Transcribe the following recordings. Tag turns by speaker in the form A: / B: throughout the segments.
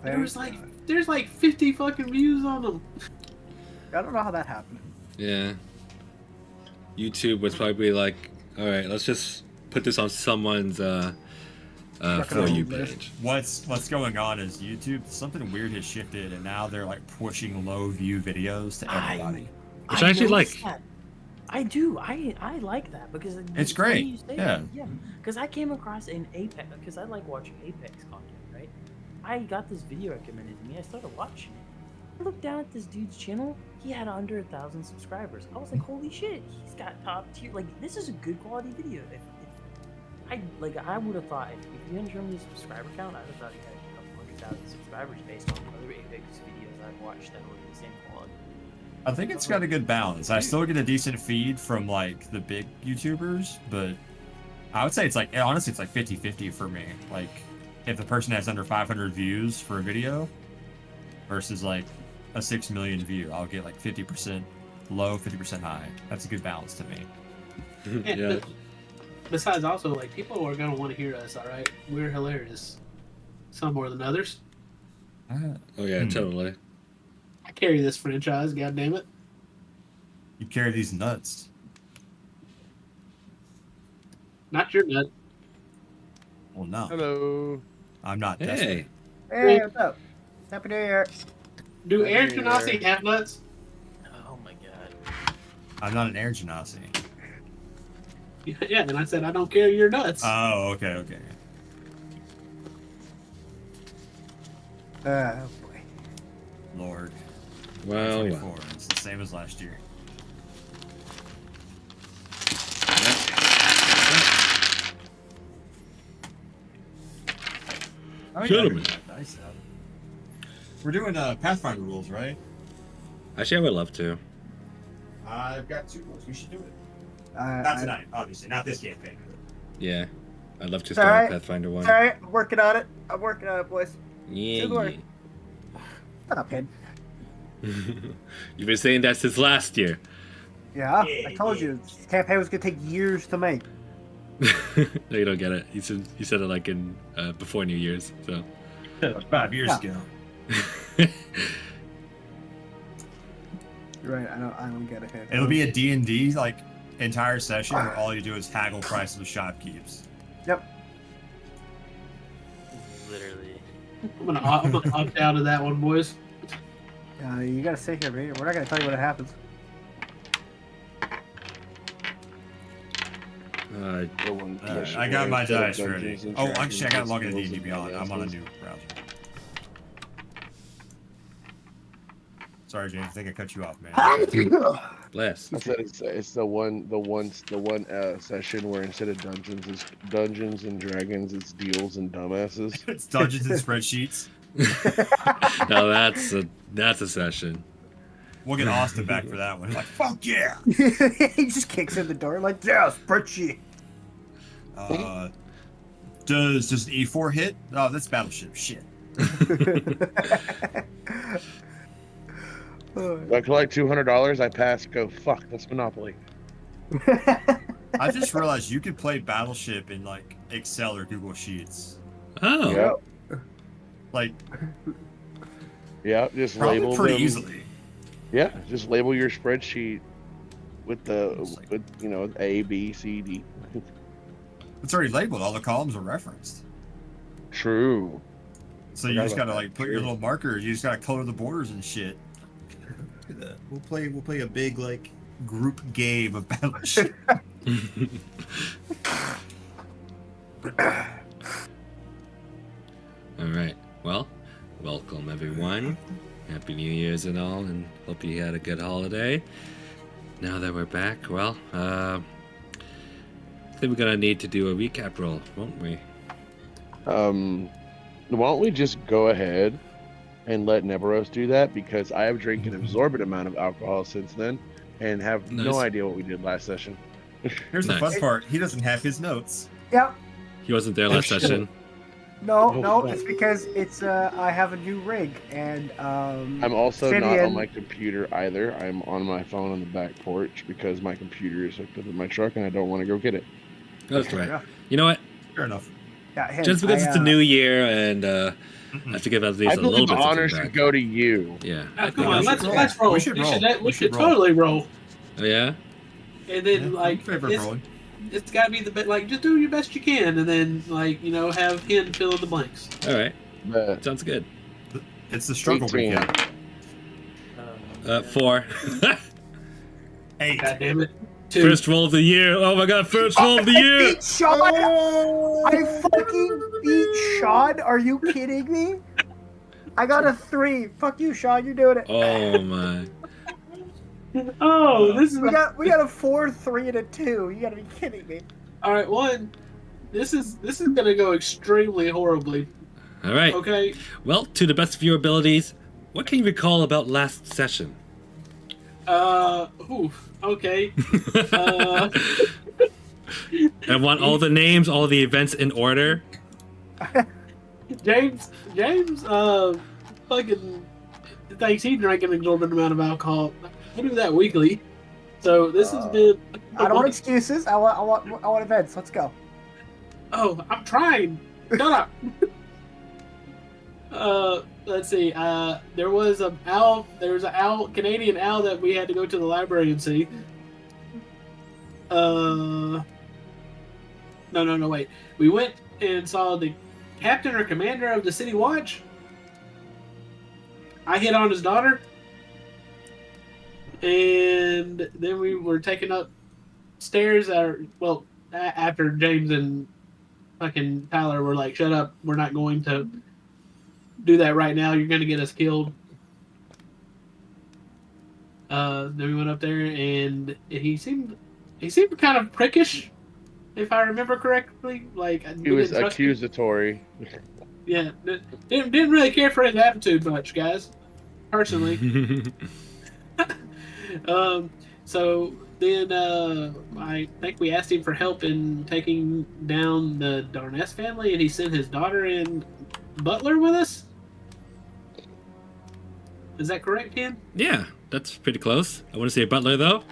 A: There's like 50 fucking views on them.
B: I don't know how that happened.
C: Yeah. YouTube was probably like, all right, let's just put this on someone's For You page.
D: What's going on is YouTube, something weird has shifted, and now they're like pushing low view videos to everybody.
C: Which I actually like.
E: That. I do. I like that because
D: it's great. Yeah.
E: Because I came across an Apex because I like watching Apex content, right? I got this video recommended to me. I started watching it. I looked down at this dude's channel. He had under 1,000 subscribers. I was like, holy shit, he's got top tier. Like, this is a good quality video. I would have thought if you didn't show me the subscriber count, I would have thought he had a couple 100,000 subscribers based on other Apex videos I've watched that were the same quality.
D: I think it's got a good balance. I still get a decent feed from like the big YouTubers, but I would say it's like, honestly, it's like 50-50 for me. Like, if the person has under 500 views for a video versus like a 6 million view, I'll get like 50% low, 50% high. That's a good balance to me.
C: Yeah.
A: Besides, also, like, people are gonna want to hear us. All right, we're hilarious, some more than others.
C: Oh yeah, totally.
A: I carry this franchise. God damn it!
D: You carry these nuts.
A: Not your nut.
D: Well, no.
F: Hello.
D: I'm not.
C: Hey.
B: Hey, what's up? Happy New Year.
A: Do Air Genasi have nuts?
E: Oh my god.
D: I'm not an air genasi.
A: Yeah, and I said I don't carry your nuts.
D: Oh, okay.
B: Oh boy.
D: Lord.
C: Wow.
D: 24. It's the same as last year.
C: Gentlemen.
D: Nice. We're doing Pathfinder rules, right?
C: Actually, I would love to.
D: I've got 2 rules. We should do it. Not tonight, obviously. Not this campaign.
C: Yeah. I'd love to
B: It's
C: start
B: alright.
C: Pathfinder 1.
B: It's alright. I'm working on it. Boys.
C: Yeah.
B: Good work. Shut up, kid.
C: You've been saying that since last year.
B: Yeah, I told you. This campaign was going to take years to make.
C: No, you don't get it. He said it like in before New Year's. So.
D: 5 years ago.
B: You're right. I don't get it.
D: It'll be a D&D like entire session where all you do is haggle prices with shopkeepers.
B: Yep.
E: Literally.
A: I'm gonna opt out of that one, boys.
B: You gotta stay here, man. We're not gonna tell you what happens.
D: I got my dice ready. Oh, actually, I gotta log into D&D Beyond. I'm on a new browser. Sorry, James. I think I cut you off, man.
C: Bless.
F: I said it's the one session where instead of dungeons, it's Dungeons and Dragons, it's deals and dumbasses.
D: It's Dungeons and Spreadsheets.
C: Now that's a session.
D: We'll get Austin back for that one. He's like, fuck yeah!
B: He just kicks in the door like, yeah, spreadsheet.
D: Does an E4 hit? Oh, that's Battleship. Shit.
F: If I collect $200, I pass. Go fuck. That's Monopoly.
D: I just realized you could play Battleship in like Excel or Google Sheets.
C: Oh.
F: Yep.
D: Like,
F: yeah, just
D: probably
F: label
D: pretty
F: them.
D: easily.
F: Yeah, just label your spreadsheet with A, B, C, D.
D: It's already labeled. All the columns are referenced.
F: True.
D: So you just gotta like put your little markers. You just gotta color the borders and shit. We'll play a big like group game of Battleship.
C: All right. Well, welcome everyone. Happy New Year's and all, and hope you had a good holiday. Now that we're back, well, I think we're gonna need to do a recap roll, won't we?
F: Why don't we just go ahead and let Neveros do that, because I have drank an exorbitant amount of alcohol since then and have no idea what we did last session.
D: Here's the fun part. He doesn't have his notes.
B: Yep.
C: He wasn't there last session.
B: No, it's because it's I have a new rig and
F: I'm also not on my computer either. I'm on my phone on the back porch because my computer is hooked up in my truck and I don't want to go get it.
C: That's right. You know what?
D: Fair enough.
B: Yeah, him.
C: Just because it's a new year and I have to give at
F: I
C: least a little
F: believe
C: bit
F: the honors
C: something
F: should
C: back.
F: go to you.
C: Yeah.
A: Oh,
C: I
A: come
C: think
A: on,
C: I
A: let's
C: should roll.
A: roll.
D: We should roll.
A: We
D: We
A: should
D: should roll.
A: totally roll.
C: Oh, yeah?
A: And then
D: Yeah, I'm
A: like
D: in favor of rolling.
A: it's got to be the best. Like just do your best you can, and then like have him fill in the blanks.
C: All right.
F: But
C: Sounds good.
D: It's the struggle
F: 18.
D: recap.
C: 4.
D: 8.
A: God damn it! 2.
C: First roll of the year. Oh my god, first roll of the
B: I
C: year.
B: beat Sean. I fucking beat Sean. Are you kidding me? I got a 3. Fuck you, Sean. You're doing it.
C: Oh my.
A: Oh, this is
B: We got a 4, 3, and a 2. You gotta be kidding me.
A: all right. One, this is gonna go extremely horribly.
C: All right.
A: Okay.
C: Well, to the best of your abilities, what can you recall about last session?
A: Okay.
C: I want all the names, all the events in order.
A: James, fucking thinks he drank an exorbitant amount of alcohol. I do that weekly. So this has been.
B: I don't want excuses. I want events. Let's go.
A: Oh, I'm trying. Shut up. Let's see. There was an owl. There was an owl, Canadian owl that we had to go to the library and see. No, wait. We went and saw the captain or commander of the City Watch. I hit on his daughter. And then we were taken upstairs. After James and fucking Tyler were like, "Shut up! We're not going to do that right now. You're going to get us killed." Then we went up there, and he seemed kind of prickish, if I remember correctly. Like
F: he was accusatory.
A: Yeah, didn't really care for his attitude much, guys. Personally. So then I think we asked him for help in taking down the Darness family, and he sent his daughter and butler with us. Is that correct, Ken?
C: Yeah, that's pretty close. I want to say butler though.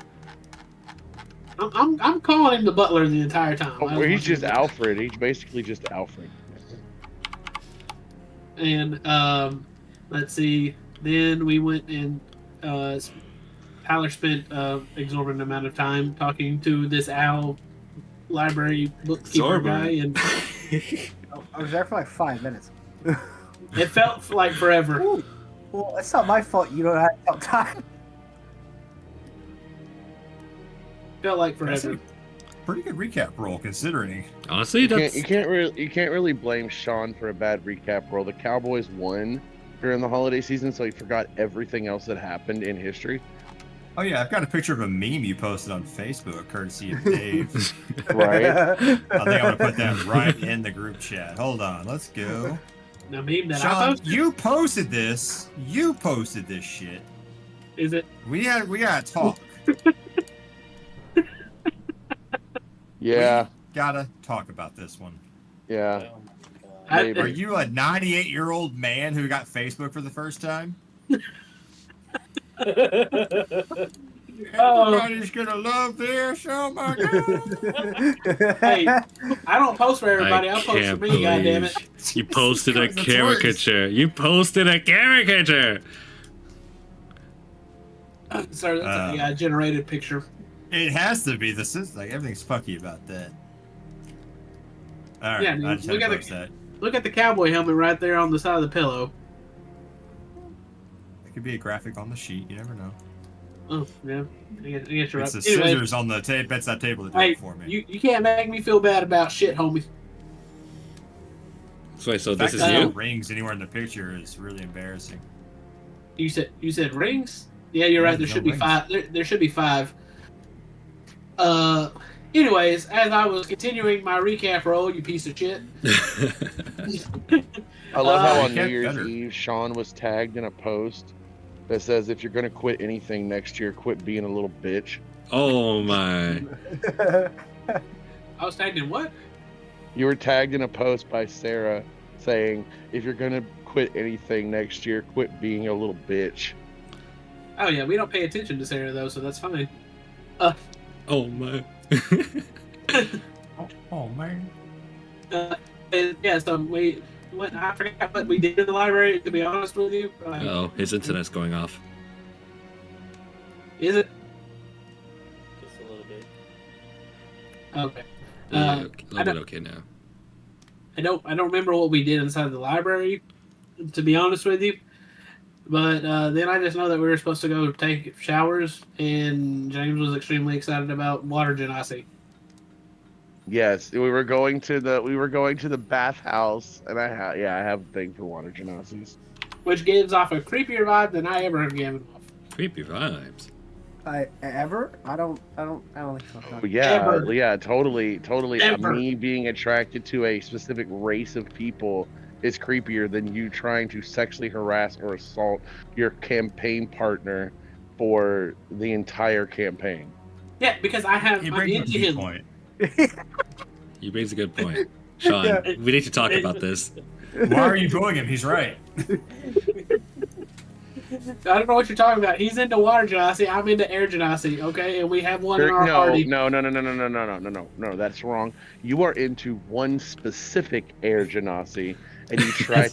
A: I'm calling him the butler the entire time.
F: Oh, he's just Alfred. He's basically just Alfred.
A: And let's see. Then we went and Tyler spent an exorbitant amount of time talking to this owl library bookkeeper guy, and
B: I was there for like 5 minutes.
A: it felt like forever.
B: Ooh. Well, it's not my fault. You don't have time.
A: Felt like
D: That's
A: forever.
D: a pretty good recap roll considering.
C: Honestly, that's
F: You can't really blame Sean for a bad recap roll. The Cowboys won during the holiday season, so he forgot everything else that happened in history.
D: Oh yeah, I've got a picture of a meme you posted on Facebook, courtesy of Dave.
F: Right?
D: I think I'm gonna put that right in the group chat. Hold on, let's go.
A: Now, meme that I
D: Sean,
A: posted,
D: you posted this. You posted this shit.
A: is it?
D: We gotta talk.
F: Yeah,
D: We gotta talk about this one.
F: yeah.
A: I-
F: Maybe.
D: Are you a 98-year-old man who got Facebook for the first time? Everybody's gonna love this. Oh my god!
A: Hey, I don't post for everybody.
C: I
A: I post for
C: can't
A: me.
C: believe
A: Goddammit.
C: you posted a
D: Jesus Christ, that's
C: caricature. You posted a caricature.
A: Sorry, that's a generated picture.
D: It has to be. This is like everything's fucky about that. All right,
A: Yeah,
D: I just
A: look
D: had to
A: at
D: post that.
A: Look at the cowboy helmet right there on the side of the pillow.
D: It could be a graphic on the sheet. You never know.
A: Oh, yeah. I guess you're right.
D: It's the
A: Anyway,
D: scissors on the tape. That's that table that did
A: hey,
D: it for me.
A: you can't make me feel bad about shit, homie.
C: So
D: the
C: this
D: fact
C: is
D: that there
C: you?
D: are rings anywhere in the picture is really embarrassing.
A: You said rings? Yeah, you're right. There
D: No
A: should be
D: rings.
A: 5. There should be 5. Anyways, as I was continuing my recap roll, you piece of shit.
F: I love how on
D: Get
F: New Year's
D: better.
F: Eve, Sean was tagged in a post that says, "If you're gonna quit anything next year, quit being a little bitch."
C: Oh my.
A: I was tagged in what?
F: You were tagged in a post by Sarah saying, "If you're gonna quit anything next year, quit being a little bitch."
A: Oh yeah, we don't pay attention to Sarah though, so that's fine.
C: Oh my.
D: Oh man.
A: yeah, so we went. I forgot what we did in the library. To be honest with you,
C: Oh, his internet's going off.
A: Is it?
E: Just a little bit.
A: Okay.
C: Yeah, a little bit okay now.
A: I don't remember what we did inside the library, to be honest with you. But then I just know that we were supposed to go take showers, and James was extremely excited about water genasi.
F: Yes, we were going to the bathhouse, and I have a thing for water gymnastics.
A: Which gives off a creepier vibe than I ever have given off.
C: Creepy vibes.
B: I don't think so.
F: Oh, yeah,
A: Ever.
F: yeah, totally.
A: Ever.
F: Me being attracted to a specific race of people is creepier than you trying to sexually harass or assault your campaign partner for the entire campaign.
A: Yeah, because I'm
D: He brings up a
A: into
D: good
A: him.
D: point.
C: He brings a good point. Sean,
B: Yeah.
C: we need to talk about this.
D: Why are you booing him? He's right.
A: I don't know what you're talking about. He's into water genasi. I'm into air genasi. Okay, and we have one in our
F: No,
A: party.
F: no, that's wrong. You are into one specific air genasi, and you try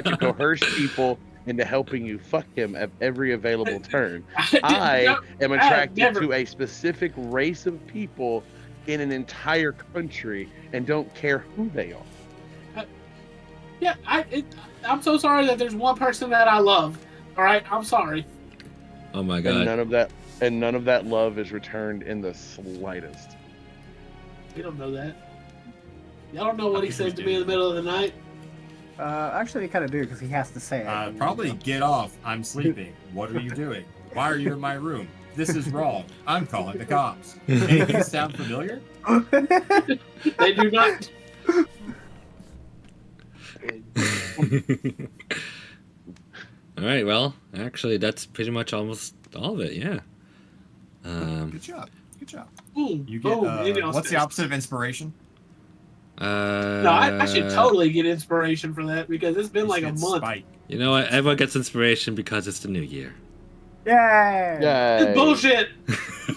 F: to coerce people into helping you fuck him at every available turn. I am attracted to a specific race of people in an entire country and don't care who they are.
A: Yeah, I'm so sorry that there's one person that I love. All right, I'm sorry.
C: Oh my
F: And
C: god.
F: none of that love is returned in the slightest.
A: You don't know that. Y'all don't know what he says to me in the middle of the night.
B: Actually, we kind of do because he has to say it.
D: Probably get off. I'm sleeping. What are you doing? Why are you in my room? This is wrong. I'm calling the cops. Anything sound familiar?
A: They do not.
C: All right, well, actually, that's pretty much almost all of it, yeah.
D: Good job. Good job.
A: Ooh,
D: You get.
A: maybe I'll
D: What's the
A: stay.
D: opposite of inspiration?
A: No, I should totally get inspiration for that because it's been like a
D: It's
A: month.
D: Spite.
C: You know what? Everyone gets inspiration because it's the new year.
B: Yay!
F: Yay.
A: It's bullshit.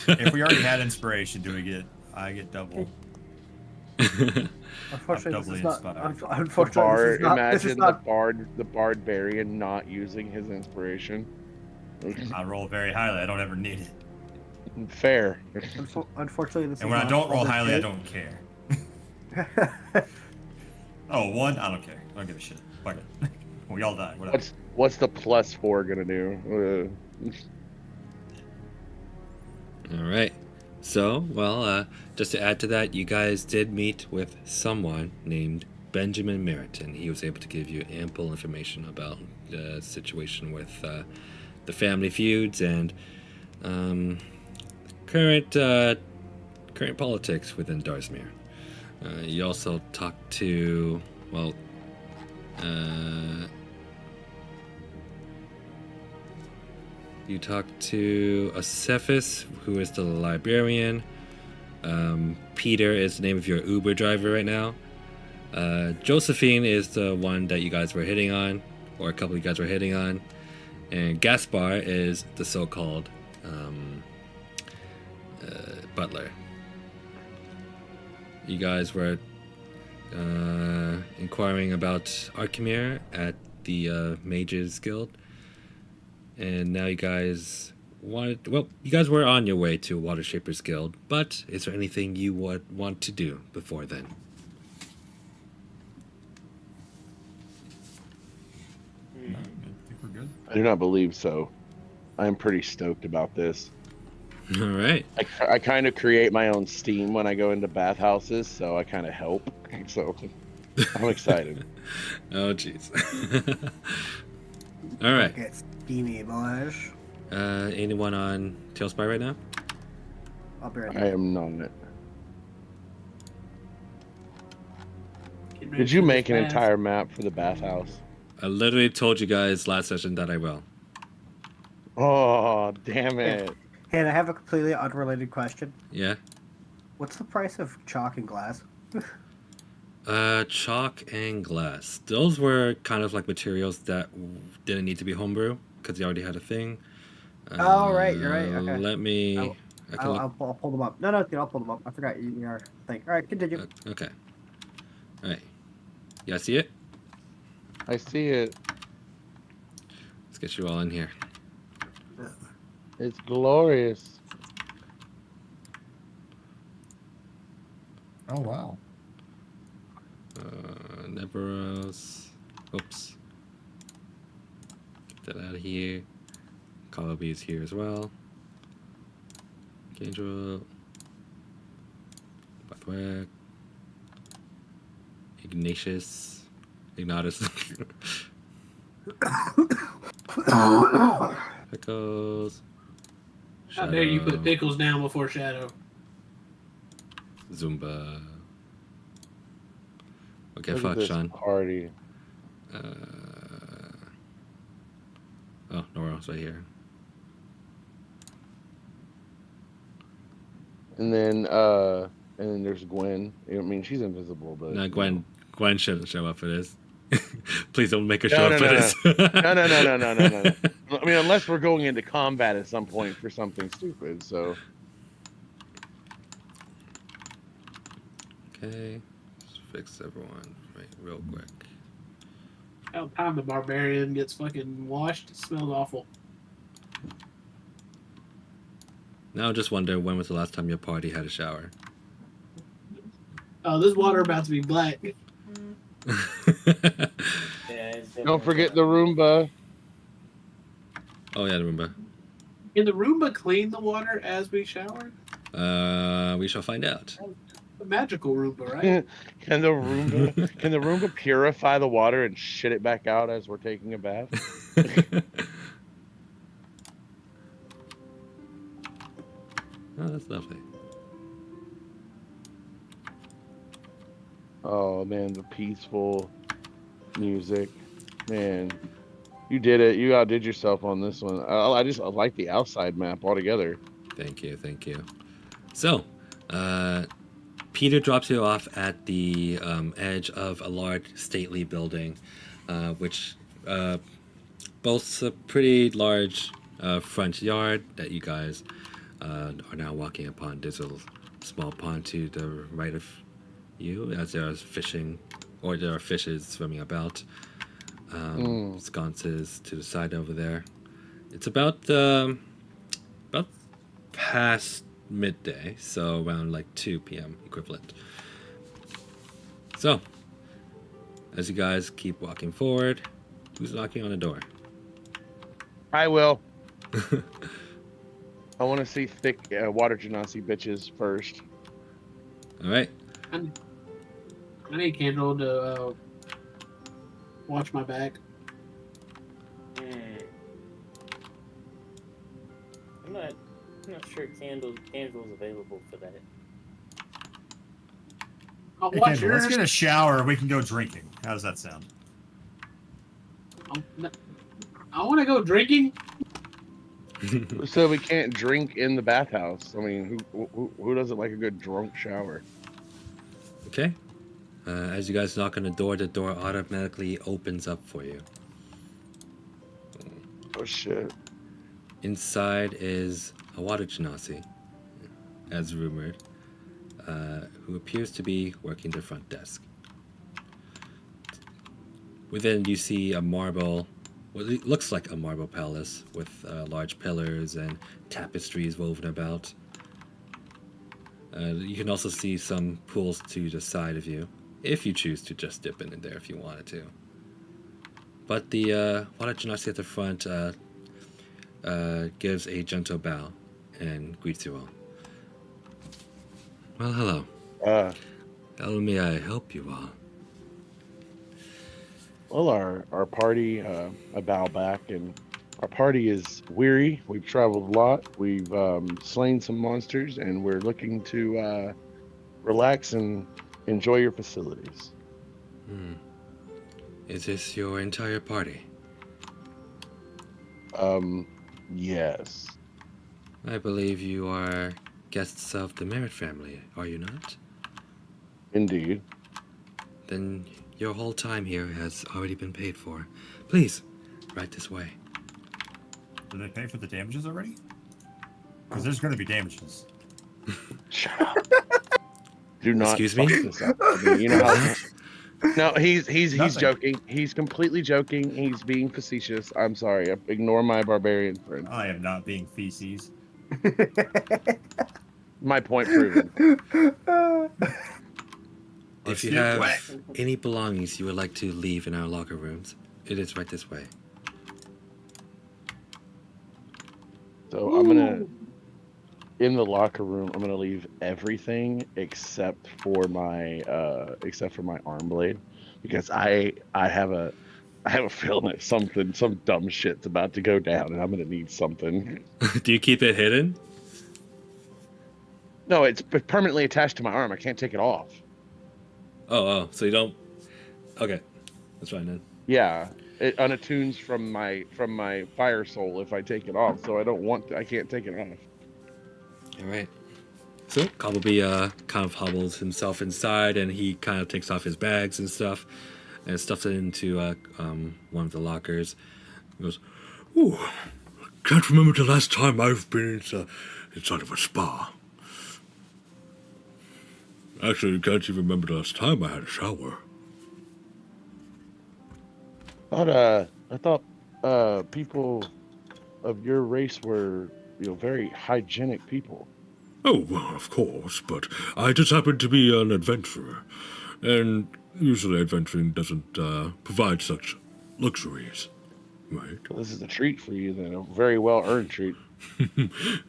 D: If we already had inspiration, I get double?
B: Unfortunately,
D: doubly
B: this is not.
D: inspired.
B: Unfortunately, this is not. This is
F: Imagine
B: not.
F: the barbarian not using his inspiration.
D: I roll very highly. I don't ever need it.
F: Fair.
B: Unfortunately, this is.
D: And when I
B: not
D: don't roll
B: Baldur's
D: highly, I
B: Gate.
D: don't care. Oh, 1? I don't care. I don't give a shit. Fuck it. We all die. Whatever.
F: What's the +4 gonna do?
C: All right. So, well, just to add to that, you guys did meet with someone named Benjamin Meriton. He was able to give you ample information about the situation with the family feuds and current politics within Darsmere. You also talked to, well, you talked to Acephus, who is the librarian. Peter is the name of your Uber driver right now. Josephine is the one that you guys were hitting on, or a couple of you guys were hitting on. And Gaspar is the so-called butler. You guys were inquiring about Arkemir at the Mages Guild. And now you guys you guys were on your way to Water Shapers Guild, but is there anything you would want to do before then?
D: No, I think we're good.
F: I do not believe so. I'm pretty stoked about this.
C: All right.
F: I kind of create my own steam when I go into bathhouses, so I kind of help. So I'm excited.
C: Oh, jeez. All right.
B: Get steamy, boys.
C: Anyone on Tailspy right now?
B: I'll be right
F: I
B: back.
F: am not. Did you make an entire map for the bathhouse?
C: I literally told you guys last session that I will.
F: Oh, damn it.
B: Hey, and I have a completely unrelated question.
C: Yeah?
B: What's the price of chalk and glass?
C: Chalk and glass. Those were kind of like materials that didn't need to be homebrew because you already had a thing.
B: Oh, right, you're right, okay.
C: Let me.
B: I'll pull them up. No, I'll pull them up. I forgot you are thing. All right, continue.
C: Okay. All right. You guys see it?
F: I see it.
C: Let's get you all in here.
F: It's glorious.
D: Oh wow.
C: Neveros. Oops. Get that out of here. Calabi is here as well. Kendra. Bathwack. Ignatius. Ignatus. Pickles.
A: How dare you put
C: Shadow.
A: pickles down before Shadow?
C: Zumba. Okay,
F: Look at
C: fuck,
F: this
C: Sean.
F: party.
C: Oh, Nora's right here.
F: And then there's Gwen. I mean, she's invisible, but
C: No, Gwen shouldn't show up for this. Please don't make her
F: No,
C: show
F: no,
C: up for
F: no,
C: this.
F: no. I mean, unless we're going into combat at some point for something stupid. So
C: Okay, let's fix everyone right real quick.
A: How time the barbarian gets fucking washed. It smells awful.
C: Now I just wonder, when was the last time your party had a shower?
A: Oh, this water about to be black.
E: Yeah,
F: don't forget the Roomba.
C: Oh yeah, I remember.
A: Can the Roomba clean the water as we shower?
C: We shall find out.
A: A magical Roomba, right?
F: Can the Roomba purify the water and shit it back out as we're taking a bath?
C: Oh, that's lovely.
F: Oh man, the peaceful music, man. You did it. You outdid yourself on this one. I like the outside map altogether.
C: Thank you, thank you. So, Peter drops you off at the edge of a large, stately building, which boasts a pretty large front yard that you guys are now walking upon. There's a small pond to the right of you, as there is fishing, or there are fishes swimming about. Sconces to the side over there. It's about past midday, so around like 2 p.m. equivalent. So, as you guys keep walking forward, who's knocking on the door?
F: I will. I want to see thick water genasi bitches first.
C: All right.
A: I need Kendall to watch my back.
E: I'm not sure Candle's available for that.
A: I'll
D: Hey,
A: watch
D: Kendall, let's
A: yours.
D: get a shower and we can go drinking. How does that sound?
A: I want to go drinking.
F: So we can't drink in the bathhouse. I mean, who doesn't like a good drunk shower?
C: Okay. As you guys knock on the door automatically opens up for you.
F: Oh shit.
C: Inside is a water genasi, as rumored, who appears to be working the front desk. Within, you see a marble, what looks like a marble palace with large pillars and tapestries woven about. You can also see some pools to the side of you, if you choose to just dip in there if you wanted to. But the water genasi at the front gives a gentle bow and greets you all. Well, hello. How may I help you all?
F: Well, our party, I bow back, and our party is weary. We've traveled a lot. We've slain some monsters, and we're looking to relax and enjoy your facilities.
C: Is this your entire party?
F: Yes.
C: I believe you are guests of the Merritt family, are you not?
F: Indeed.
C: Then your whole time here has already been paid for. Please, right this way.
D: Did they pay for the damages already? Because there's going to be damages.
F: Shut up. Do not.
C: Excuse me?
F: fuck this up. I mean, you know how No, he's
D: Nothing.
F: joking. He's completely joking. He's being facetious. I'm sorry. Ignore my barbarian friend.
D: I am not being feces.
F: My point proven.
C: If you
D: get
C: have
D: wet.
C: any belongings you would like to leave in our locker rooms, it is right this way.
F: So I'm gonna, in the locker room, I'm gonna leave everything except for my arm blade, because I have a feeling that some dumb shit's about to go down, and I'm gonna need something.
C: Do you keep it hidden?
F: No, it's permanently attached to my arm. I can't take it off.
C: Oh, so you don't. Okay, that's fine then.
F: Yeah, it unattunes from my fire soul if I take it off. So I can't take it off.
C: All right. So Cobbleby kind of hobbles himself inside, and he kind of takes off his bags and stuff, and stuffs it into one of the lockers. He goes, "Ooh, can't remember the last time I've been inside of a spa. Actually, can't even remember the last time I had a shower."
F: I thought people of your race were, very hygienic people.
C: Oh, well, of course, but I just happen to be an adventurer, and usually adventuring doesn't provide such luxuries, right?
F: Well, this is a treat for you, then, a very well earned treat.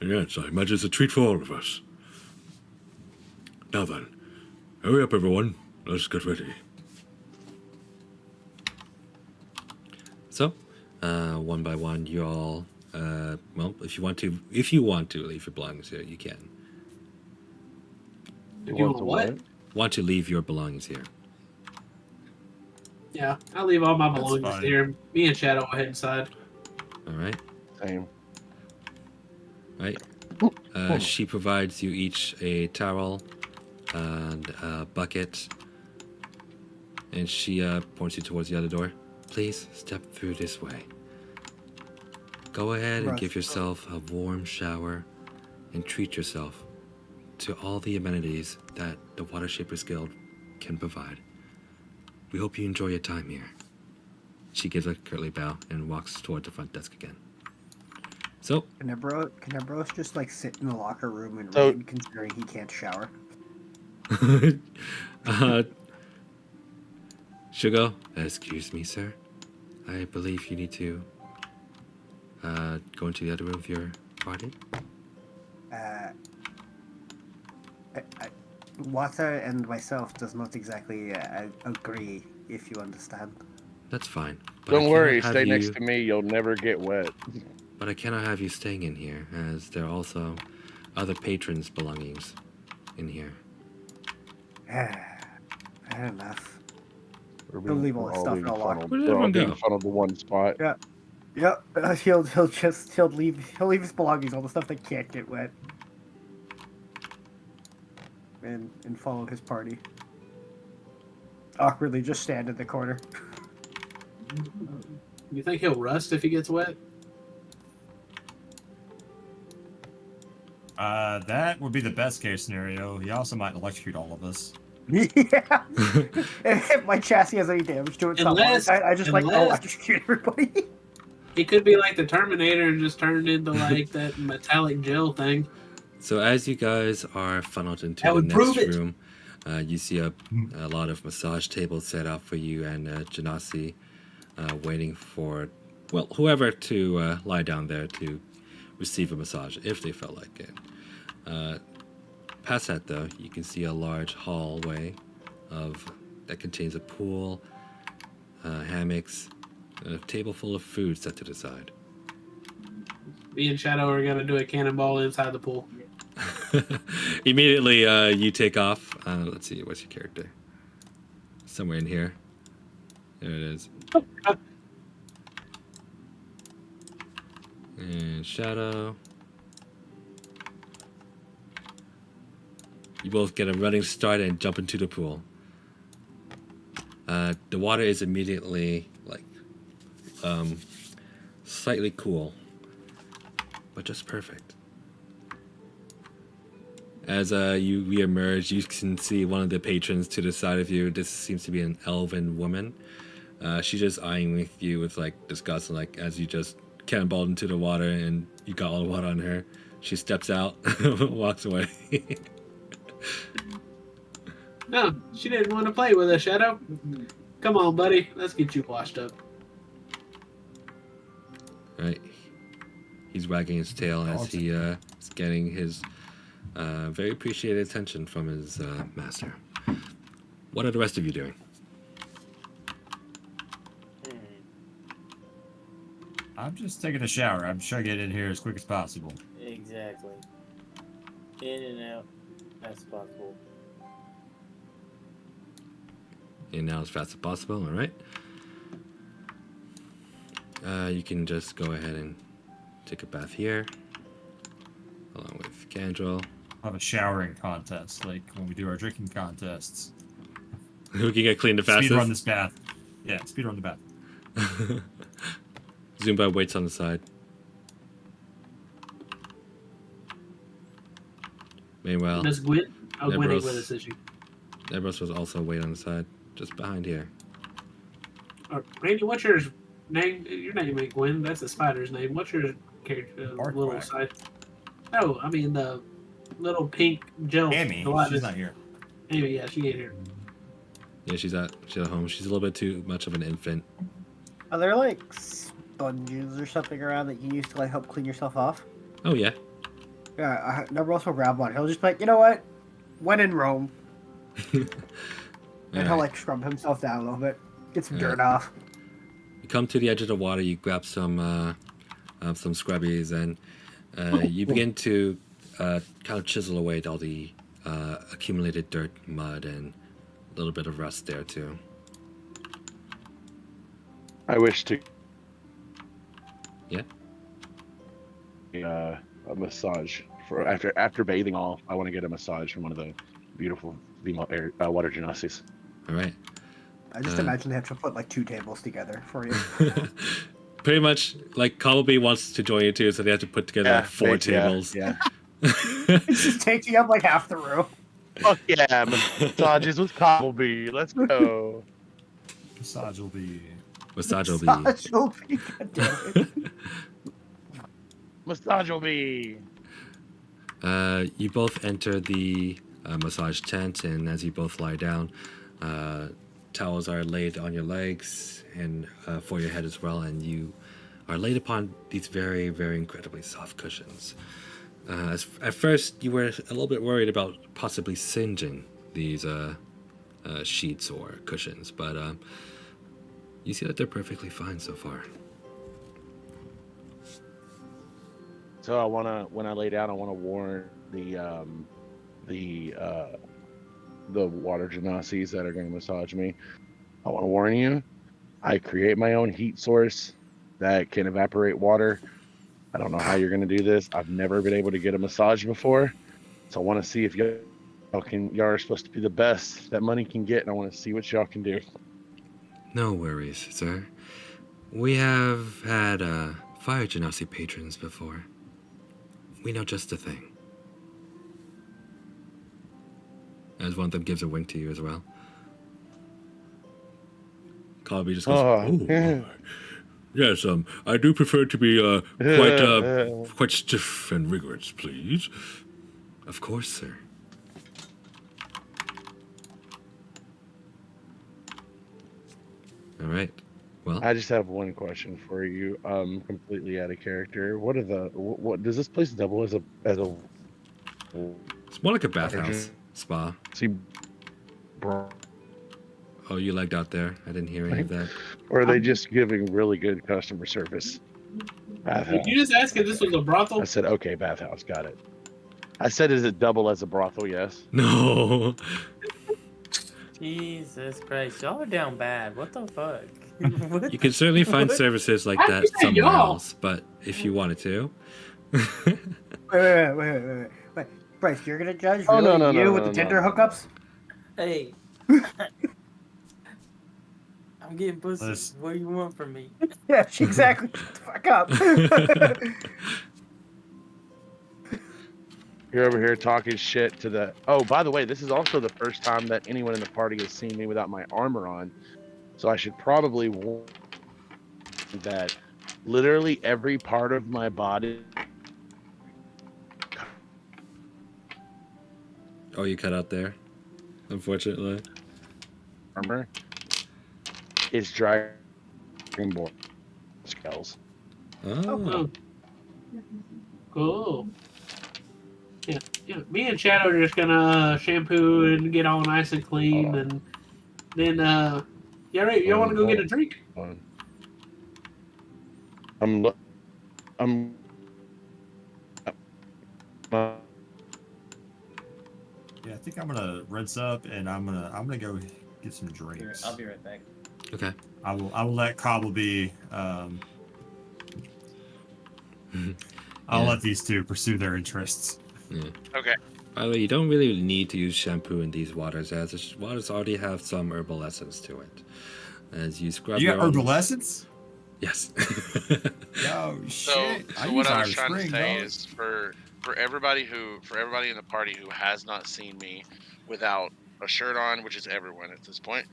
C: Yes, I imagine it's a treat for all of us. Now then, hurry up, everyone. Let's get ready. So, one by one, you all, well, if you want to leave your belongings here, you can.
A: If you want what?
C: Want to leave your belongings here?
A: Yeah, I'll leave all my
D: That's
A: belongings
D: fine.
A: here. Me and Shadow will head inside.
C: All right.
F: Same.
C: Right. She provides you each a towel and a bucket, and she points you towards the other door. Please step through this way. Go ahead and give yourself a warm shower and treat yourself to all the amenities that the Water Shapers Guild can provide. We hope you enjoy your time here. She gives a curtly bow and walks toward the front desk again. So,
B: Can Nebros just like sit in the locker room and
F: So-
B: read, considering he can't shower?
C: Shugo, excuse me, sir. I believe you need to go into the other room of your party.
B: Wata and myself does not exactly agree, if you understand.
C: That's fine. But
F: Don't
C: I
F: worry,
C: cannot
F: stay
C: have
F: next
C: you-
F: to me. You'll never get wet.
C: But I cannot have you staying in here, as there are also other patrons' belongings in here.
B: Fair enough.
F: We're
B: He'll leave all his stuff in a locker.
F: funneled.
C: Where did
F: We're all
C: everyone
F: being
C: go?
F: funneled to one spot.
B: Yeah. Yep. He'll leave his belongings, all the stuff that can't get wet, and follow his party. Awkwardly, just stand in the corner.
A: You think he'll rust if he gets wet?
D: That would be the best case scenario. He also might electrocute all of us.
B: Yeah. If my chassis has any damage to it,
A: Unless-
B: I just
A: unless-
B: electrocute everybody.
A: He could be like the Terminator and just turn into like that metallic gel thing.
C: So as you guys are funneled into
A: That
C: the
A: would
C: next
A: prove it.
C: room, you see a lot of massage tables set out for you and Janasi waiting for, well, whoever to lie down there to receive a massage if they felt like it. Past that, though, you can see a large hallway that contains a pool, hammocks, and a table full of food set to the side.
A: Me and Shadow are gonna do a cannonball inside the pool.
C: Immediately, you take off. Let's see, what's your character? Somewhere in here. There it is. And Shadow. You both get a running start and jump into the pool. The water is immediately slightly cool, but just perfect. As you reemerge, you can see one of the patrons to the side of you. This seems to be an elven woman. She's just eyeing with you with like disgust, and like as you just cannonballed into the water and you got all the water on her. She steps out, walks away.
A: No, she didn't want to play with us, Shadow. Come on, buddy. Let's get you washed up.
C: Right. He's wagging his tail as he is getting his very appreciated attention from his master. What are the rest of you doing?
D: I'm just taking a shower. I'm trying to get in here as quick as possible.
E: Exactly. In and out as possible.
C: In now as fast as possible, all right? You can just go ahead and take a bath here, along with Gandrel.
D: Have a showering contest, like when we do our drinking contests.
C: Who can get clean the fastest?
D: Speed run this bath. Yeah, speed run the bath.
C: Zumba waits on the side. Meanwhile,
A: Miss Gwen? Oh, Gwen ain't
C: Nebros-
A: with us, is she?
C: Nebros was also wait on the side, just behind here.
A: Randy, what's your name? Your name ain't Gwen. That's the spider's name. What's your character?
D: Bark
A: Little
D: Whack.
A: side. Oh, I mean the little pink gel.
D: Amy,
A: gelatinous-
D: she's not here.
A: Amy, yeah, she ain't here.
C: Yeah, she's at home. She's a little bit too much of an infant.
B: Are there like sponges or something around that you use to like help clean yourself off?
C: Oh yeah.
B: Yeah, I never also grab one. He'll just be like, you know what? When in Rome, and he'll
C: Alright.
B: like scrub himself down a little bit, get some dirt
C: Alright.
B: off.
C: You come to the edge of the water. You grab some scrubbies, and you begin to kind of chisel away at all the accumulated dirt, mud, and a little bit of rust there too.
F: I wish to.
C: Yeah.
F: A massage for after bathing all. I want to get a massage from one of the beautiful female water gymnastics.
C: All right.
B: I just imagine they have to put like 2 tables together for you.
C: Pretty much, like Cobblebee wants to join you too, so they have to put together like 4 tables.
F: Yeah.
B: It's just taking up like half the room.
F: Fuck yeah, massages with Cobblebee. Let's go.
D: Massage will be.
C: Massage will be.
B: Massage will be- God damn it.
F: Massage will be.
C: You both enter the massage tent, and as you both lie down, towels are laid on your legs and for your head as well, and you are laid upon these very, very incredibly soft cushions. At first, you were a little bit worried about possibly singeing these sheets or cushions, but you see that they're perfectly fine so far.
F: So I wanna, when I lay down, I wanna warn the water gymnasties that are gonna massage me. I wanna warn you, I create my own heat source that can evaporate water. I don't know how you're gonna do this. I've never been able to get a massage before, so I want to see if y'all are supposed to be the best that money can get, and I want to see what y'all can do.
C: No worries, sir. We have had fire genasi patrons before. We know just the thing. As one of them gives a wink to you as well. Colby just goes, "Oh, yes, I do prefer to be quite stiff and rigorous, please." Of course, sir. All right. Well,
F: I just have one question for you. Completely out of character. What does this place double as a
C: it's more like a bathhouse spa.
F: see, bro?
C: Oh, you lagged out there. I didn't hear any of that.
F: Or are they just giving really good customer service? Bathhouse.
A: Did you just ask if this was a brothel?
F: I said, okay, bathhouse, got it. I said, is it double as a brothel? Yes.
C: No.
E: Jesus Christ, y'all are down bad. What the fuck?
C: You can certainly find services like
A: How'd
C: that
A: you say
C: somewhere
A: y'all?
C: else, but if you wanted to.
B: Wait. Bryce, you're gonna judge
F: Oh,
B: really
F: no,
B: you with
F: no,
B: the Tinder
F: no.
B: hookups?
E: Hey. I'm getting pussy.
D: Let's-
E: What do you want from me?
B: Yeah, exactly. Shut the fuck up.
F: You're over here talking shit to the. Oh, by the way, this is also the first time that anyone in the party has seen me without my armor on. So I should probably warn that literally every part of my body.
C: Oh, you cut out there, unfortunately.
F: Armor is Dragonborn scales.
C: Oh.
A: Cool. Yeah, me and Shadow are just gonna shampoo and get all nice and clean, and then yeah, right. You want to go get a drink?
F: I'm
D: Yeah, I think I'm gonna rinse up and I'm gonna go get some drinks.
E: I'll be right back.
C: Okay.
D: I will let Cobble be. I'll let these two pursue their interests.
C: Yeah.
G: Okay.
C: By the way, you don't really need to use shampoo in these waters, as the waters already have some herbal essence to it. As you scrub
D: You got
C: your own-
D: herbal essence?
C: Yes.
D: Yo,
G: So,
D: shit.
G: so what I was
D: Irish
G: trying
D: Spring,
G: to say
D: dog.
G: is for everybody in the party who has not seen me without a shirt on, which is everyone at this point,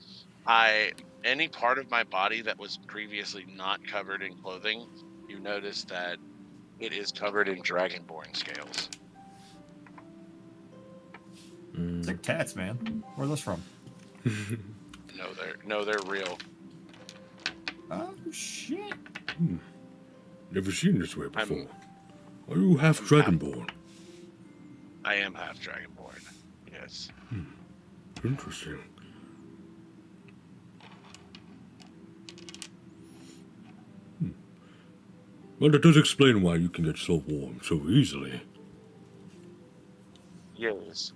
G: any part of my body that was previously not covered in clothing, you notice that it is covered in dragonborn scales.
D: It's like tats, man. Where are those from?
G: No, they're real.
D: Oh shit.
C: Never seen this way before. Are you half dragonborn?
G: I am half dragonborn. Yes.
C: Interesting. Well, that does explain why you can get so warm so easily.
G: Yes.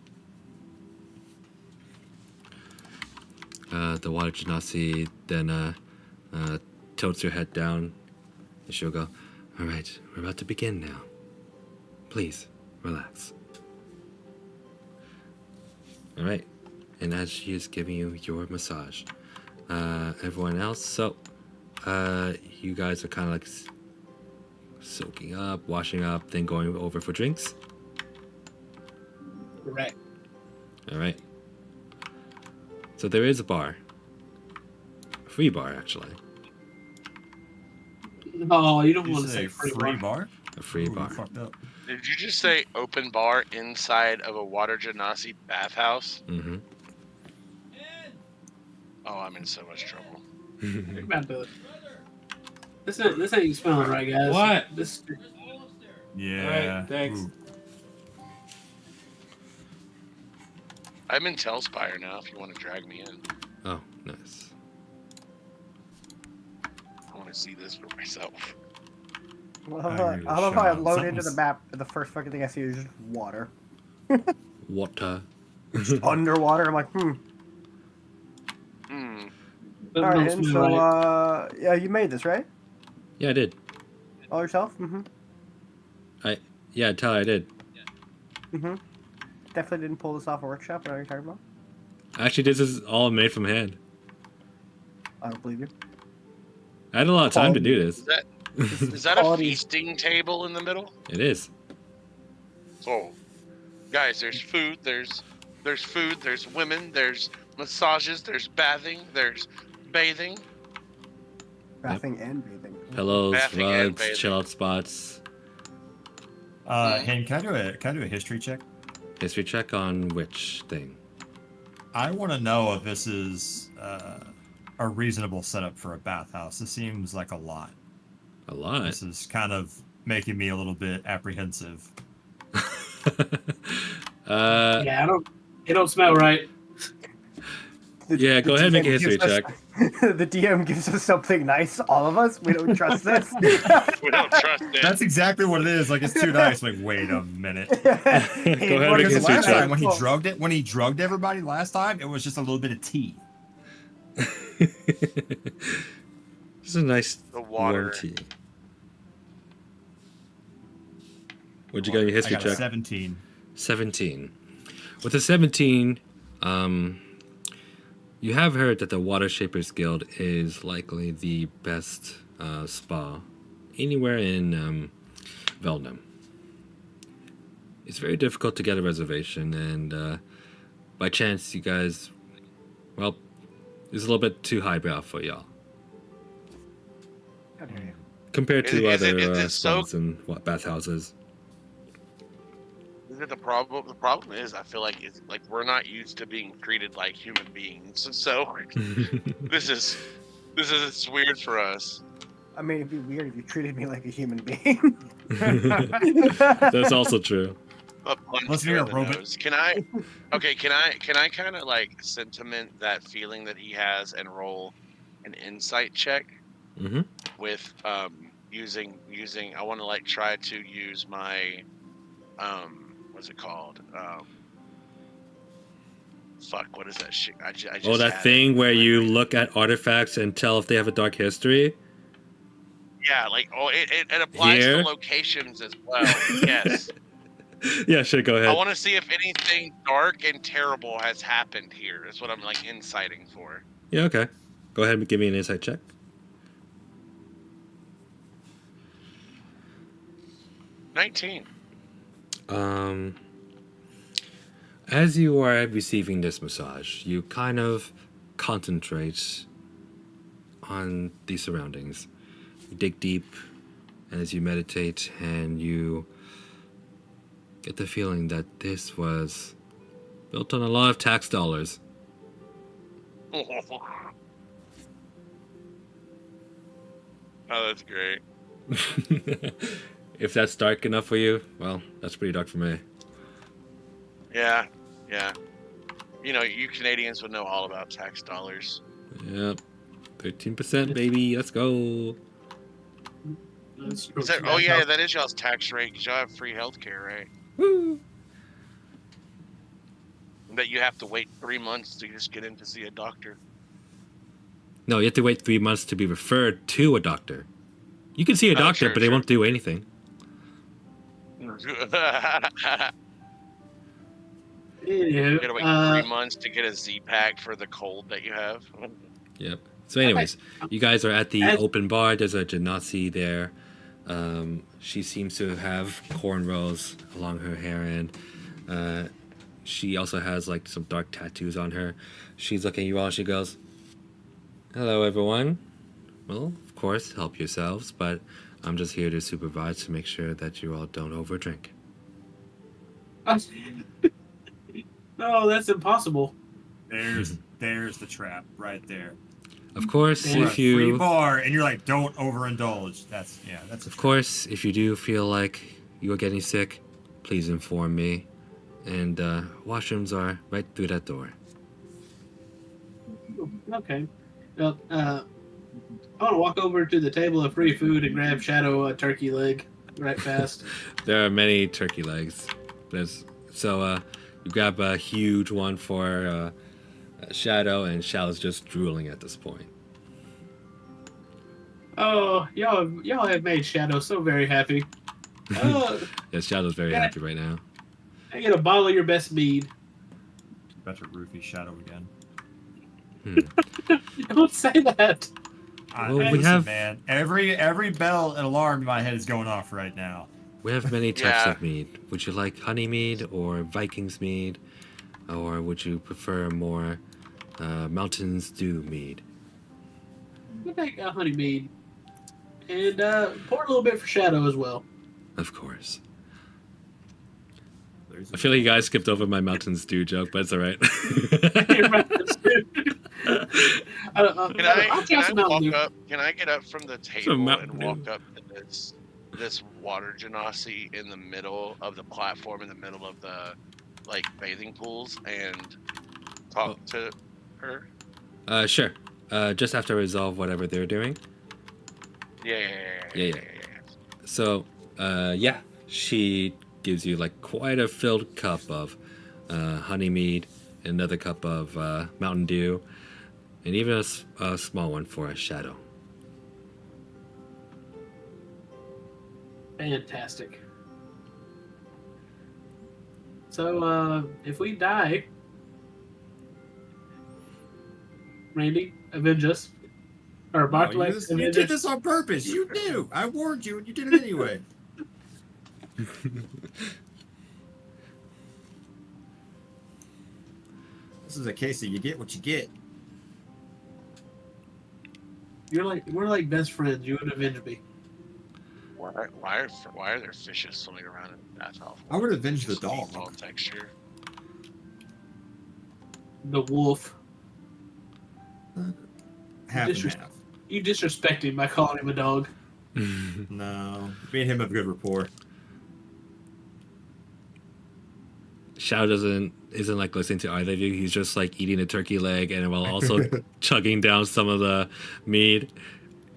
C: The water genasi then tilts her head down, and she'll go, "All right, we're about to begin now. Please, relax." All right, and as she is giving you your massage, everyone else, so you guys are kind of like soaking up, washing up, then going over for drinks.
A: Correct.
C: All right. So there is a bar. A free bar, actually.
A: Oh, you don't
D: Did
A: want
D: you
A: to
D: say
A: say
D: free bar?
C: A free
D: Ooh,
C: bar.
D: Fucked up.
G: Did you just say open bar inside of a water genasi bathhouse?
C: Mm-hmm.
G: Oh, I'm in so much trouble.
A: Think about the. This ain't smelling right, guys.
C: What?
A: This.
D: Yeah.
C: Alright, thanks.
D: Ooh.
G: I'm in Telspire now if you want to drag me in.
C: Oh, nice.
G: I want to see this for myself.
B: I
D: I really
B: love how I
D: shot.
B: load into the
D: Something's-
B: map, and the first fucking thing I see is just water.
C: Water.
B: Underwater, I'm like,
G: Hmm.
B: Alright, and so, yeah, you made this, right?
C: Yeah, I did.
B: All yourself? Mm-hmm.
C: Yeah, Tyler, I did.
B: Mm-hmm. Definitely didn't pull this off a workshop. What are you talking about?
C: Actually, this is all made from hand.
B: I don't believe you.
C: I had a lot of time to do this.
G: Is that a
B: Quality.
G: feasting table in the middle?
C: It is.
G: So, guys, there's food, there's food, there's women, there's massages, there's bathing, there's bathing.
B: Bathing and bathing.
C: Pillows,
G: Bathing and
C: rugs,
G: bathing.
C: chill out spots.
D: Hen, can I do a history check?
C: History check on which thing?
D: I want to know if this is a reasonable setup for a bathhouse. This seems like a lot.
C: A lot.
D: This is kind of making me a little bit apprehensive.
A: Yeah, it don't smell right.
C: Yeah, go ahead and make a
B: DM
C: history
B: gives us-
C: check.
B: The DM gives us something nice. All of us, we don't trust this.
G: We don't trust it.
D: That's exactly what it is. Like, it's too nice. Like, wait a minute.
C: Go ahead and make a
D: Because
C: history
D: last
C: check.
D: time when he drugged everybody last time, it was just a little bit of tea.
C: This is a nice
G: The water.
C: warm tea. What'd you get on your history
D: I got a
C: check?
D: 17.
C: 17. With a 17, you have heard that the Water Shapers Guild is likely the best spa anywhere in Velnum. it's very difficult to get a reservation, and by chance, you guys, well, it's a little bit too highbrow for y'all
B: How dare you?
C: compared to
G: Is
C: other
G: it so?
C: spas and bathhouses.
G: Is it the problem? The problem is, I feel like it's like we're not used to being treated like human beings. So this is it's weird for us.
B: I mean, it'd be weird if you treated me like a human being.
C: That's also true.
G: A punch
D: Let's
G: to
D: hear a
G: the
D: robot.
G: nose. Can I? Okay, can I kind of like sentiment that feeling that he has and roll an insight check
C: Mm-hmm.
G: with using I want to like try to use my what's it called fuck, what is that shit? I just
C: Oh, that
G: had
C: thing
G: it.
C: where you look at artifacts and tell if they have a dark history?
G: Yeah, like it applies
C: Here?
G: to locations as well. Yes.
C: Yeah, sure, go
G: I
C: ahead.
G: want to see if anything dark and terrible has happened here. Is what I'm like inciting for.
C: Yeah, okay. Go ahead and give me an insight check.
G: 19.
C: As you are receiving this massage, you kind of concentrate on the surroundings. You dig deep as you meditate, and you get the feeling that this was built on a lot of tax dollars.
G: Oh, that's great.
C: If that's dark enough for you, well, that's pretty dark for me.
G: Yeah, yeah. You know, you Canadians would know all about tax dollars.
C: Yep. 13%, baby. Let's go.
A: That's
G: Is that, oh yeah, that is y'all's tax rate because y'all have free healthcare, right?
C: Woo.
G: But you have to wait 3 months to just get in to see a doctor.
C: No, you have to wait 3 months to be referred to a doctor. You can see a doctor,
G: sure,
C: but they
G: sure.
C: won't do anything.
G: You gotta wait
A: Anywho,
G: 3 months to get a Z-Pack for the cold that you have.
C: Yep. So, anyways, you guys are at the
A: As-
C: open bar. There's a Genasi there. She seems to have cornrows along her hair, and she also has like some dark tattoos on her. She's looking at you all. She goes, "Hello, everyone. Well, of course, help yourselves, but I'm just here to supervise to make sure that you all don't overdrink."
A: no, that's impossible.
D: There's the trap right there.
C: Of course,
A: Yeah.
D: We're
C: if
D: a free
C: you
D: bar, and you're like, don't overindulge. That's a
C: Of
D: trap.
C: course, if you do feel like you are getting sick, please inform me. And washrooms are right through that door.
A: Okay. Well, I want to walk over to the table of free food and grab Shadow a turkey leg right fast.
C: There are many turkey legs. You grab a huge one for Shadow, and Shadow's just drooling at this point.
A: Oh, y'all have made Shadow so very happy. Oh,
C: Yeah, Shadow's very happy right now.
A: I get a bottle of your best mead.
D: About to roofie Shadow again.
A: Don't say that.
C: Well, we
D: Listen,
C: have-
D: man. Every bell and alarm in my head is going off right now.
C: We have many types
G: Yeah.
C: of mead. Would you like honey mead or Vikings mead? Or would you prefer more Mountains Dew mead?
A: We'll take a honey mead. And pour a little bit for Shadow as well.
C: Of course.
D: There's
C: I feel like you guys skipped over my Mountains Dew joke, but it's alright.
A: I'll try some Mountain Dew.
G: Can I get up from the table
C: Mountain
G: and
C: Dew.
G: walk up to this water genasi in the middle of the platform, in the middle of the like bathing pools, and talk to her?
C: Sure. Just have to resolve whatever they're doing.
G: Yeah.
C: So, yeah, she gives you like quite a filled cup of honey mead, another cup of Mountain Dew, and even a small one for a Shadow.
A: Fantastic. So, if we die, Randy, avenge us. Or Bartlett,
H: you
A: avenge
H: did
A: us.
H: this on purpose. You knew. I warned you, and you did it anyway.
D: This is a case of you get what you get.
A: We're like best friends. You would avenge me.
G: Why are there fishes swimming around in the bathhouse?
D: I would avenge the
G: Just
D: dog.
G: default texture.
A: The wolf.
D: Half and
A: Disres-
D: half.
A: You disrespect him by calling him a dog.
D: No, me and him have good rapport.
C: Shao isn't like listening to either of you. He's just like eating a turkey leg and while also chugging down some of the mead.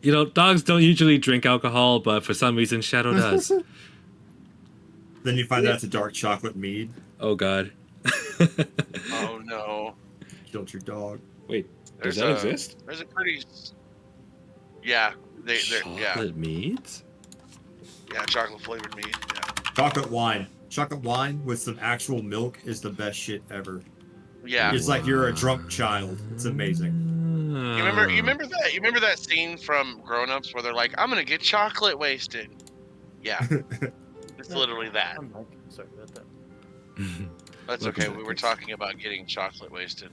C: You know, dogs don't usually drink alcohol, but for some reason Shadow does.
D: Then you find out it's a dark chocolate mead.
C: Oh God.
G: Oh no.
D: Killed your dog.
C: Wait, does
G: There's
C: that
G: a-
C: exist?
G: There's a pretty. Yeah. Yeah.
C: Chocolate meads?
G: Yeah. Chocolate flavored mead. Yeah.
D: Chocolate wine. Chocolate wine with some actual milk is the best shit ever.
G: Yeah.
D: It's like you're a drunk child. It's amazing.
G: You remember that? You remember that scene from Grown Ups where they're like, "I'm gonna get chocolate wasted." Yeah. It's literally that.
E: I'm like, sorry about that.
G: That's
C: Look
G: okay.
C: at
G: We were
C: this.
G: talking about getting chocolate wasted.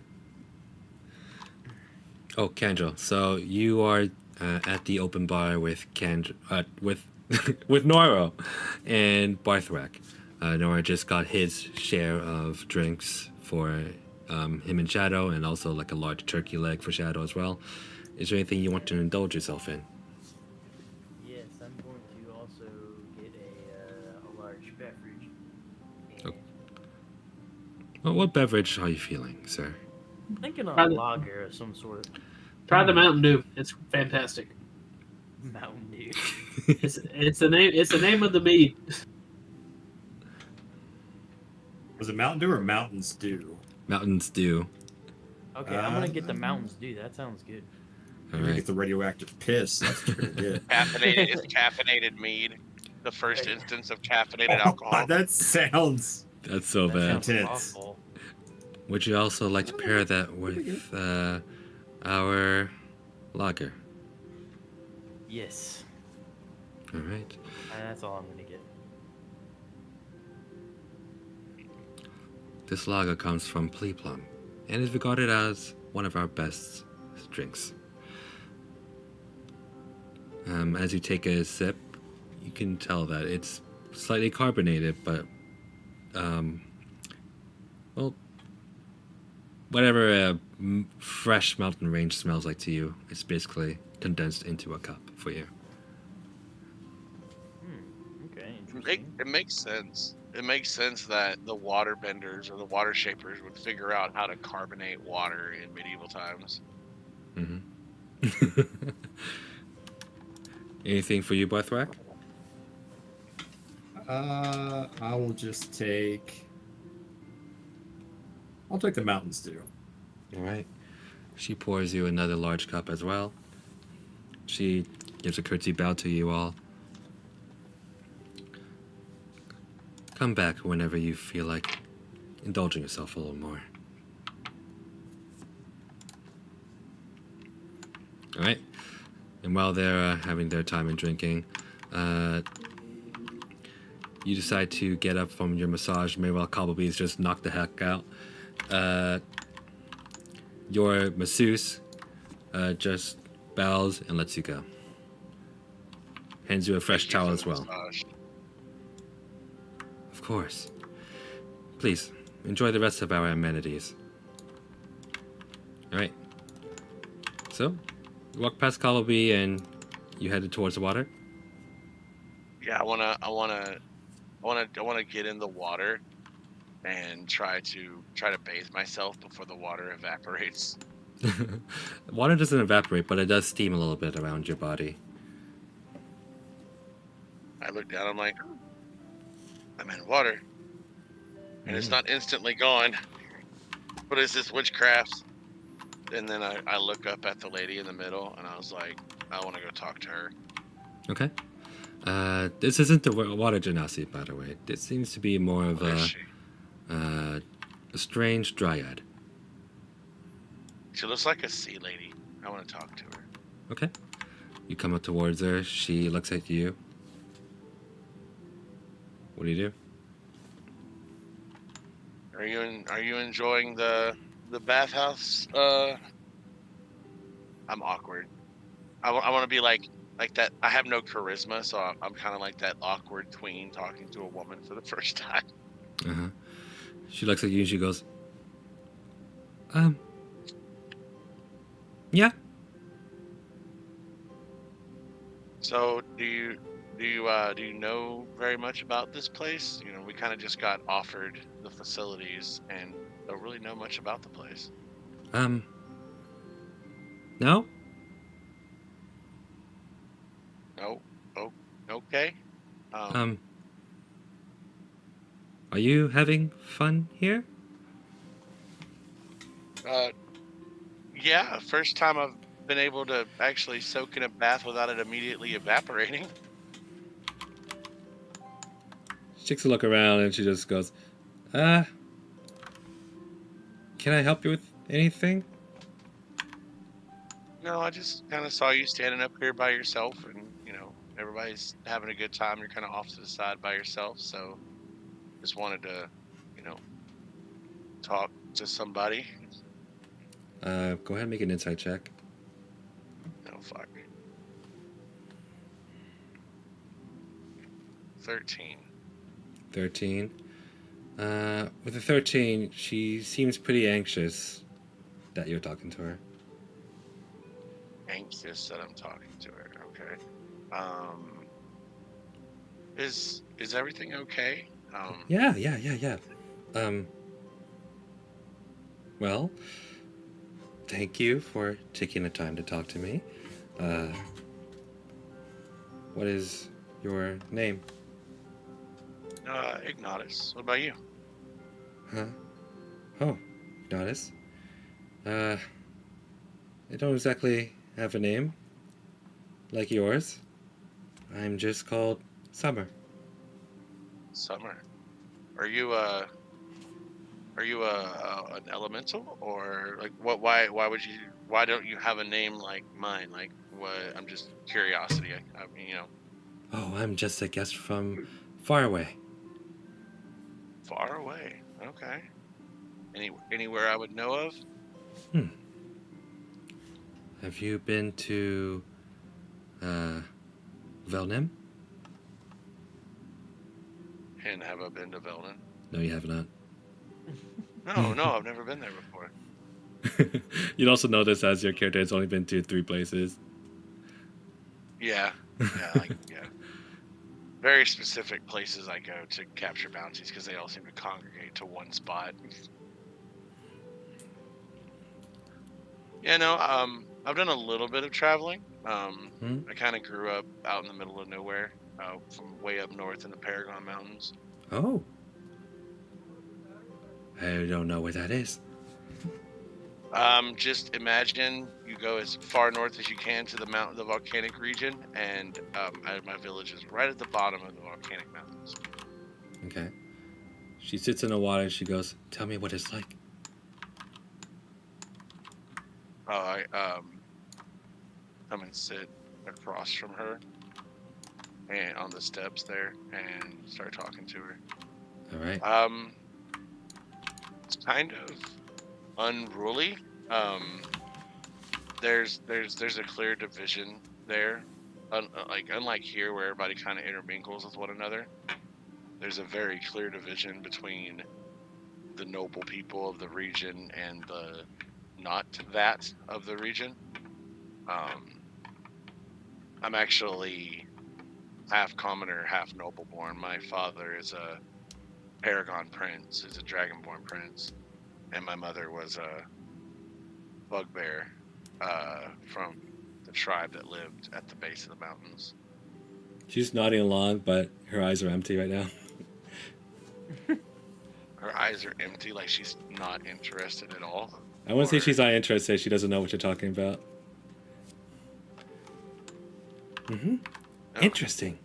C: Oh, Kendra. So you are at the open bar with with with Noro and Barthrak. Nora just got his share of drinks for him and Shadow, and also like a large turkey leg for Shadow as well. Is there anything you want to indulge yourself in?
E: Yes, I'm going to also get a large beverage. And
C: Okay. Well, what beverage are you feeling, sir?
E: I'm thinking of
A: Try
E: a
A: the-
E: lager of some sort.
A: Try the Mountain Dew. It's fantastic.
E: Mountain Dew.
A: It's the name. It's the name of the mead.
D: Was it Mountain Dew or Mountains Dew?
C: Mountains Dew.
E: Okay, I'm gonna get the Mountains Dew. That sounds good.
C: All
D: You're gonna
C: right.
D: get the radioactive piss. That's what you're gonna get.
G: Caffeinated is caffeinated mead the first instance of caffeinated alcohol?
D: That sounds.
C: That's so
E: That
C: bad.
E: sounds
D: Intense.
E: awful.
C: Would you also like to pair that with our lager?
E: Yes,
C: All right.
E: that's all I'm gonna get.
C: This lager comes from Pleplum and is regarded as one of our best drinks. As you take a sip, you can tell that it's slightly carbonated, but well, whatever a fresh mountain range smells like to you, it's basically condensed into a cup for you.
E: Okay, interesting.
G: It makes sense. It makes sense that the water benders or the water shapers would figure out how to carbonate water in medieval times.
C: hmm Anything for you, Barthrak?
D: I will just take. I'll take the Mountains Dew.
C: All right. She pours you another large cup as well. She gives a curtsy bow to you all. Come back whenever you feel like indulging yourself a little more. All right. And while they're having their time and drinking, you decide to get up from your massage. Meanwhile, Cobblebee's just knocked the heck out. Your masseuse just bows and lets you go. Hands you a fresh
G: Thank you
C: towel
G: for
C: as
G: the
C: well.
G: massage.
C: Of course. Please, enjoy the rest of our amenities. Alright. So, you walk past Cobblepee and you headed towards the water?
G: Yeah, I wanna get in the water and try to bathe myself before the water evaporates.
C: Water doesn't evaporate, but it does steam a little bit around your body.
G: I look down, I'm like, I'm in water. And it's not instantly gone. What is this witchcraft? And then I look up at the lady in the middle and I was like, I want to go talk to her.
C: Okay. This isn't the water genasi, by the way. This seems to be more of
G: Where is she?
C: a strange dryad.
G: She looks like a sea lady. I want to talk to her.
C: Okay. You come up towards her. She looks at you. What do you do?
G: Are you enjoying the the bathhouse. I'm awkward. I want to be like that. I have no charisma, so I'm kind of like that awkward tween talking to a woman for the first time.
C: Uh-huh. She looks at you and she goes, yeah.
G: So do you know very much about this place? You know, we kind of just got offered the facilities and don't really know much about the place.
C: No?
G: No. Oh, okay.
C: Are you having fun here?
G: Yeah, first time I've been able to actually soak in a bath without it immediately evaporating.
C: She takes a look around and she just goes, can I help you with anything?
G: No, I just kind of saw you standing up here by yourself, and everybody's having a good time. You're kind of off to the side by yourself, so just wanted to, you know, talk to somebody.
C: Go ahead and make an insight check.
G: No, fuck. 13.
C: 13. With a 13, she seems pretty anxious that you're talking to her.
G: Anxious that I'm talking to her. Okay. Is everything okay?
C: Yeah. Well, thank you for taking the time to talk to me. What is your name?
G: Ignatus. What about you?
C: Huh? Oh, Donis. I don't exactly have a name like yours. I'm just called Summer.
G: Summer. Are you an elemental, or like what? Why don't you have a name like mine? Like what? I'm just curiosity. I mean,
C: Oh, I'm just a guest from far away.
G: Far away. Okay. Anywhere I would know of?
C: Have you been to Velnim?
G: And have I been to Velden?
C: No, you have not.
G: No, I've never been there before.
C: You'd also notice as your character has only been to 3 places.
G: Yeah. Very specific places I go to capture bounties because they all seem to congregate to one spot. Yeah, no, I've done a little bit of traveling. I kind of grew up out in the middle of nowhere, from way up north in the Paragon Mountains.
C: Oh. I don't know where that is.
G: Just imagine you go as far north as you can to the volcanic region, and my village is right at the bottom of the volcanic mountains.
C: Okay. She sits in the water and she goes, tell me what it's like.
G: I come and sit across from her and on the steps there and start talking to her.
C: All right.
G: It's kind of unruly. There's a clear division there. Unlike here where everybody kind of intermingles with one another, there's a very clear division between the noble people of the region and the not that of the region. I'm actually half commoner, half noble-born. My father is a Paragon prince, is a dragonborn prince, and my mother was a bugbear from the tribe that lived at the base of the mountains.
C: She's nodding along, but her eyes are empty right now.
G: Her eyes are empty, like she's not interested at all.
C: I wouldn't say she's not interested. She doesn't know what you're talking about.
G: No.
C: Interesting.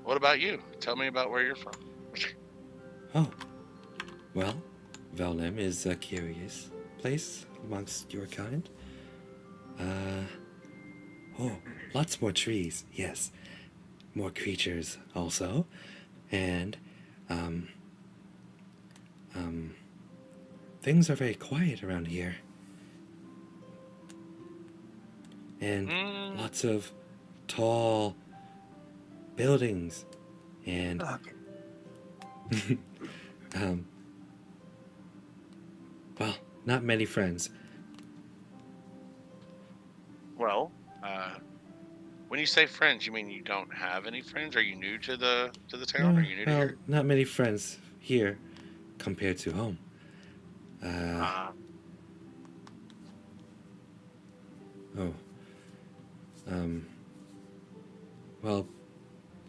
G: What about you? Tell me about where you're from.
C: Oh. Well, Velnim is a curious place amongst your kind. Lots more trees, yes. More creatures also. And, things are very quiet around here. And lots of tall buildings and
B: Fuck.
C: well, not many friends.
G: Well, when you say friends, you mean you don't have any friends? Are you new to the town? Are you new to
C: Well,
G: here?
C: not many friends here compared to home. Oh. Well,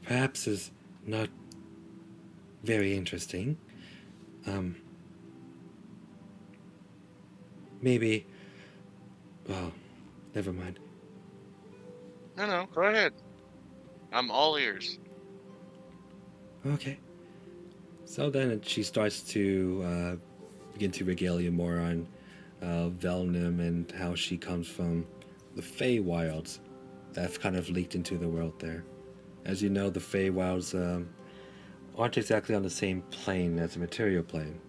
C: perhaps is not very interesting. Maybe. Well, never mind.
G: No, go ahead. I'm all ears.
C: Okay. So then she starts to begin to regale you more on Velnum and how she comes from the Feywilds that's kind of leaked into the world there. As you know, the Feywilds aren't exactly on the same plane as the material plane.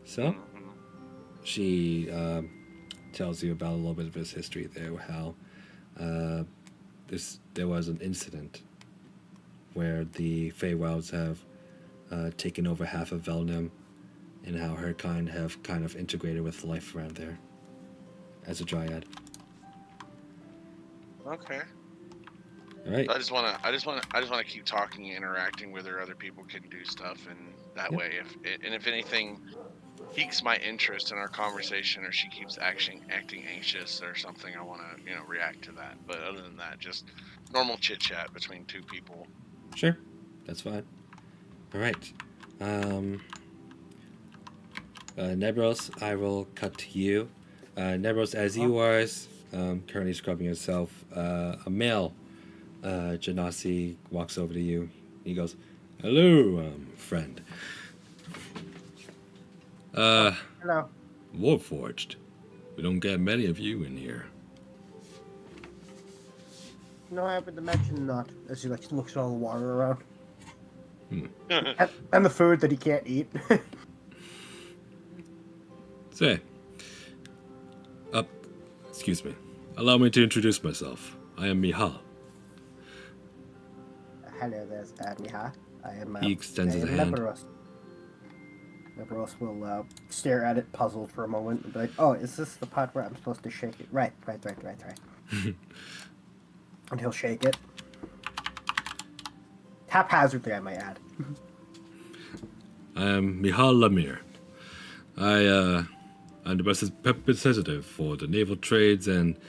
C: So she tells you about a little bit of his history there, how there was an incident where the Feywilds have taken over half of Velnum, and how her kind have kind of integrated with life around there as a dryad.
G: Okay.
C: All right.
G: I just wanna keep talking and interacting with her. Other people can do stuff, and that
C: Yep.
G: way, if anything piques my interest in our conversation, or she keeps acting anxious or something, I want to react to that. But other than that, just normal chit chat between two people.
C: Sure, that's fine. All right. Nebros, I will cut to you. Nebros, as you are currently scrubbing yourself, a male Genasi walks over to you. He goes, "Hello, friend.
B: Hello.
C: Warforged. We don't get many of you in here."
B: No, I happen to mention that as he looks at all the water around
G: Okay.
B: and the food that he can't eat.
C: Say, excuse me. Allow me to introduce myself. I am Miha.
B: Hello, there's Miha. I am.
C: He extends his hand.
B: Leberos. Leberos will stare at it, puzzled for a moment, and be like, "Oh, is this the part where I'm supposed to shake it? Right." And he'll shake it. Haphazardly, I might add.
C: I am Mihal Lamir. I'm the representative for the Naval Trades and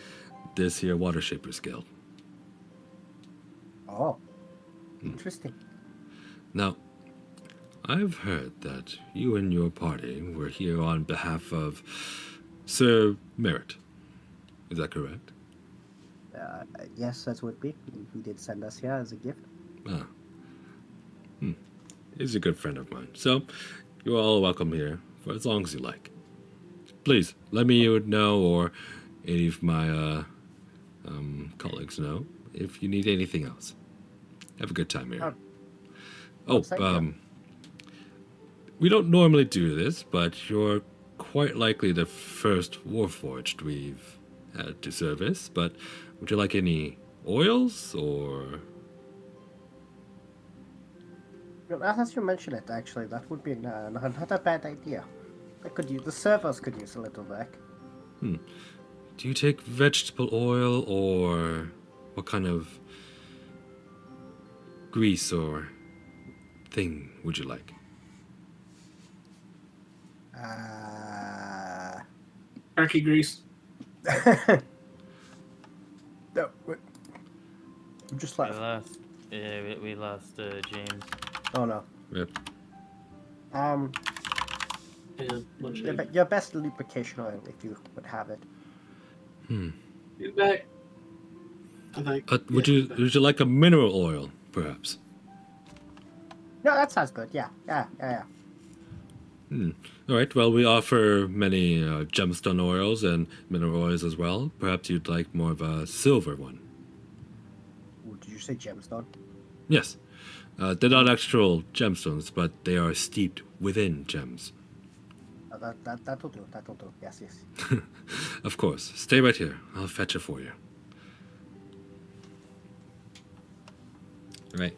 C: this here Water Shapers Guild.
B: Oh, interesting.
C: Now, I've heard that you and your party were here on behalf of Sir Merritt. Is that correct?
B: Yes, that would be. He did send us here as a gift.
C: Ah. He's a good friend of mine. So, you're all welcome here for as long as you like. Please, let me know, or any of my colleagues know, if you need anything else. Have a good time here.
B: Thank you.
C: We don't normally do this, but you're quite likely the first Warforged we've had to service. But would you like any oils, or...
B: Now that you mention it, actually, that would be not a bad idea. The servers could use a little back.
C: Do you take vegetable oil, or what kind of grease or thing would you like?
A: Turkey grease.
B: No, wait. I'm just
E: We
B: like,
E: lost. Yeah, we lost James.
B: oh no.
C: Yep.
A: Yeah, much shade.
B: Your best lubrication oil, if you would have it.
A: Get back. I think.
C: Would you like a mineral oil, perhaps?
B: No, that sounds good. Yeah.
C: All right. Well, we offer many gemstone oils and mineral oils as well. Perhaps you'd like more of a silver one.
B: Ooh, did you say gemstone?
C: Yes. They're not actual gemstones, but they are steeped within gems.
B: That'll do. That'll do. Yes, yes.
C: Of course. Stay right here. I'll fetch it for you. Right.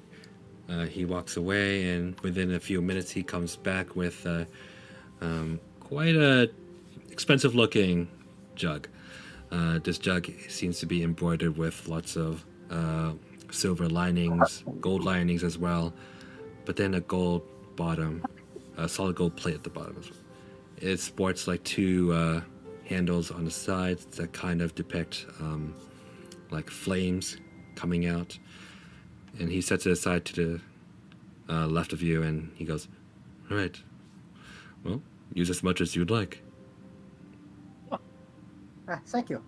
C: He walks away, and within a few minutes, he comes back with quite a expensive-looking jug. This jug seems to be embroidered with lots of silver linings, gold linings as well, but then a gold bottom, a solid gold plate at the bottom as well. It sports like two handles on the sides that kind of depict like flames coming out. And he sets it aside to the left of you, and he goes, "All right, well, use as much as you'd like.
B: Thank you.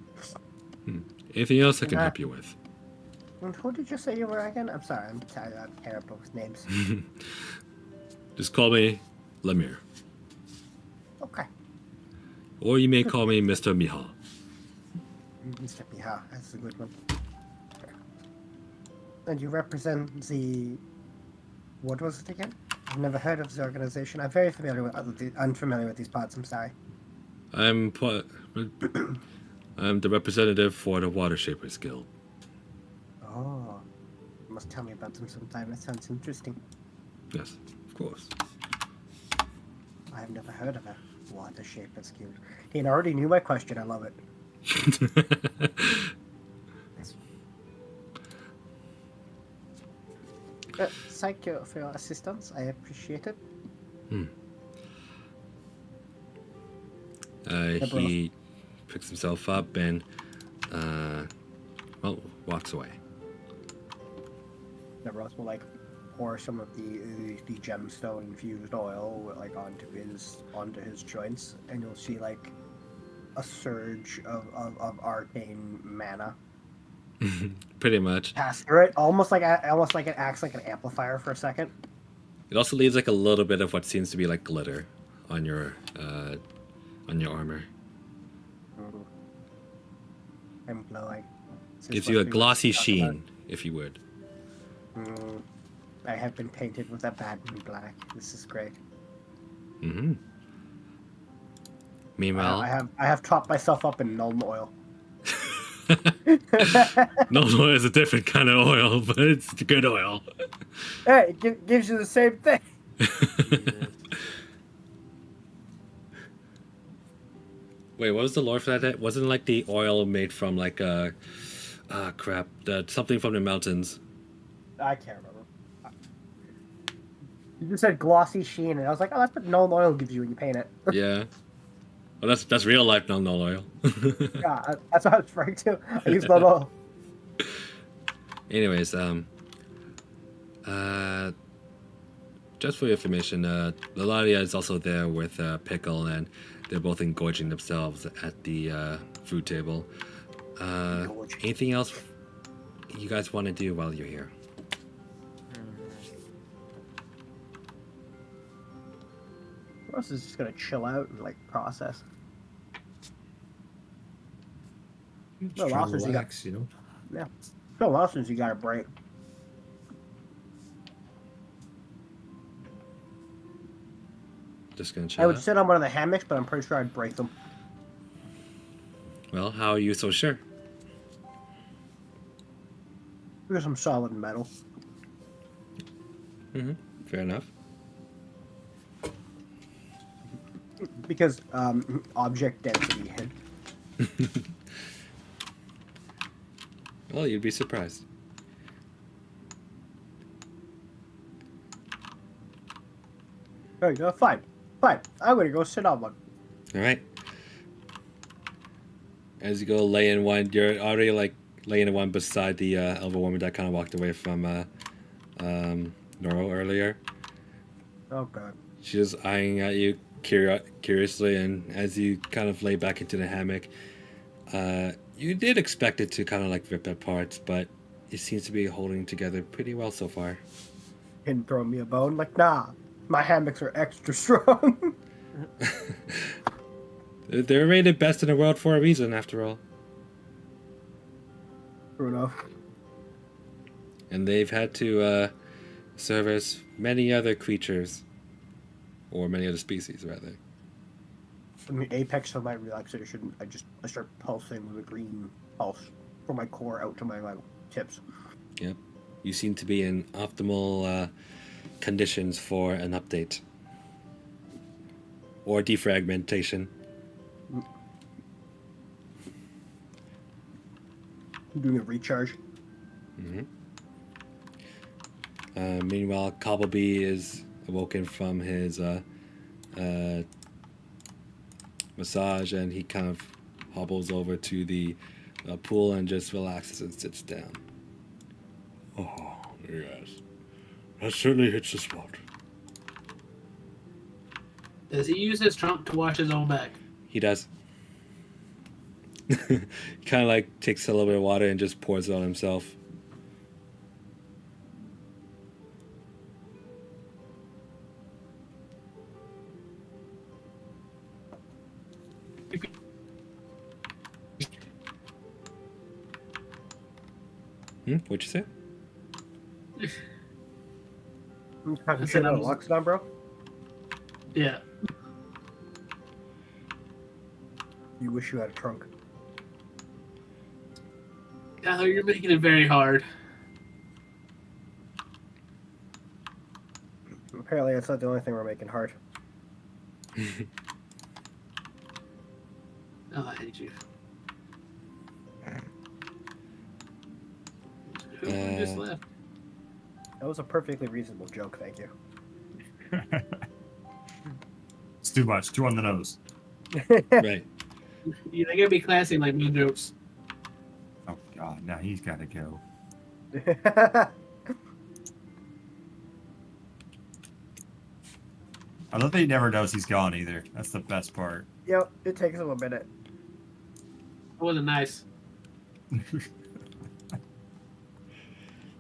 C: Anything else I can help you with?"
B: And who did you say you were again? I'm sorry, I'm terrible with names.
C: Just call me Lemire.
B: Okay.
C: Or you may call me Mr. Mihal.
B: Mr. Piha, that's a good one. And you represent the... What was it again? I've never heard of the organization. I'm very familiar with unfamiliar with these parts, I'm sorry.
C: I'm the representative for the Water Shapers Guild.
B: Oh. You must tell me about them sometime. That sounds interesting.
C: Yes, of course.
B: I've never heard of a Water Shapers Guild. He already knew my question. I love it. Thank you for your assistance. I appreciate it.
C: He picks himself up and, walks away.
B: Nevertheless, will like pour some of the gemstone infused oil like onto his joints, and you'll see like a surge of arcane mana
C: Pretty much.
B: pass through it, almost like it acts like an amplifier for a second.
C: It also leaves like a little bit of what seems to be like glitter on your armor.
B: I'm glowing.
C: Gives you a glossy sheen, if you would.
B: I have been painted with that badman black. This is great.
C: Mm-hmm. Meanwhile,
B: I have topped myself up in Nuln oil.
C: no oil is a different kind of oil, but it's good oil.
B: Hey, it gives you the same thing.
C: Wait, what was the lore for that? Wasn't it like the oil made from like something from the mountains?
B: I can't remember. You just said glossy sheen, and I was like, oh, that's what Nuln oil gives you when you paint it.
C: Yeah. Well, that's real life no oil.
B: Yeah, that's what I was referring to. I use Nuln oil.
C: Anyways, just for your information, Lalaria is also there with Pickle, and they're both engorging themselves at the food table. Anything else you guys want to do while you're here?
B: Ross is just gonna chill out and like process.
H: Just
B: Well,
H: trying to
B: Ross is
H: relax, you know.
B: Yeah. So well since you got a break.
C: Just gonna chill
B: I would
C: out?
B: sit on one of the hammocks, but I'm pretty sure I'd break them.
C: Well, how are you so sure?
B: Because I'm solid metal.
C: Mm-hmm. Fair enough.
B: Because object density hit.
C: Well, you'd be surprised.
B: There you go. Fine. Fine. I'm gonna go sit on one.
C: All right. As you go lay in one, you're already like laying in one beside the elven woman that kind of walked away from Noro earlier.
B: Oh god.
C: She's eyeing at you curiously, and as you kind of lay back into the hammock, you did expect it to kind of like rip apart, but it seems to be holding together pretty well so far.
B: Didn't throw me a bone. Like, nah. My hammocks are extra strong.
C: They're rated best in the world for a reason, after all.
B: True enough.
C: And they've had to service many other creatures, or many other species, rather.
B: I mean, apex of my relaxation, I start pulsing with a green pulse from my core out to my tips.
C: Yep. You seem to be in optimal conditions for an update. Or defragmentation.
B: I'm doing a recharge.
C: Mm-hmm. Meanwhile, Cobblebee is awoken from his massage, and he kind of hobbles over to the pool and just relaxes and sits down. Oh, yes. That certainly hits the spot.
A: Does he use his trunk to wash his own back?
C: He does. Kind of like takes a little bit of water and just pours it on himself. What'd you say?
B: Have you shit out of Loxodon, bro?
A: Yeah.
B: You wish you had a trunk.
A: Tyler, you're making it very hard.
B: Apparently, that's not the only thing we're making hard.
A: Oh, I hate you. Who just left?
B: That was a perfectly reasonable joke, thank you.
D: It's too much. Too on the nose.
C: Right.
A: You they gotta be classy like my jokes.
D: Oh God, now he's got to go. I love that he never knows he's gone either. That's the best part.
B: Yep, it takes him a minute.
A: That wasn't nice.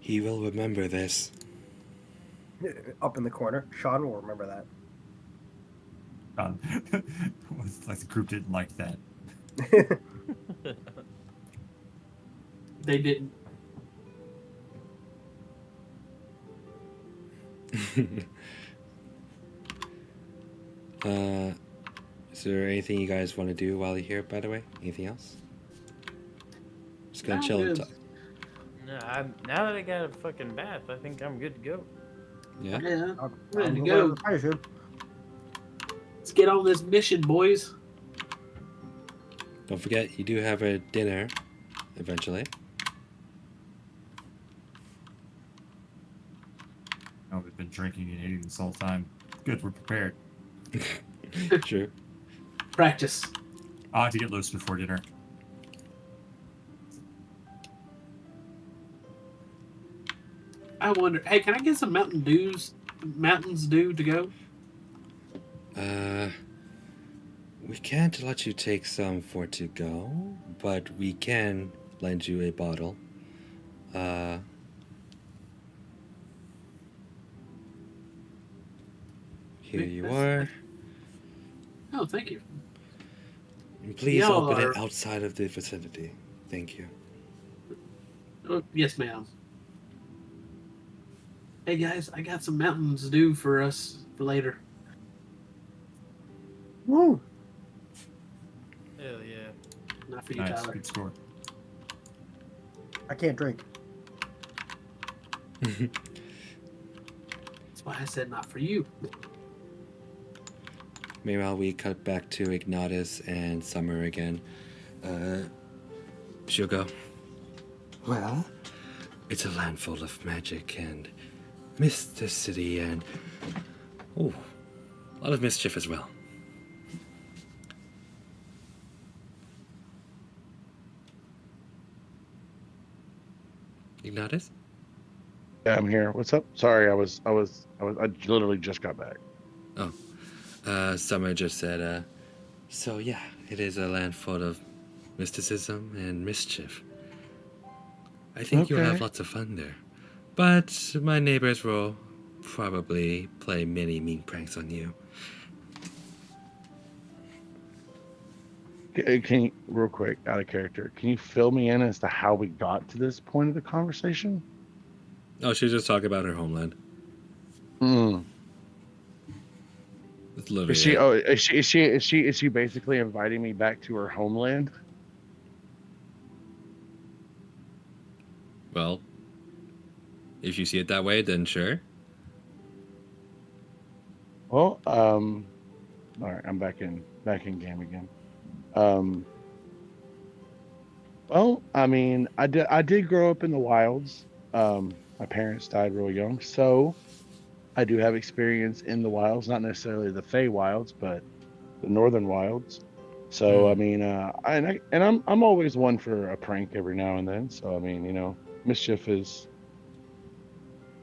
C: He will remember this.
B: Up in the corner. Sean will remember that.
D: It's like the group didn't like that.
A: They didn't.
C: Is there anything you guys want to do while you're here, by the way? Anything else? Just gonna chill and talk.
E: No, now that I got a fucking bath, I think I'm good to go.
C: Yeah?
A: Yeah.
B: I'm
A: Ready to go. Let's get on this mission, boys.
C: Don't forget, you do have a dinner eventually.
D: Oh, we've been drinking and eating this whole time. Good, we're prepared.
C: Sure.
A: Practice.
D: I'll have to get loose before dinner.
A: I wonder. Hey, can I get some Mountains Dew to go?
C: We can't let you take some for to go, but we can lend you a bottle. Here you are.
A: Oh, thank you.
C: And please
A: Y'all
C: open
A: are-
C: it outside of the vicinity. Thank you.
A: Oh, yes, ma'am. Hey guys, I got some Mountains Dew for us for later.
B: Woo!
E: Hell yeah.
A: Not for you,
D: Nice,
A: Tyler.
D: good score.
B: I can't drink.
A: That's why I said not for you.
C: Meanwhile, we cut back to Ignatus and Summer again. Sugar. Well, it's a land full of magic and mysticity and a lot of mischief as well. Ignatus?
F: Yeah, I'm here. What's up? Sorry, I literally just got back.
C: Summer just said, so yeah, it is a land full of mysticism and mischief. I think you'll have
F: Okay.
C: lots of fun there. But my neighbors will probably play many mean pranks on you.
F: Can you, real quick, out of character, can you fill me in as to how we got to this point of the conversation?
C: Oh, she's just talking about her homeland. It's literally
F: Is she?
C: it.
F: Oh, is she basically inviting me back to her homeland?
C: Well, if you see it that way, then sure.
F: Well, all right, I'm back in game again. Um, well, I mean, I did grow up in the wilds. My parents died real young, so I do have experience in the wilds, not necessarily the Fey wilds, but the northern wilds. So I
C: Hmm.
F: mean, I'm always one for a prank every now and then. So I mean, mischief is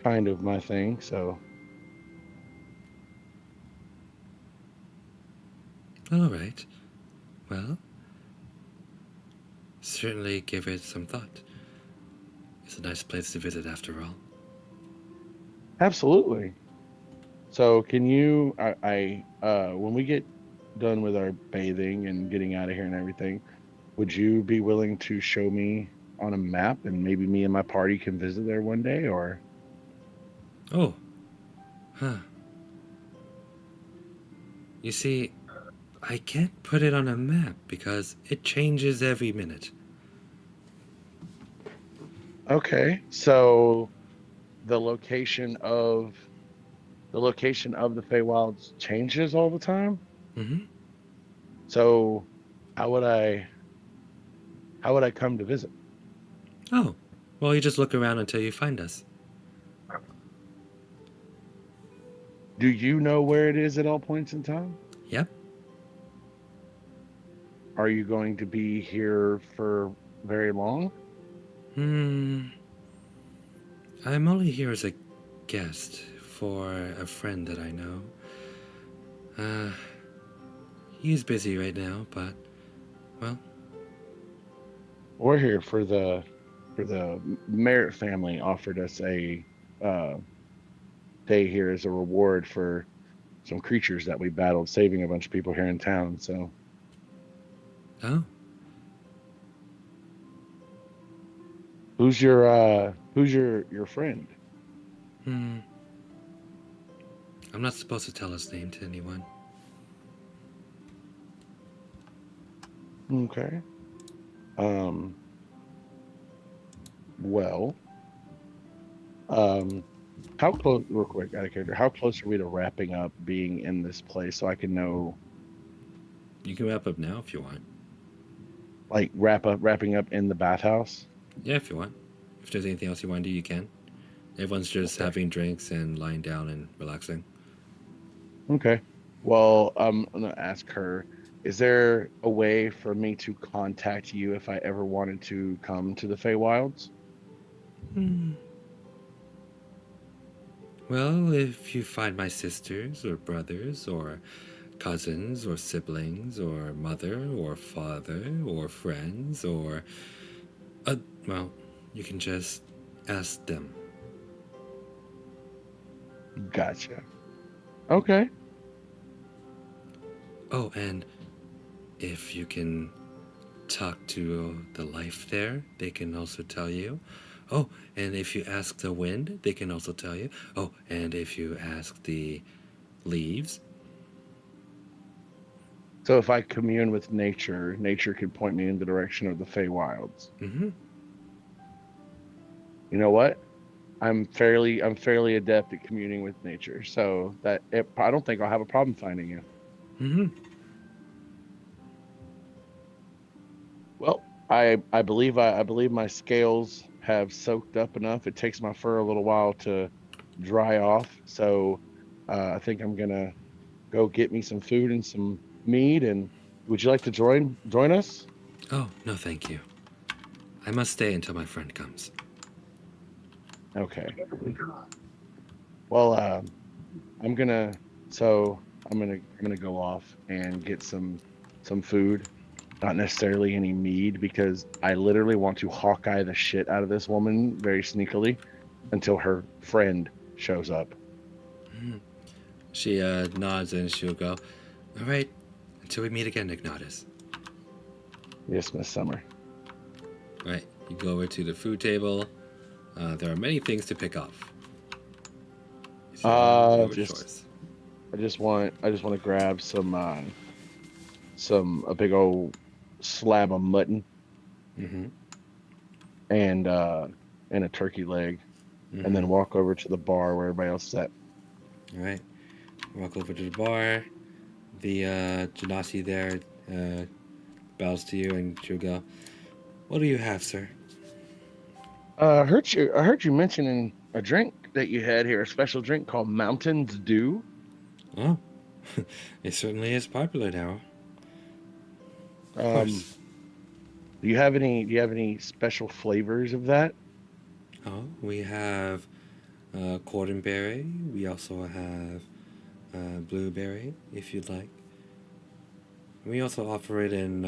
F: kind of my thing. So
C: All right. Well, certainly give it some thought. It's a nice place to visit after all.
F: absolutely. So can you, when we get done with our bathing and getting out of here and everything, would you be willing to show me on a map and maybe me and my party can visit there one day? Or
C: Oh, huh. You see, I can't put it on a map because it changes every minute.
F: okay, so the location of the Feywilds changes all the time.
C: Mm-hmm.
F: So how would I how would I come to visit?
C: Oh, well, you just look around until you find us.
F: Do you know where it is at all points in time?
C: Yep.
F: Are you going to be here for very long?
C: Hmm. I'm only here as a guest for a friend that I know. Uh, he's busy right now, but, well,
F: We're here for the Merritt family offered us a uh, day here as a reward for some creatures that we battled, saving a bunch of people here in town. So
C: oh,
F: who's your friend?
C: hmm. I'm not supposed to tell his name to anyone.
F: Okay. Um. Well. Um. How close? Real quick, out of character. How close are we to wrapping up being in this place so I can know,
C: You can wrap up now if you want.
F: like, wrapping up in the bathhouse?
C: Yeah, if you want. If there's anything else you want to do, you can. Everyone's just
F: Okay.
C: having drinks and lying down and relaxing.
F: Okay. Well, I'm gonna ask her. Is there a way for me to contact you if I ever wanted to come to the Feywilds?
C: Hmm. Well, if you find my sisters or brothers or cousins or siblings or mother or father or friends or well, you can just ask them.
F: Gotcha. Okay.
C: Oh, and if you can talk to the life there, they can also tell you. Oh, and if you ask the wind, they can also tell you. Oh, and if you ask the leaves.
F: So if I commune with nature, nature could point me in the direction of the Feywilds.
C: Mm-hmm.
F: You know what? I'm fairly adept at communing with nature, so I don't think I'll have a problem finding you.
C: Mm-hmm.
F: Well, I believe my scales have soaked up enough. It takes my fur a little while to dry off, so I think I'm gonna go get me some food and some meat. And would you like to join us?
C: Oh, no, thank you. I must stay until my friend comes.
F: Okay. Well, I'm gonna so I'm gonna go off and get some food, not necessarily any mead, because I literally want to Hawkeye the shit out of this woman very sneakily until her friend shows up.
C: Mhm. She nods and she'll go, all right, until we meet again, Ignatus.
F: Yes, Miss Summer.
C: All right, you go over to the food table. There are many things to pick off. It's your
F: Just
C: choice.
F: I just want to grab a big old slab of mutton
C: Mm-hmm.
F: and a turkey leg, and then walk over to the bar where everybody else is at.
C: All right. Walk over to the bar. The Genasi there bows to you, and she'll go, "What do you have, sir?"
F: I heard you mentioning a drink that you had here, a special drink called Mountain's Dew.
C: Oh, it certainly is popular now. Of
F: Um,
C: course.
F: do you have any special flavors of that?
C: Oh, we have cordenberry. We also have blueberry, if you'd like. We also offer it in,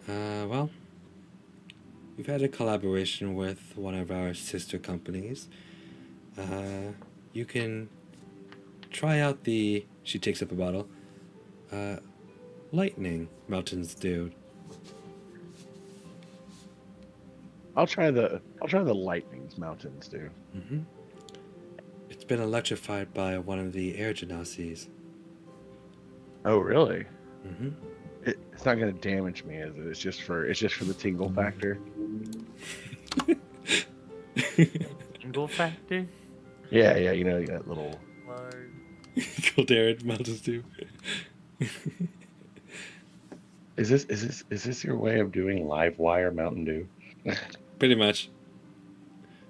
C: well, we've had a collaboration with one of our sister companies. You can try out the, she takes up a bottle, uh, Lightning Mountains Dew.
F: I'll try the Lightning's Mountains Dew.
C: Mm-hmm. It's been electrified by one of the air genasies.
F: Oh, really?
C: Mm-hmm.
F: It's not going to damage me, is it? It's just for the tingle factor.
E: Tingle factor.
F: Yeah, you know that little.
C: Caldera Mountains Dew.
F: Is this your way of doing live wire Mountain Dew?
C: Pretty much.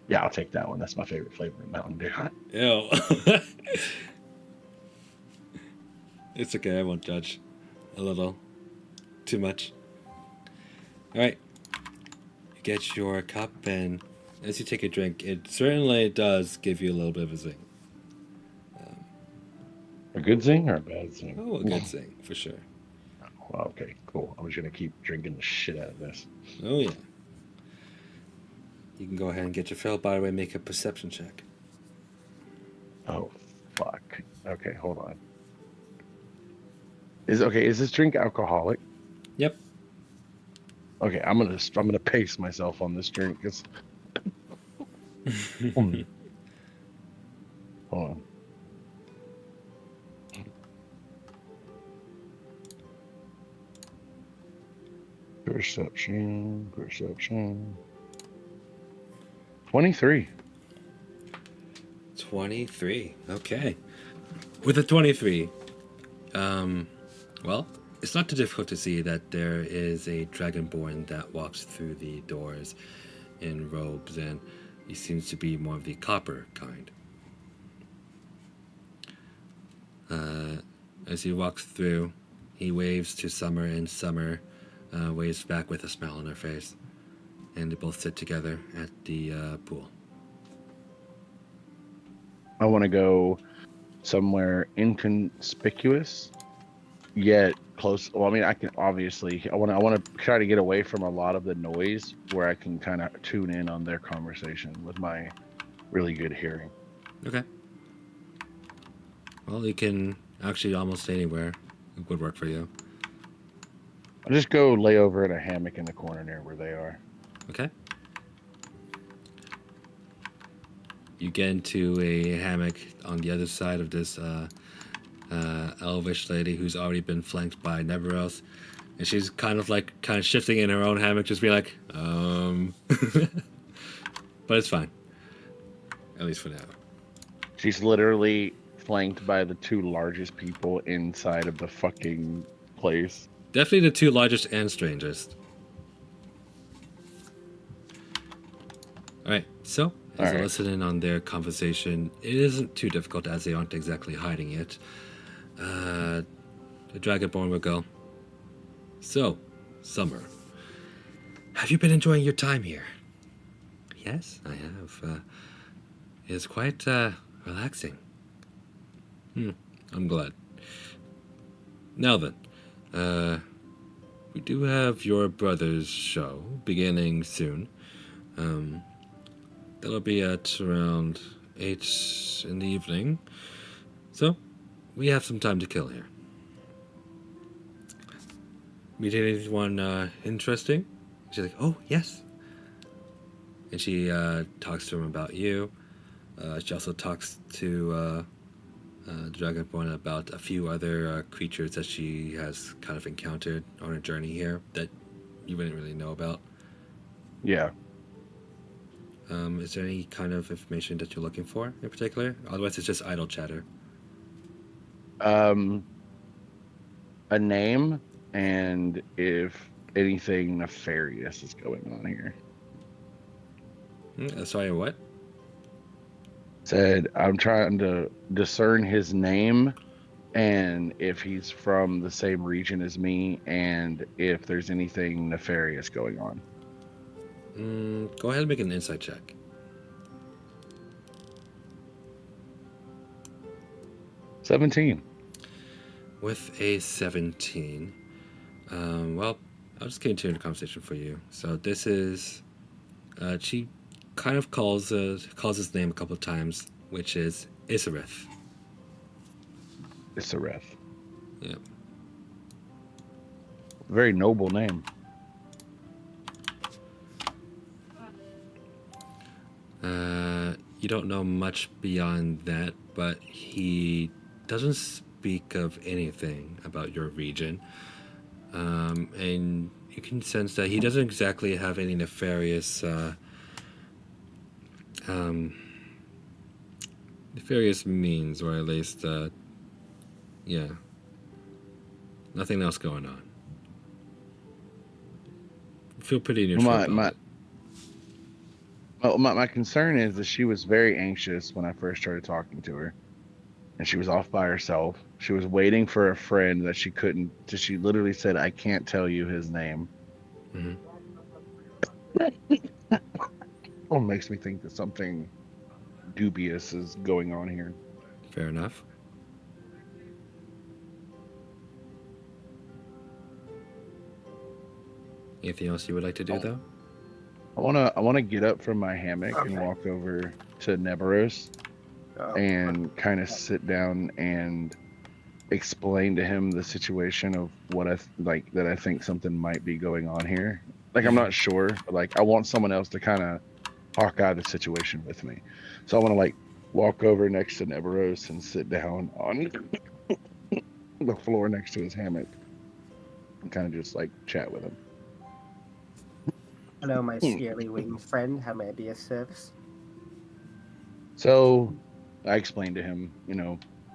F: Yeah, I'll take that one. That's my favorite flavor of Mountain Dew.
C: Ew. It's okay, I won't judge. A little. Too much. Alright. You get your cup, and as you take a drink, it certainly does give you a little bit of a zing.
F: A good zing or a bad zing?
C: Oh, a good zing, for sure.
F: Well, okay, cool. I'm just going to keep drinking the shit out of this.
C: Oh, yeah. You can go ahead and get your fill. By the way, make a perception check.
F: Oh, fuck. Okay, hold on. Is this drink alcoholic?
C: Yep.
F: Okay, I'm gonna pace myself on this drink because. Hold on. Perception. 23.
C: 23. Okay. With a 23, well, it's not too difficult to see that there is a dragonborn that walks through the doors in robes, and he seems to be more of the copper kind. As he walks through, he waves to Summer, and Summer waves back with a smile on her face, and they both sit together at the pool.
F: I want to go somewhere inconspicuous, yet close. Well, I mean, I can obviously. I want to try to get away from a lot of the noise, where I can kind of tune in on their conversation with my really good hearing.
C: Okay. Well, you can actually almost anywhere. It would work for you.
F: I'll just go lay over in a hammock in the corner near where they are.
C: Okay. You get into a hammock on the other side of this elvish lady who's already been flanked by Neveros. And she's kind of shifting in her own hammock, just be like, But it's fine. At least for now.
F: She's literally flanked by the two largest people inside of the fucking place.
C: Definitely the two largest and strangest. Alright, so as I listen in on their conversation, it isn't too difficult as they aren't exactly hiding it. The Dragonborn will go, "So, Summer, have you been enjoying your time here?" "Yes, I have. It's quite relaxing." I'm glad. Now then, we do have your brother's show beginning soon. That'll be at around 8 in the evening. So, we have some time to kill here. Meet anyone interesting? She's like, "Oh, yes." And she talks to him about you. She also talks to Dragonborn about a few other creatures that she has kind of encountered on her journey here that you wouldn't really know about.
F: Yeah.
C: Is there any kind of information that you're looking for in particular? Otherwise, it's just idle chatter.
F: A name and if anything nefarious is going on here.
C: Sorry, what?
F: Said I'm trying to discern his name and if he's from the same region as me and if there's anything nefarious going on.
C: Go ahead and make an insight check.
F: $17.
C: With a 17, well, I'll just continue the conversation for you. So this is, she kind of calls his name a couple of times, which is Isareth.
F: Isareth.
C: Yep.
F: Very noble name.
C: You don't know much beyond that, but he doesn't speak of anything about your region. And you can sense that he doesn't exactly have any nefarious means, or at least yeah, nothing else going on. I feel pretty neutral about it.
F: My concern is that she was very anxious when I first started talking to her, and she was off by herself. She was waiting for a friend that she couldn't. She literally said, "I can't tell you his name." It makes me think that something dubious is going on here.
C: Fair enough. Anything else you would like to do, though?
F: I wanna get up from my hammock and walk over to Neberos and kind of sit down and explain to him the situation of what that I think something might be going on here. Like I'm not sure, but I want someone else to kind of talk out the situation with me. So I want to walk over next to Neberos and sit down on the floor next to his hammock and kind of just chat with him.
B: Hello, my scaly winged friend. How may I be of service?
F: So I explained to him,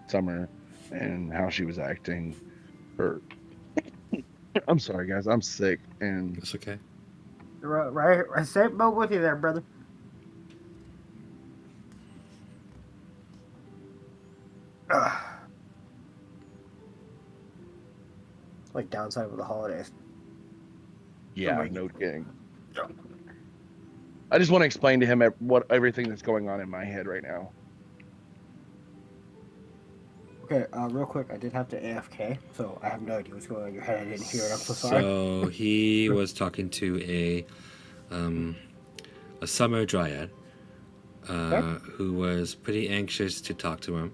F: Summer and how she was acting. I'm sorry, guys. I'm sick and
C: That's okay.
B: Right, same boat with you there, brother. Downside of the holidays.
F: yeah, no kidding. I just want to explain to him everything that's going on in my head right now.
B: Okay, real quick, I did have to AFK, so I have no idea what's going on in your head. I didn't hear it. I'm so sorry.
C: So he was talking to a summer dryad who was pretty anxious to talk to him.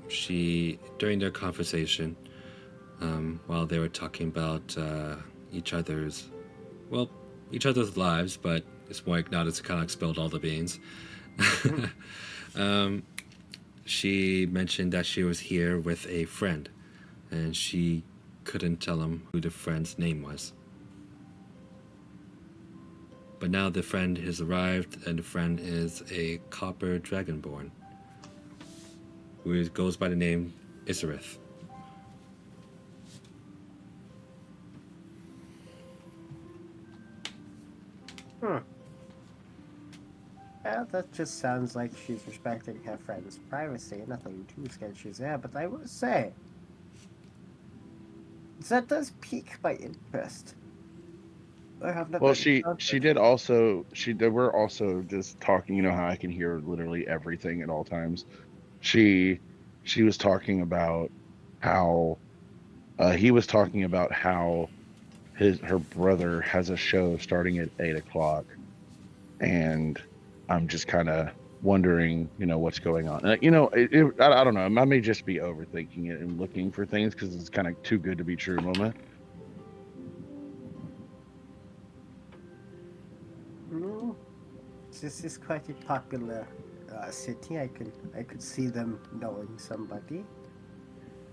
C: She, during their conversation, while they were talking about each other's lives, but it's more Ignatus kind of spilled all the beans. She mentioned that she was here with a friend, and she couldn't tell him who the friend's name was. But now the friend has arrived, and the friend is a copper dragonborn who goes by the name Isareth.
B: Yeah, that just sounds like she's respecting her friend's privacy. Nothing too sketchy there, but I will say that does pique my interest. I have never.
F: Well, she did also. They were also just talking. You know how I can hear literally everything at all times. She was talking about how he was talking about how her brother has a show starting at 8:00, and I'm just kind of wondering, what's going on. I don't know. I may just be overthinking it and looking for things because it's kind of too good to be true moment.
B: This is quite a popular city, I could see them knowing somebody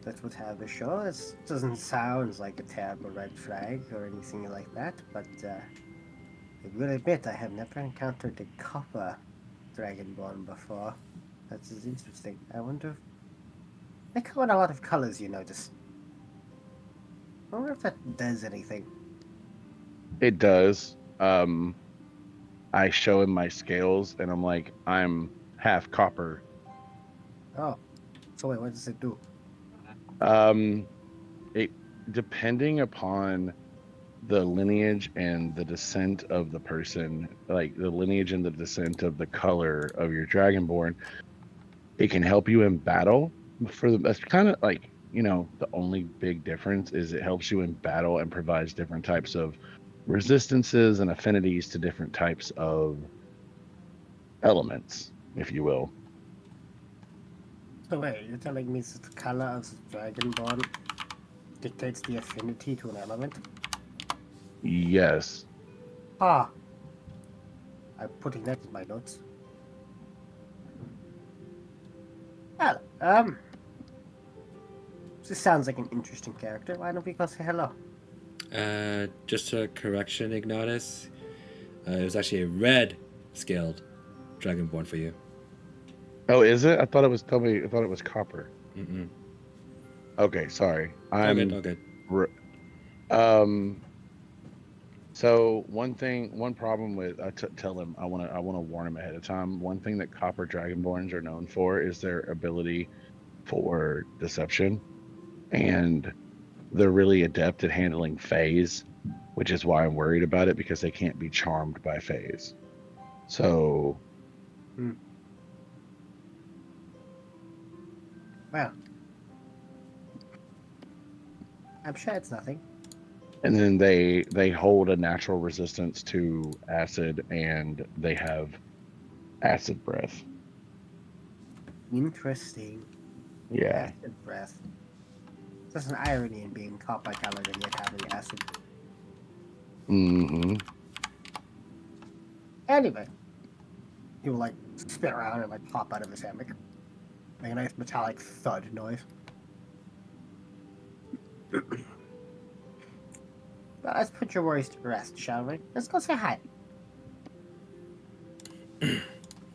B: that would have a show. It doesn't sound like a terrible red flag or anything like that, but I will admit I have never encountered a copper dragonborn before. That is interesting. I wonder. They come in a lot of colors, you notice. I wonder if that does anything.
F: It does. I show him my scales, and I'm like, I'm half copper.
B: Oh, so wait, what does it do?
F: It depending upon the lineage and the descent of the person, like the lineage and the descent of the color of your dragonborn, it can help you in battle. That's kind of like, the only big difference is it helps you in battle and provides different types of resistances and affinities to different types of elements, if you will.
B: So wait, you're telling me that the color of the dragonborn dictates the affinity to an element?
F: Yes.
B: Ah. I'm putting that in my notes. Well, this sounds like an interesting character. Why don't we go say hello?
C: Just a correction, Ignatus. It was actually a red scaled dragonborn for you.
F: Oh, is it? I thought it was. Tell me. I thought it was copper.
C: Mm-mm.
F: Okay, sorry.
C: All good.
F: So one problem with tell him I want to warn him ahead of time. One thing that copper dragonborns are known for is their ability for deception, and they're really adept at handling phase, which is why I'm worried about it, because they can't be charmed by phase. So,
B: Well, I'm sure it's nothing.
F: and then they hold a natural resistance to acid, and they have acid breath.
B: Interesting.
F: Yeah.
B: Acid breath. There's an irony in being copper colored and yet having acid.
F: Mm-hmm.
B: Anyway, he will like spin around and like pop out of his hammock. Make a nice metallic thud noise. Well, let's put your worries to rest, shall we? Let's go say hi.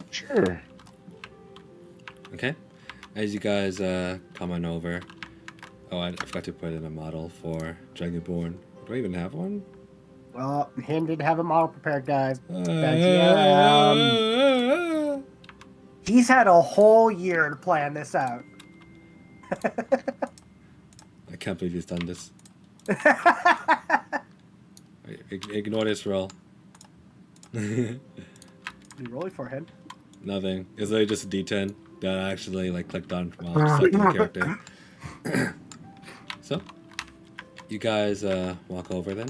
F: Sure.
C: Okay. As you guys come on over. Oh, I forgot to put in a model for Dragonborn. Do I even have one?
B: Well, him didn't have a model prepared, guys. He's had a whole year to plan this out.
C: I can't believe he's done this. Ignore this roll.
B: You rolling for him?
C: Nothing. It's like just a D10 that I actually clicked on while selecting the character. So, you guys walk over then?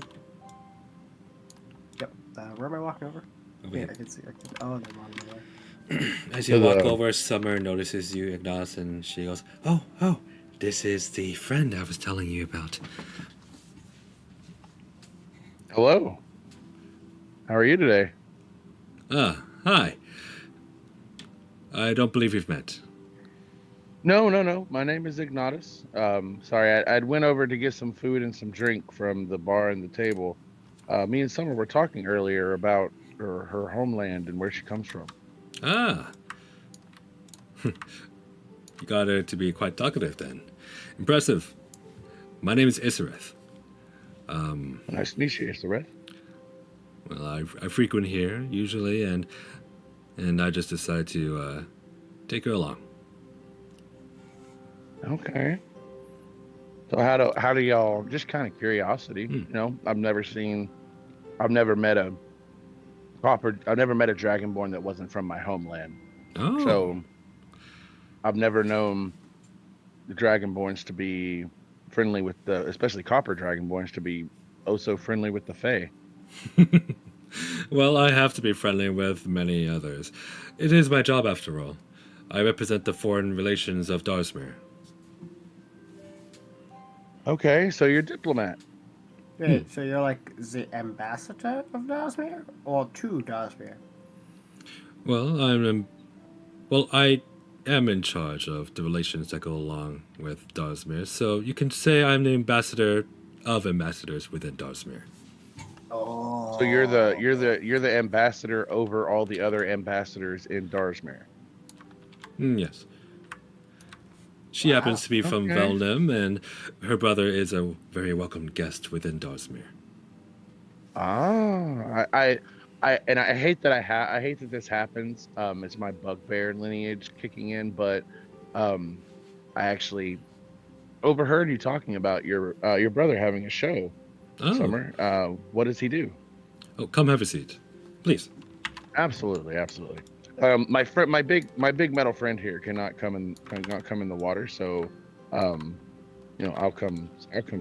B: Yep. Where am I walking over?
C: Over here.
B: I can see. Oh, they're on there.
C: As you walk over, Summer notices you, Ignatus, and she goes, Oh, this is the friend I was telling you about.
F: Hello. How are you today?
C: Hi. I don't believe we've met.
F: No. My name is Ignatus. Sorry, I'd went over to get some food and some drink from the bar and the table. Me and Summer were talking earlier about her homeland and where she comes from.
C: Ah. You got her to be quite talkative then. Impressive. My name is Isareth.
F: Nice to meet you, Isareth.
C: Well, I frequent here usually, and I just decided to take her along.
F: Okay. So how do y'all? Just kind of curiosity. I've never met a dragonborn that wasn't from my homeland.
C: Oh.
F: So I've never known the dragonborns to be friendly with especially copper dragonborns to be so friendly with the fae.
C: Well, I have to be friendly with many others. It is my job, after all. I represent the foreign relations of Darsmere.
F: Okay, so you're a diplomat.
B: Wait, so you're like the ambassador of Darsmere? Or to Darsmere?
C: Well, I'm Well, I am in charge of the relations that go along with Darsmere, so you can say I'm the ambassador of ambassadors within Darsmere.
F: So you're the
B: Oh,
F: you're
B: okay.
F: the you're the ambassador over all the other ambassadors in Darsmere.
C: Yes. She
B: Wow.
C: happens to be from
F: Okay.
C: Velnim, and her brother is a very welcome guest within Darsmere.
F: I hate that I hate that this happens. It's my bugbear lineage kicking in, but um, I actually overheard you talking about your brother having a show,
C: Oh,
F: Summer. What does he do?
C: oh, come have a seat, please.
F: Absolutely, absolutely. My friend, my big metal friend here cannot come in the water, so um, I'll come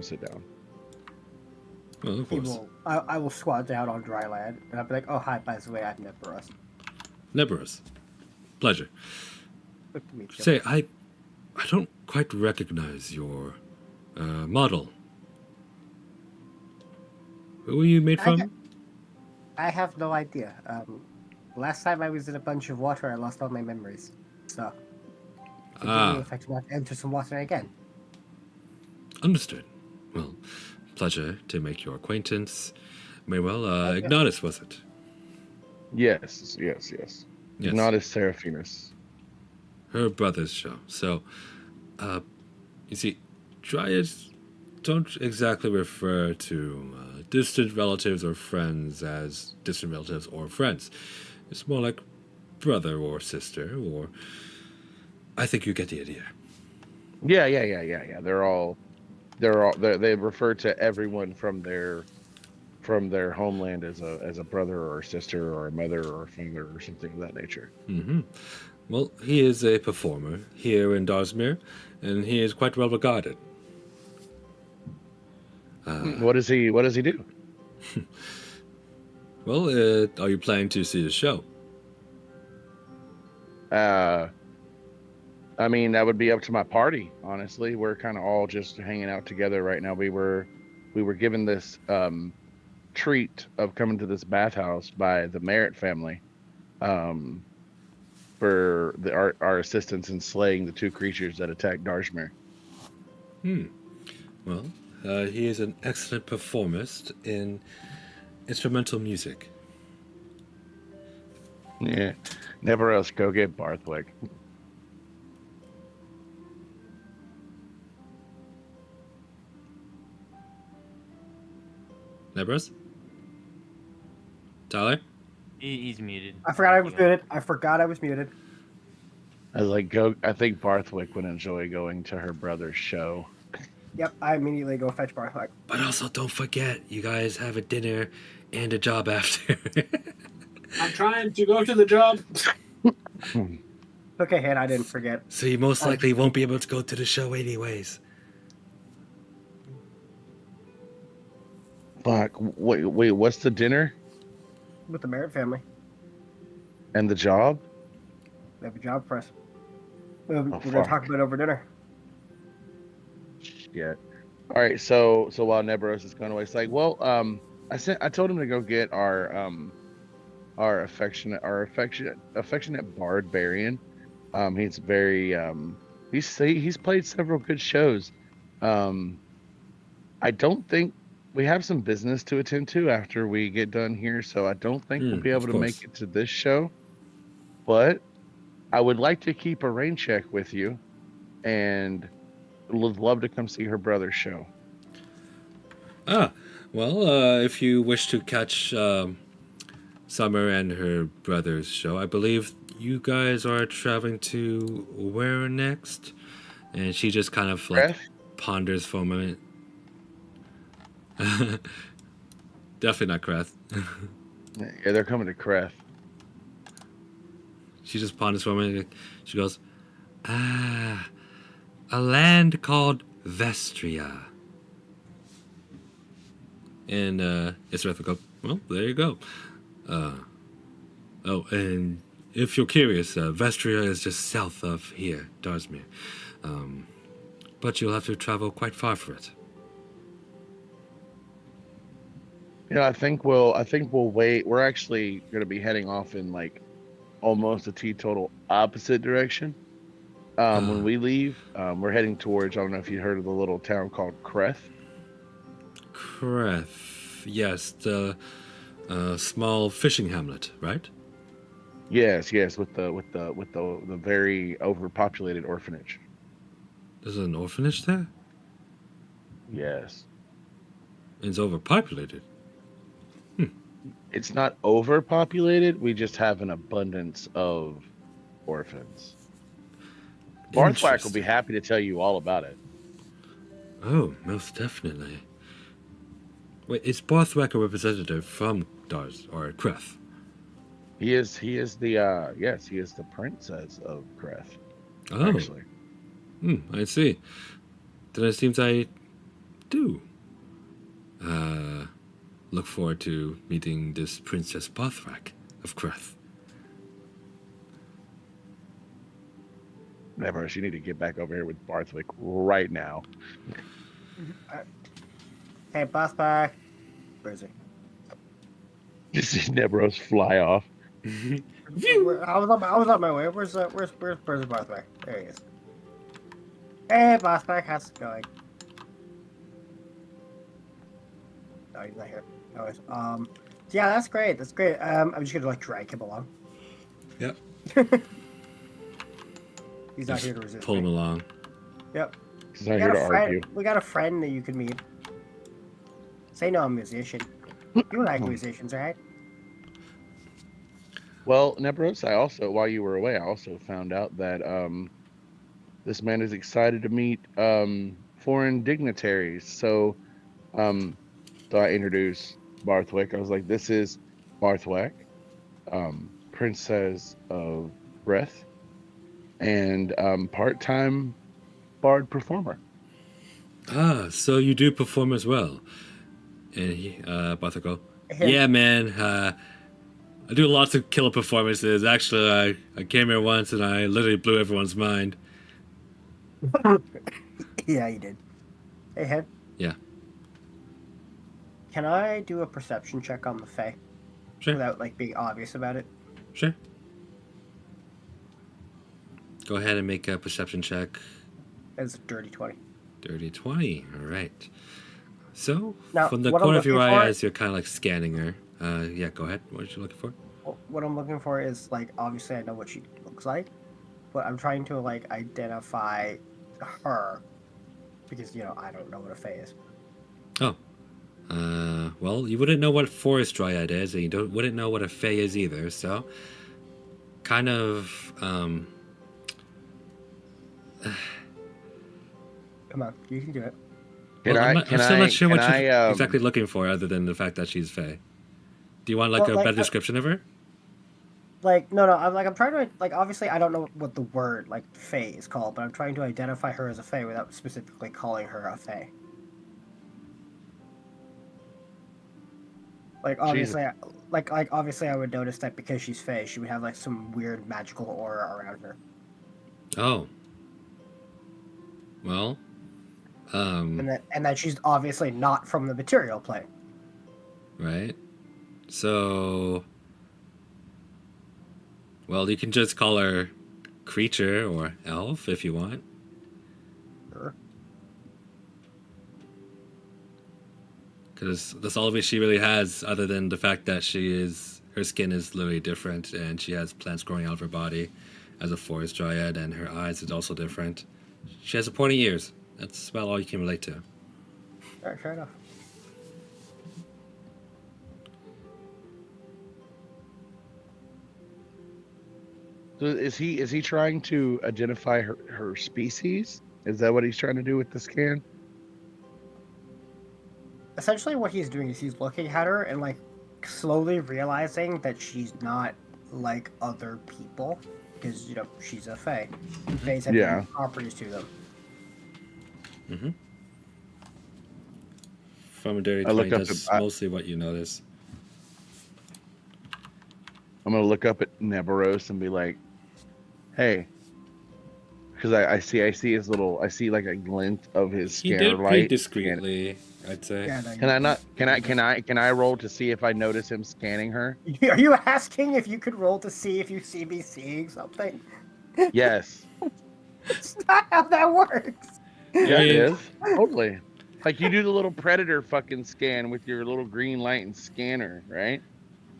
F: sit down.
C: Well, of
B: He
C: course.
B: will. I will squat down on dry land, and I'll be like, "Oh, hi. By the way, I'm Neberos.
C: Neberus. Pleasure.
B: Good to meet you."
C: Say, I don't quite recognize your model. Who are you made
B: I,
C: from?
B: I have no idea. Last time I was in a bunch of water, I lost all my memories. So, forgive me
C: Ah,
B: if I do not enter some water again.
C: understood. Well, pleasure to make your acquaintance. Manuel,
B: Thank you.
C: Ignatus, was it?
F: Yes, yes, yes.
C: Yes.
F: Ignatus Seraphinus.
C: Her brother's show. So, you see, Dryads don't exactly refer to distant relatives or friends as distant relatives or friends. It's more like brother or sister, or I think you get the idea.
F: Yeah. They refer to everyone from their homeland as a brother or a sister or a mother or a father or something of that nature.
C: Hmm. Well, he is a performer here in Darsmere, and he is quite well regarded.
F: What does he do?
C: Well, are you planning to see the show?
F: Uh, I mean, that would be up to my party, honestly. We're kind of all just hanging out together right now. We were given this treat of coming to this bathhouse by the Merritt family um, for our assistance in slaying the two creatures that attacked Darshmere.
C: Hmm. Well, he is an excellent performist in instrumental music.
F: Yeah, never else go get Barthwick.
C: Nebros? Tyler?
E: He's muted.
B: I forgot I was muted. I forgot I was muted.
F: I was like, go. I think Barthwick would enjoy going to her brother's show.
B: Yep, I immediately go fetch Bar. Like,
C: But also, don't forget, you guys have a dinner and a job after.
A: I'm trying to go to the job.
B: okay, and I didn't forget.
C: So you most likely won't be able to go to the show anyways.
F: Fuck. Wait. What's the dinner
B: With the Merritt family,
F: and the job?
B: they have a job for us. We're
F: Oh,
B: gonna
F: fuck.
B: talk about it over dinner.
F: Shit. All right. So while Nebros is going away, it's like, well, I told him to go get our affectionate barbarian. He's very he's played several good shows. I don't think we have some business to attend to after we get done here, so I don't think we'll be able
C: Of
F: to
C: course.
F: make it to this show. But I would like to keep a rain check with you, and would love to come see her brother's show.
C: Ah, well, if you wish to catch Summer and her brother's show, I believe you guys are traveling to where next? And she just kind of like
F: Creth?
C: ponders for a moment. Definitely not Kreth.
F: Yeah, they're coming to Creth.
C: She just ponders for a minute. She goes, "Ah, a land called Vestria." And Israel will go, "Well, there you go." Oh, and if you're curious, Vestria is just south of here, Darsmere. But you'll have to travel quite far for it.
F: Yeah, I think we'll wait. We're actually going to be heading off in like almost a teetotal opposite direction. When we leave, we're heading towards, I don't know if you heard of the little town called Creth.
C: Creth. Yes, the small fishing hamlet, right?
F: Yes, yes, with the very overpopulated orphanage.
C: There's an orphanage there?
F: Yes.
C: It's overpopulated.
F: It's not overpopulated, we just have an abundance of orphans. Barthwack will be
C: Interesting.
F: happy to tell you all about it.
C: Oh, most definitely. Wait, is Barthwack a representative from Dars or Creth?
F: He is the yes, he is the princess of Creth,
C: Oh,
F: actually.
C: I see. Then it seems I do look forward to meeting this Princess Barthwack of Creth.
F: Neveros, you need to get back over here with Barthwick right now.
B: Hey, Barthwack. Where is he?
F: Just see Neveros fly off.
B: I was on my way. Where's Barthwack? There he is. Hey, Barthwack, how's it going? No, he's not here. No, yeah, that's great. That's great. I'm just gonna like drag him along.
C: Yep.
B: He's not
C: Just
B: here to resist
C: pull him
B: me.
C: along.
B: Yep.
F: He's not here to argue.
B: We got a friend that you can meet. Say no, I'm a musician. You like musicians, right?
F: Well, Neveros, I also, while you were away, I also found out that this man is excited to meet foreign dignitaries. So I introduced Barthwick. I was like, this is Barthwick, Princess of Breath, and part-time bard performer.
C: Ah, so you do perform as well. And he, Barthwick go, yeah, man, I do lots of killer performances. Actually, I came here once and I literally blew everyone's mind.
B: Yeah, you did. Hey, Head.
C: Yeah.
B: Can I do a perception check on the Fae?
C: Sure.
B: Without, like, being obvious about it?
C: Sure. Go ahead and make a perception check.
B: It's a dirty 20.
C: Dirty 20. All right. So,
B: Now,
C: from the
B: what I'm
C: corner of your
B: looking
C: eye,
B: for-
C: as you're kind of like scanning her, yeah, go ahead. What are you looking for?
B: Well, what I'm looking for is, like, obviously I know what she looks like, but I'm trying to, like, identify her, because, you know, I don't know what a Fae is.
C: Oh. Well, you wouldn't know what forest dryad is, and you wouldn't know what a fae is either, so kind of,
B: Come on, you can do it.
C: well, I'm still not sure what you're
F: I,
C: exactly looking for, other than the fact that she's fae. Do you want like
B: Well,
C: a
B: like,
C: better description of her?
B: Like, no, I'm trying to, like, obviously I don't know what the word, like, Fae is called, but I'm trying to identify her as a Fae without specifically calling her a Fae. Like, obviously, obviously I would notice that because she's Fae, she would have, like, some weird magical aura around her.
C: Oh. Well,
B: And that she's obviously not from the material plane.
C: right. So, well, you can just call her creature or elf if you want.
B: Sure.
C: Because that's all she really has, other than the fact that her skin is literally different, and she has plants growing out of her body as a forest dryad, and her eyes is also different. She has pointy ears. That's about all you can relate to.
B: Alright, fair enough.
F: So is he trying to identify her species? Is that what he's trying to do with the scan?
B: Essentially what he's doing is he's looking at her and, like, slowly realizing that she's not like other people. Because, you know, she's a Fae. And Faes have different properties to them.
C: Mm-hmm. From a dirty
F: I look
C: 20,
F: up
C: that's
F: at-
C: mostly what you notice.
F: I'm gonna look up at Neveros and be like, "Hey, Because I see his little, I see like a glint of his
C: He
F: scanner
C: did pretty
F: light.
C: discreetly, I'd say.
B: Yeah, no,
F: Can I not? Can I roll to see if I notice him scanning her?
B: Are you asking if you could roll to see if you see me seeing something?
F: Yes.
B: That's not how that works.
F: Yeah, it
C: mean-
F: is. Totally. Like you do the little predator fucking scan with your little green light and scanner, right?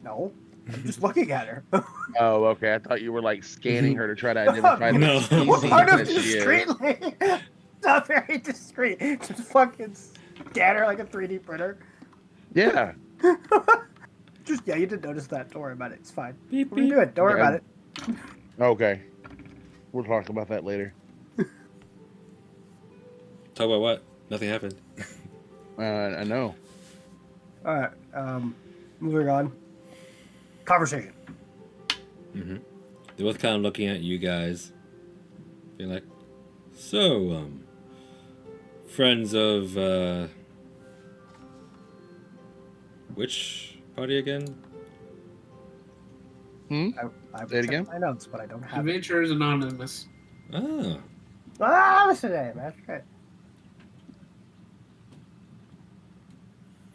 B: No, I'm just looking at her.
F: Oh, okay. I thought you were like scanning her to try to identify the
C: No.
F: species
B: What part of
F: that she is.
B: discreetly? It's not very discreet. Just fucking scan her like a 3D printer.
F: Yeah.
B: Just you didn't notice that. Don't worry about it. It's fine.
C: Beep,
B: We're gonna do it. Don't worry
F: Yeah.
B: about it.
F: Okay. We'll talk about that later.
C: Talk about what? Nothing happened.
F: I know.
B: All right. Moving on. Conversation.
C: Mm-hmm. They're both kind of looking at you guys, being like, "So, friends of which party again?"
B: I
F: Say it
B: checked
F: again?
B: my notes, but I don't have it.
A: Adventurers Anonymous.
C: Ah,
B: Ah, what's the name? That's good.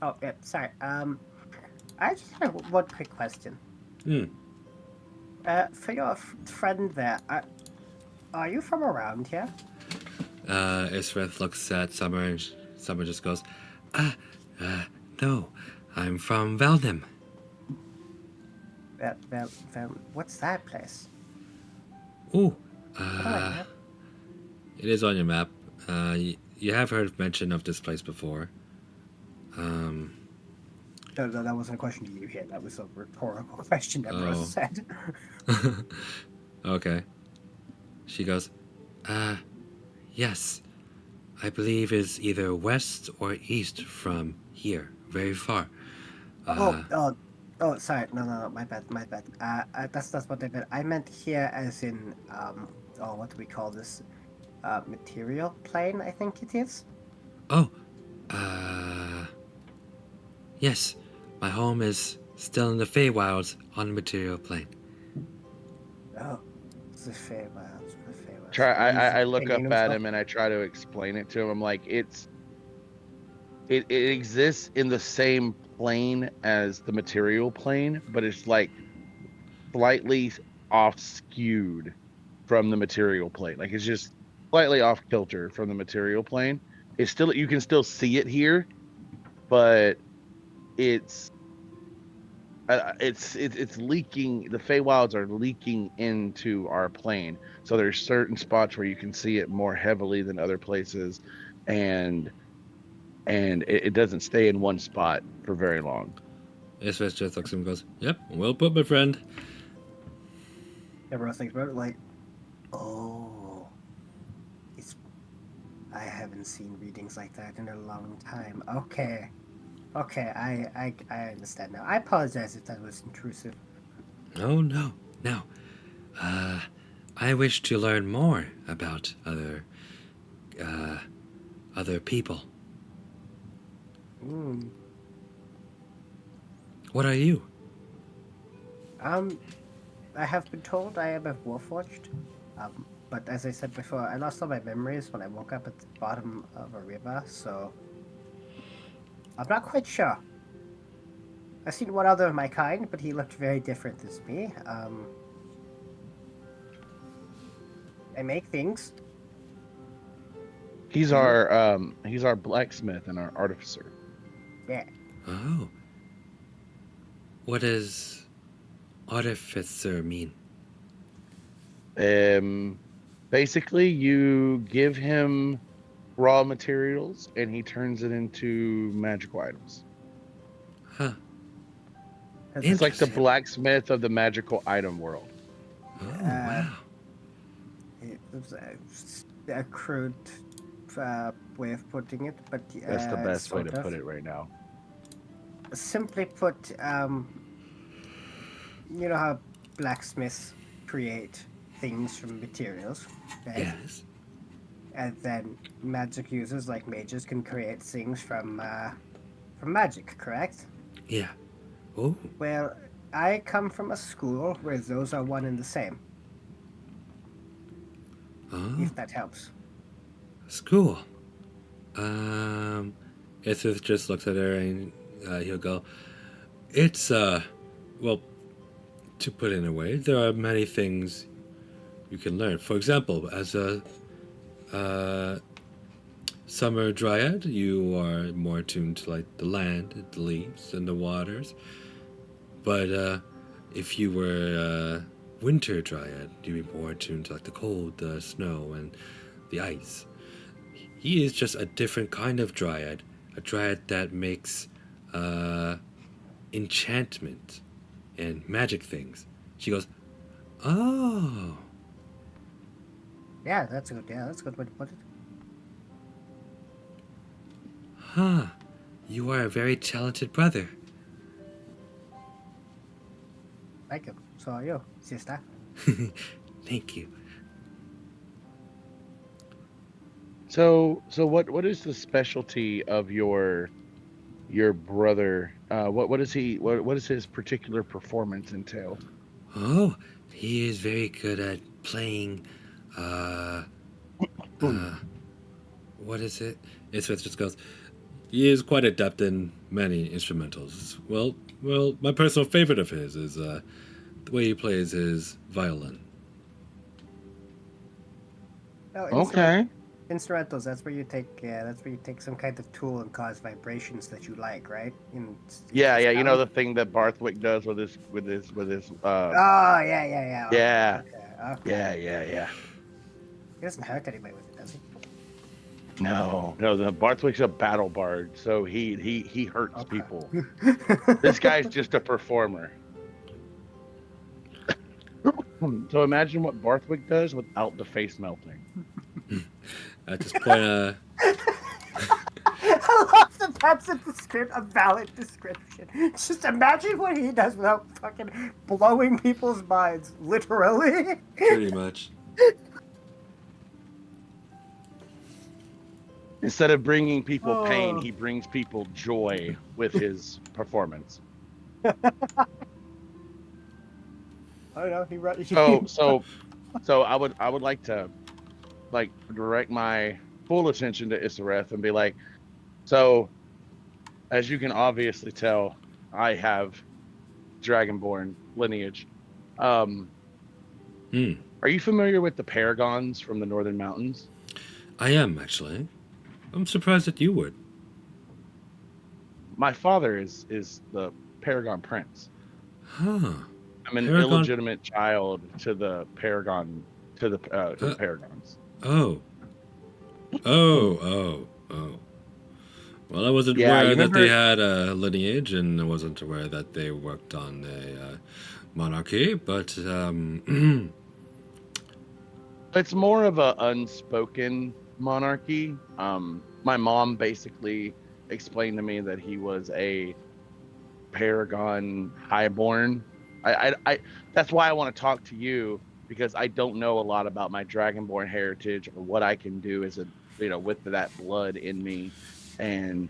B: Oh, yeah. Sorry. I just have one quick question.
C: hmm.
B: For your friend there, are you from around here?
C: Isrith looks at Summer and Summer just goes, no, I'm from Valdem.
B: Well, what's that place?
C: Ooh,
B: Oh,
C: it is on your map. You have heard mention of this place before.
B: No, that wasn't a question to you here. That was a rhetorical question that
C: Oh.
B: Rose said.
C: Okay. She goes, yes. I believe is either west or east from here, very far.
B: Oh, sorry. No, my bad. That's what I meant. I meant here as in, what do we call this? Material plane, I think it is.
C: Yes. My home is still in the Feywilds on the material plane.
B: Oh, it's the Feywilds.
F: I look
B: Hanging
F: up at
B: himself.
F: him and I try to explain it to him. I'm like, it exists in the same plane as the material plane, but it's like slightly off skewed from the material plane. Like it's just slightly off kilter from the material plane. It's still, you can still see it here, but it's leaking. The Feywilds are leaking into our plane, so there's certain spots where you can see it more heavily than other places, and it doesn't stay in one spot for very long.
C: Isrith just looks at him and goes, yep, well put, my friend.
B: Everyone thinks about it like, oh, I haven't seen readings like that in a long time. Okay, I understand now. I apologize if that was intrusive.
C: Oh, no. I wish to learn more about other people. What are you?
B: I have been told I am a Warforged. But as I said before, I lost all my memories when I woke up at the bottom of a river, so I'm not quite sure. I've seen one other of my kind, but he looked very different than me. I make things.
F: He's our blacksmith and our artificer.
B: Yeah.
C: Oh. What does artificer mean?
F: Basically, you give him raw materials and he turns it into magical items.
C: Huh.
F: It's like the
C: Interesting.
F: blacksmith of the magical item world.
C: Oh, wow.
B: It was a crude way of putting it, but
F: That's the best way
B: sort
F: to
B: of.
F: put it right now.
B: Simply put, you know how blacksmiths create things from materials, right?
C: Yes.
B: And then magic users like mages can create things from magic, correct?
C: Yeah. Oh.
B: Well, I come from a school where those are one and the same.
C: Oh,
B: if that helps.
C: that's cool. Ithith just looks at her and he'll go, it's, well, to put it in a way, there are many things you can learn. For example, as a summer dryad, you are more attuned to like the land, the leaves, and the waters. But if you were a winter dryad, you'd be more attuned to like the cold, the snow, and the ice. He is just a different kind of dryad, a dryad that makes uh, enchantment and magic things. She goes, oh,
B: Yeah, that's a good. Yeah, that's a good way to put it.
C: huh. You are a very talented brother.
B: Thank you. So are you, sister.
C: Thank you.
F: So what is the specialty of your brother? What is he? What is his particular performance entail?
C: Oh, he is very good at playing. Uh, uh, what is it? Isfith just goes. He is quite adept in many instrumentals. Well, my personal favorite of his is the way he plays his violin.
B: No,
F: Okay.
B: instrumentals. That's where you take. Yeah, that's where you take some kind of tool and cause vibrations that you like, right?
F: Yeah,
B: in
F: yeah. You know
B: sound?
F: the thing that Barthwick does with his.
B: Oh, yeah. Okay,
F: Yeah.
B: okay.
F: Yeah.
B: He doesn't hurt anybody with it, does he?
F: No. The Barthwick's a battle bard, so he hurts
B: Okay.
F: people. This guy's just a performer. So imagine what Barthwick does without the face melting.
C: At this point,
B: I love that that's a valid description. Just imagine what he does without fucking blowing people's minds, literally.
C: pretty much.
F: Instead of bringing people pain,
B: Oh.
F: he brings people joy with his performance.
B: I don't know. He run.
F: So I would like to like direct my full attention to Isareth and be like, so as you can obviously tell, I have Dragonborn lineage.
C: Hmm.
F: Are you familiar with the Paragons from the Northern Mountains?
C: I am actually. I'm surprised that you would.
F: My father is the Paragon Prince.
C: Huh.
F: I'm an
C: Paragon-
F: illegitimate child to the Paragon to the Paragons.
C: Oh. Well, I wasn't
F: Yeah,
C: aware
F: you
C: that they
F: remember-
C: had a lineage, and I wasn't aware that they worked on a monarchy. But
F: It's more of a unspoken monarchy. My mom basically explained to me that he was a Paragon highborn. I that's why I want to talk to you, because I don't know a lot about my Dragonborn heritage or what I can do as a with that blood in me, and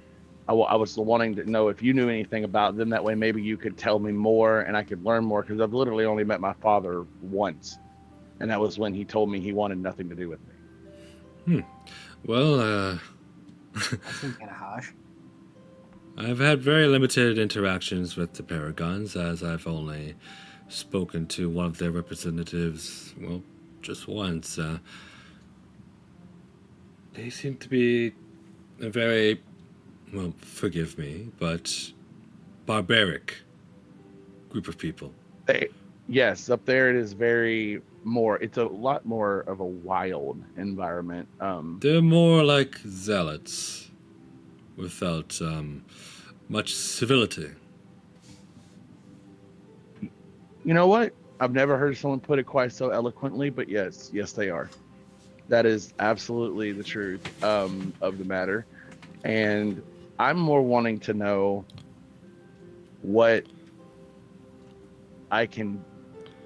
F: I was wanting to know if you knew anything about them. That way, maybe you could tell me more and I could learn more, because I've literally only met my father once, and that was when he told me he wanted nothing to do with me.
C: well,
B: That seems kind of harsh.
C: I've had very limited interactions with the Paragons, as I've only spoken to one of their representatives, well, just once. They seem to be a very, well, forgive me, but barbaric group of people.
F: Yes, up there it is it's a lot more of a wild environment.
C: They're more like zealots, without much civility.
F: You know what? I've never heard someone put it quite so eloquently, but yes, they are. That is absolutely the truth of the matter. And I'm more wanting to know what I can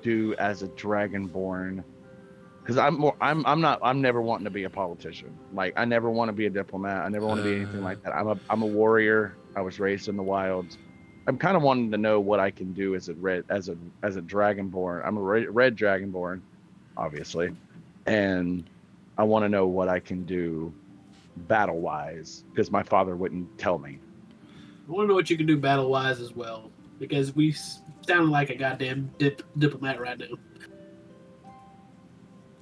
F: do as a Dragonborn, because I'm never wanting to be a politician. Like, I never want to be a diplomat. I never want to be anything like that. I'm a warrior. I was raised in the wilds. I'm kind of wanting to know what I can do as a Dragonborn. I'm a red Dragonborn, obviously, and I want to know what I can do battle wise because my father wouldn't tell me.
A: I want to know what you can do battle wise as well, because we sound like a goddamn diplomat right now.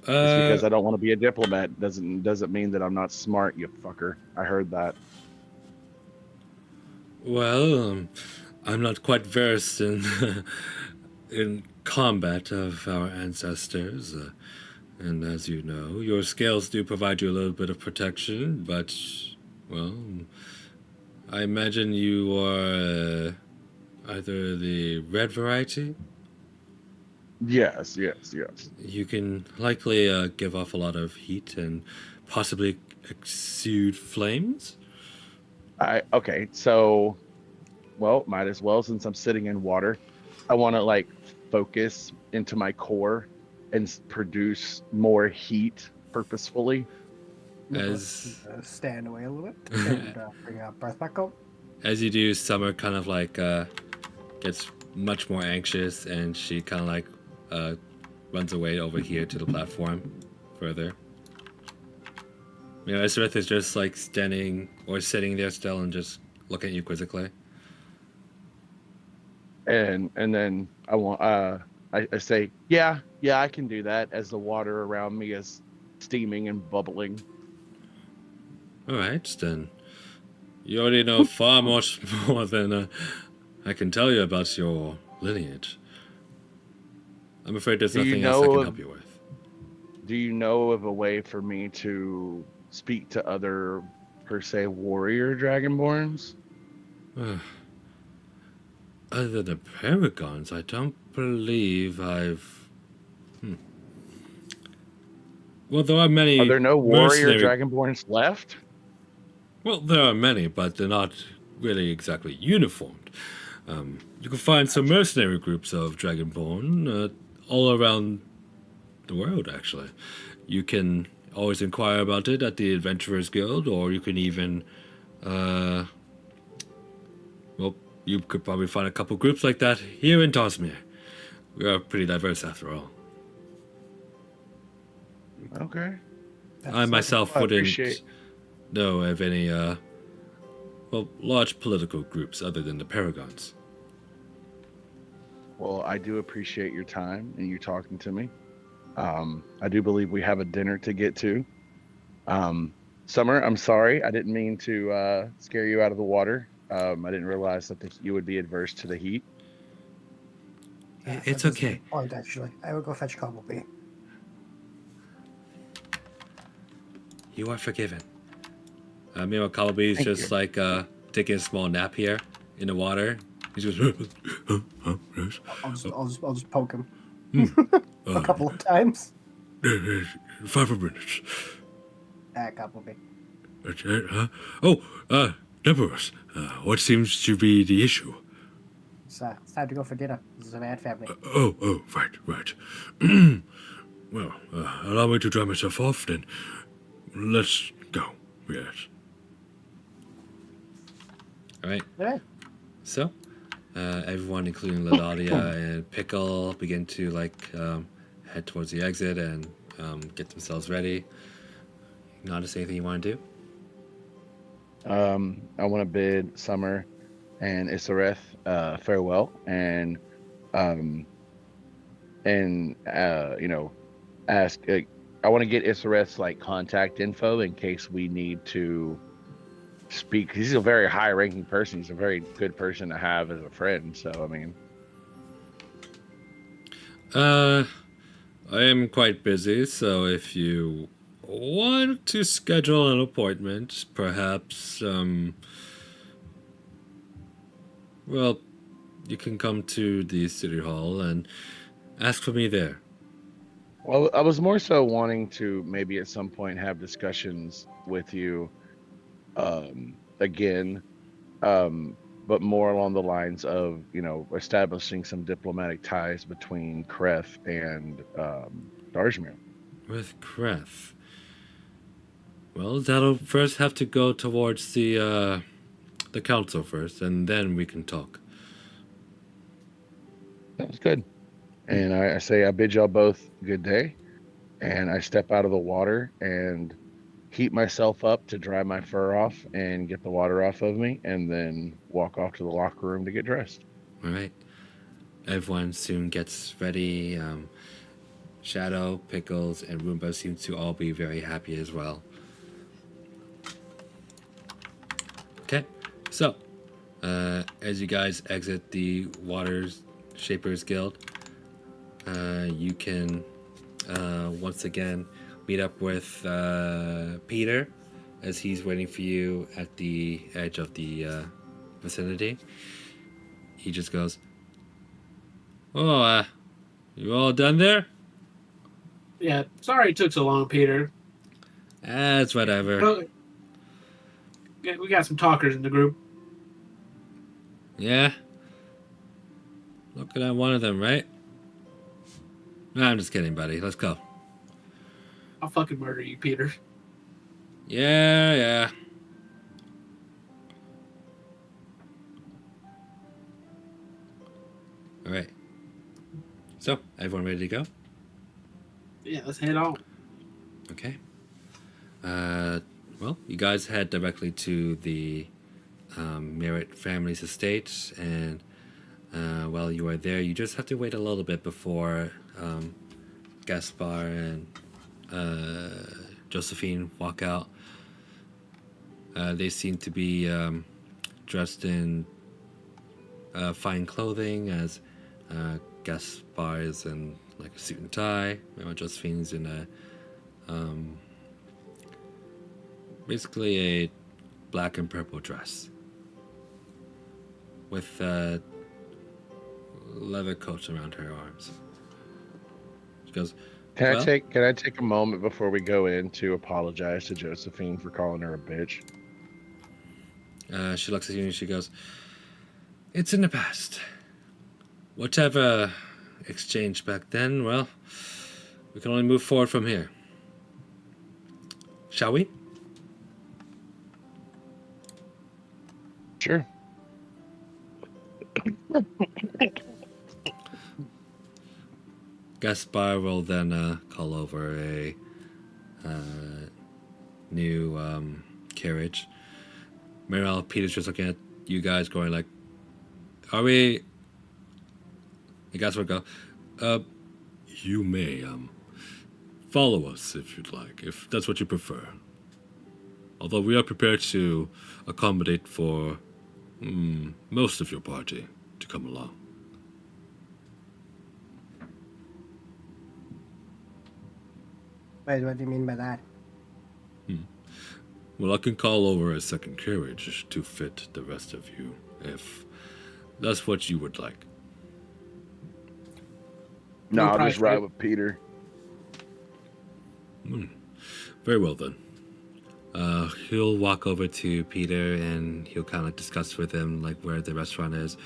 F: Just
C: Uh,
F: because I don't want to be a diplomat doesn't mean that I'm not smart, you fucker. I heard that.
C: well, I'm not quite versed in in combat of our ancestors, and as you know, your scales do provide you a little bit of protection. But, well, I imagine you are either the red variety.
F: Yes.
C: You can likely give off a lot of heat and possibly exude flames.
F: Okay, so well, might as well since I'm sitting in water. I want to like focus into my core and produce more heat purposefully.
C: As
B: Stand away a little bit and bring our breath back up.
C: as you do, Summer kind of like gets much more anxious, and she kind of like runs away over here to the platform further. You know, Isrith is just like standing or sitting there still and just looking at you quizzically.
F: And then I say, yeah, I can do that as the water around me is steaming and bubbling.
C: All right, then. You already know far much more than I can tell you about your lineage. I'm afraid there's
F: Do you
C: nothing else I
F: know
C: can
F: of-
C: help you with.
F: Do you know of a way for me to speak to other per se warrior dragonborns?
C: Other than the Paragons, I don't believe I've. Well, there are many.
F: Are there no warrior
C: mercenary-
F: dragonborns left?
C: Well, there are many, but they're not really exactly uniformed. You can find some mercenary groups of Dragonborn all around the world, actually. You can always inquire about it at the Adventurers Guild, or you can even, well, you could probably find a couple groups like that here in Tosmere. We are pretty diverse, after all.
F: Okay.
C: I myself
F: I
C: wouldn't
F: appreciate-
C: know of any, well, large political groups other than the Paragons.
F: Well, I do appreciate your time and you talking to me. I do believe we have a dinner to get to. Summer, I'm sorry. I didn't mean to scare you out of the water. I didn't realize that you would be adverse to the heat.
C: It's
B: That is a
C: okay.
B: good point, actually. I will go fetch Cobbleby.
C: You are forgiven. Meanwhile, Calabi is
B: Thank
C: just
B: you.
C: like taking a small nap here in the water. He's just.
B: I'll just poke him a
C: uh,
B: couple of times.
C: 5 minutes.
B: Cobbleby.
C: That's it, huh? Oh, Neverus, what seems to be the issue?
B: It's time to go for dinner. This is a mad family.
C: Right. Well, allow me to dry myself off, then. Let's go. Yes. All right.
B: Yeah.
C: So, everyone, including Ladadia and Pickle, begin to head towards the exit and get themselves ready. Notice anything you want to do?
F: I want to bid Summer and Isareth farewell, and ask. I want to get Isareth's contact info in case we need to speak. He's a very high-ranking person. He's a very good person to have as a friend. So I mean,
C: I am quite busy, so if you want to schedule an appointment, perhaps, well, you can come to the City Hall and ask for me there.
F: well, I was more so wanting to maybe at some point have discussions with you, again, but more along the lines of establishing some diplomatic ties between Kreth and Darsmere.
C: With Kreth. Well, that'll first have to go towards the council first, and then we can talk.
F: Sounds good. And I say I bid y'all both good day, and I step out of the water and heat myself up to dry my fur off and get the water off of me, and then walk off to the locker room to get dressed.
C: All right. Everyone soon gets ready. Shadow, Pickles, and Roomba seem to all be very happy as well. Okay, so as you guys exit the Waters Shapers Guild, you can once again meet up with Peter as he's waiting for you at the edge of the vicinity. He just goes, "Oh, you all done there?"
A: Yeah, sorry it took so long, Peter.
C: That's whatever.
A: Well, yeah, we got some talkers in the group.
C: Yeah? Looking at one of them, right? No, I'm just kidding, buddy. Let's go.
A: I'll fucking murder you, Peter.
C: Yeah. All right. So, everyone ready to go?
A: Yeah, let's head on.
C: Okay. Well, you guys head directly to the Merritt family's estate, and while you are there, you just have to wait a little bit before Gaspar and Josephine walk out. They seem to be dressed in fine clothing, as Gaspar is in like a suit and tie, while Josephine's in a basically a black and purple dress with leather coats around her arms. She goes,
F: Can
C: Well-
F: I take a moment before we go in to apologize to Josephine for calling her a bitch?
C: she looks at you and she goes, "It's in the past. Whatever exchanged back then, well, we can only move forward from here. Shall we?"
F: Sure.
C: Gaspar will then call over a new carriage. Meanwhile, Peter's just looking at you guys going like, "Are we..." You guys will go, "You may follow us if you'd like, if that's what you prefer. Although we are prepared to accommodate for most of your party to come along."
B: Wait, what do you mean by that?
C: Well, I can call over a second carriage to fit the rest of you, if that's what you would like.
F: No,
A: No
F: I'll
A: price,
F: just ride
A: right?
F: with Peter.
C: Very well then. He'll walk over to Peter and he'll kind of discuss with him like where the restaurant is,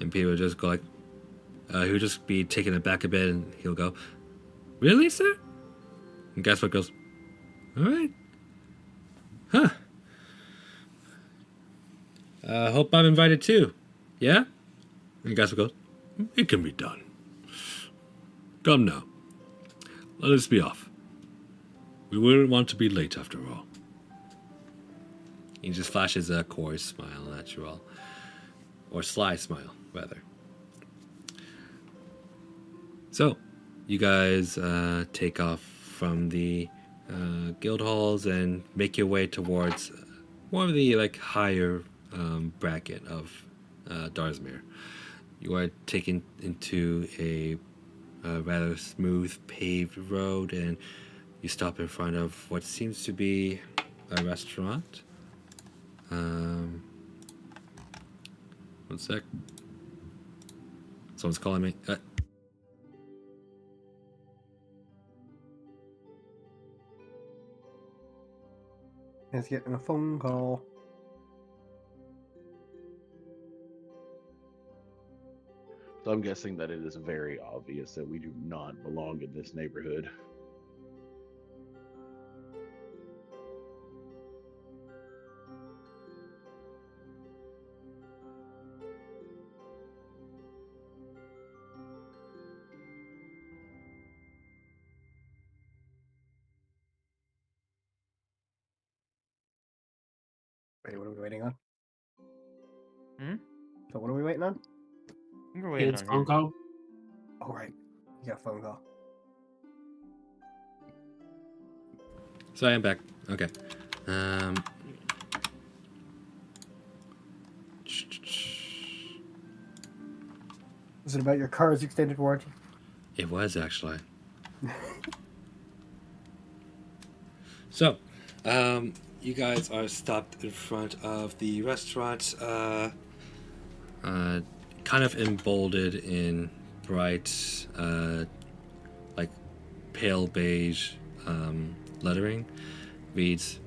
C: and Peter will just go like, he'll just be taken aback a bit, and he'll go, "Really, sir?" And Gaspar goes, "All right. Huh. Hope I'm invited too. Yeah?" And Gaspar goes, "It can be done. Come now. Let us be off. We wouldn't want to be late after all." He just flashes a coy smile at you all. Or sly smile, rather. So, you guys take off from the guild halls and make your way towards more of the like higher bracket of Darsmere. You are taken into a rather smooth paved road, and you stop in front of what seems to be a restaurant. One sec. Someone's calling me.
B: He's getting a phone call.
F: So I'm guessing that it is very obvious that we do not belong in this neighborhood.
B: Wait, what are we waiting on?
E: Hmm?
B: So what are we waiting on?
E: We're waiting
A: Kid's
E: on
A: phone
E: him.
A: call.
B: Oh, right. You got a phone call.
C: So I am back. Okay.
B: Is it about your car's extended warranty?
C: It was actually. So, you guys are stopped in front of the restaurant, kind of emboldened in bright, like pale beige lettering. Reads,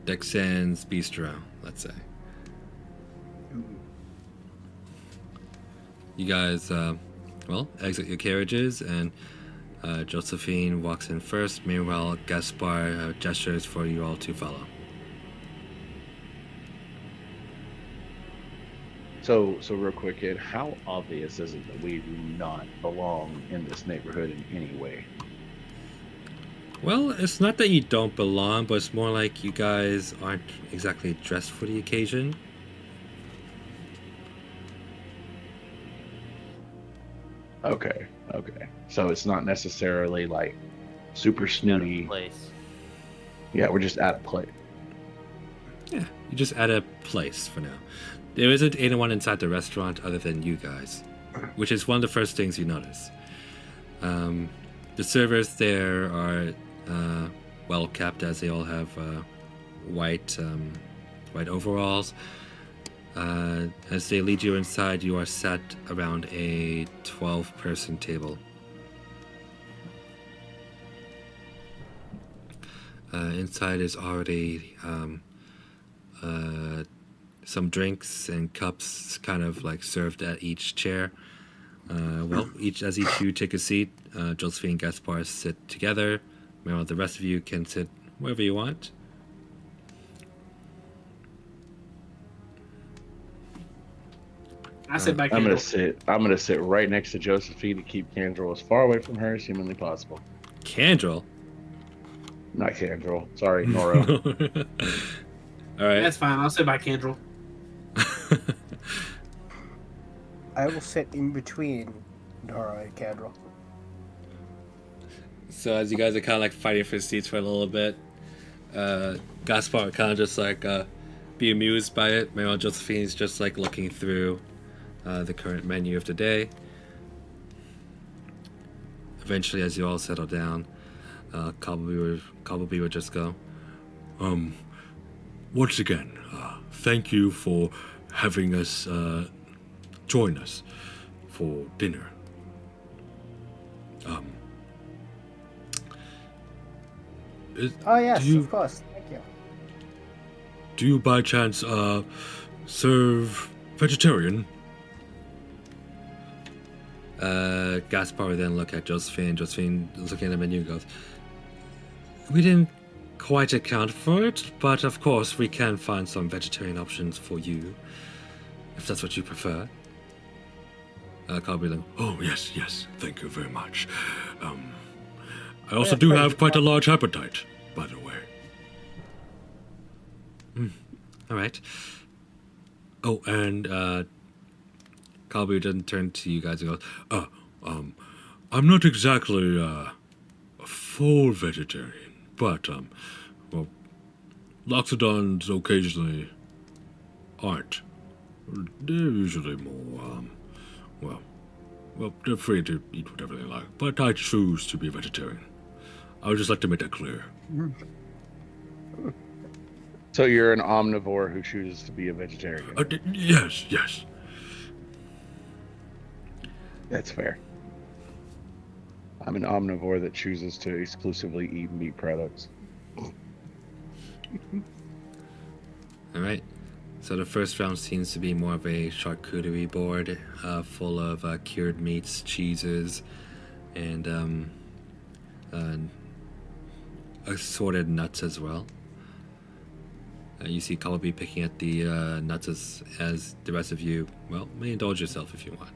C: Dexan's Bistro, let's say. You guys, exit your carriages, and Josephine walks in first. Meanwhile, Gaspar gestures for you all to follow.
F: So real quick, kid, how obvious is it that we do not belong in this neighborhood in any way?
C: Well, it's not that you don't belong, but it's more like you guys aren't exactly dressed for the occasion.
F: Okay. So it's not necessarily like super
E: Out of
F: snooty.
E: place.
F: Yeah, we're just at play.
C: Yeah, you're just at a place for now. There isn't anyone inside the restaurant other than you guys, which is one of the first things you notice. The servers there are well kept, as they all have white overalls. As they lead you inside, you are sat around a 12-person table. Inside is already some drinks and cups kind of like served at each chair. Each you take a seat, Josephine and Gaspar sit together. Meanwhile, the rest of you can sit wherever you want.
A: I sit back
F: I'm
A: here.
F: gonna sit right next to Josephine to keep Candrel as far away from her as humanly possible.
C: Candrel?
F: Not Candrel. Sorry, Nora.
C: All right.
A: That's fine. I'll sit by Kendrell.
B: I will sit in between Nora and Cadrel.
C: So as you guys are kind of like fighting for seats for a little bit, Gaspar kind of just like be amused by it. Meanwhile, Josephine's just like looking through the current menu of the day. Eventually, as you all settle down, Cobbleby would just go,
I: Once again, thank you for having us join us for dinner.
B: Oh, yes,
I: do you,
B: of course. Thank you.
I: Do you by chance serve vegetarian?
C: Gaspar would then look at Josephine. Josephine, looking at the menu, goes, "We didn't quite account for it, but of course we can find some vegetarian options for you, if that's what you prefer." Cobbleby then,
I: Oh, yes, thank you very much. I also do have quite a large appetite, by the way.
C: all right. Oh, and Cobbleby then turn to you guys and goes,
I: I'm not exactly a full vegetarian, but, well, Loxodons occasionally aren't. They're usually more, well, they're free to eat whatever they like, but I choose to be vegetarian. I would just like to make that clear.
F: So you're an omnivore who chooses to be a vegetarian.
I: Yes.
F: That's fair. I'm an omnivore that chooses to exclusively eat meat products.
C: all right. So the first round seems to be more of a charcuterie board, full of cured meats, cheeses, and assorted nuts as well. You see Cobbleby picking at the nuts as the rest of you, well, may indulge yourself if you want.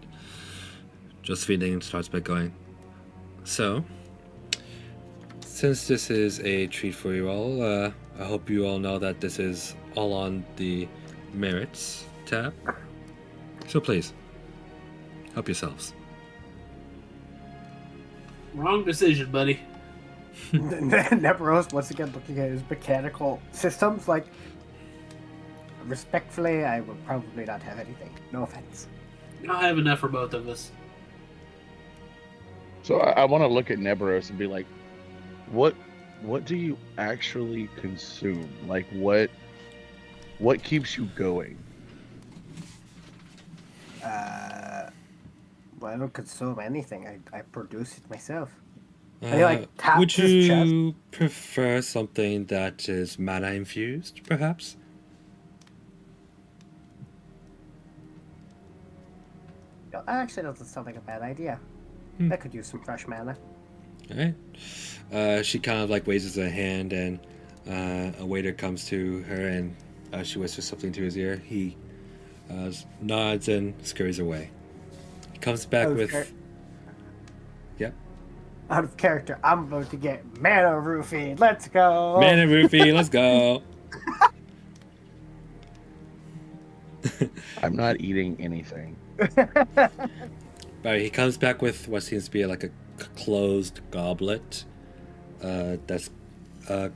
C: Josephine then starts by going, So since this is a treat for you all, I hope you all know that this is all on the merits tab. So please, help yourselves.
A: Wrong decision, buddy.
B: Neveros once again looking at his mechanical systems like, respectfully, I will probably not have anything. No offense.
A: I'll have enough for both of us.
F: So I want to look at Neberos and be like, what do you actually consume? Like what keeps you going?
B: Well, I don't consume anything. I produce it myself. he, like, taps
C: Would
B: his
C: you prefer something that is mana infused, perhaps?
B: Actually, that doesn't sound like a bad idea. I could use some fresh mana.
C: All right. She kind of like raises her hand, and a waiter comes to her, and she whispers something to his ear. He nods and scurries away. He comes back with. Yep.
B: Out of character, I'm about to get mana roofied. Let's go.
C: Mana roofie, let's go.
F: I'm not eating anything.
C: Right, he comes back with what seems to be like a closed goblet that's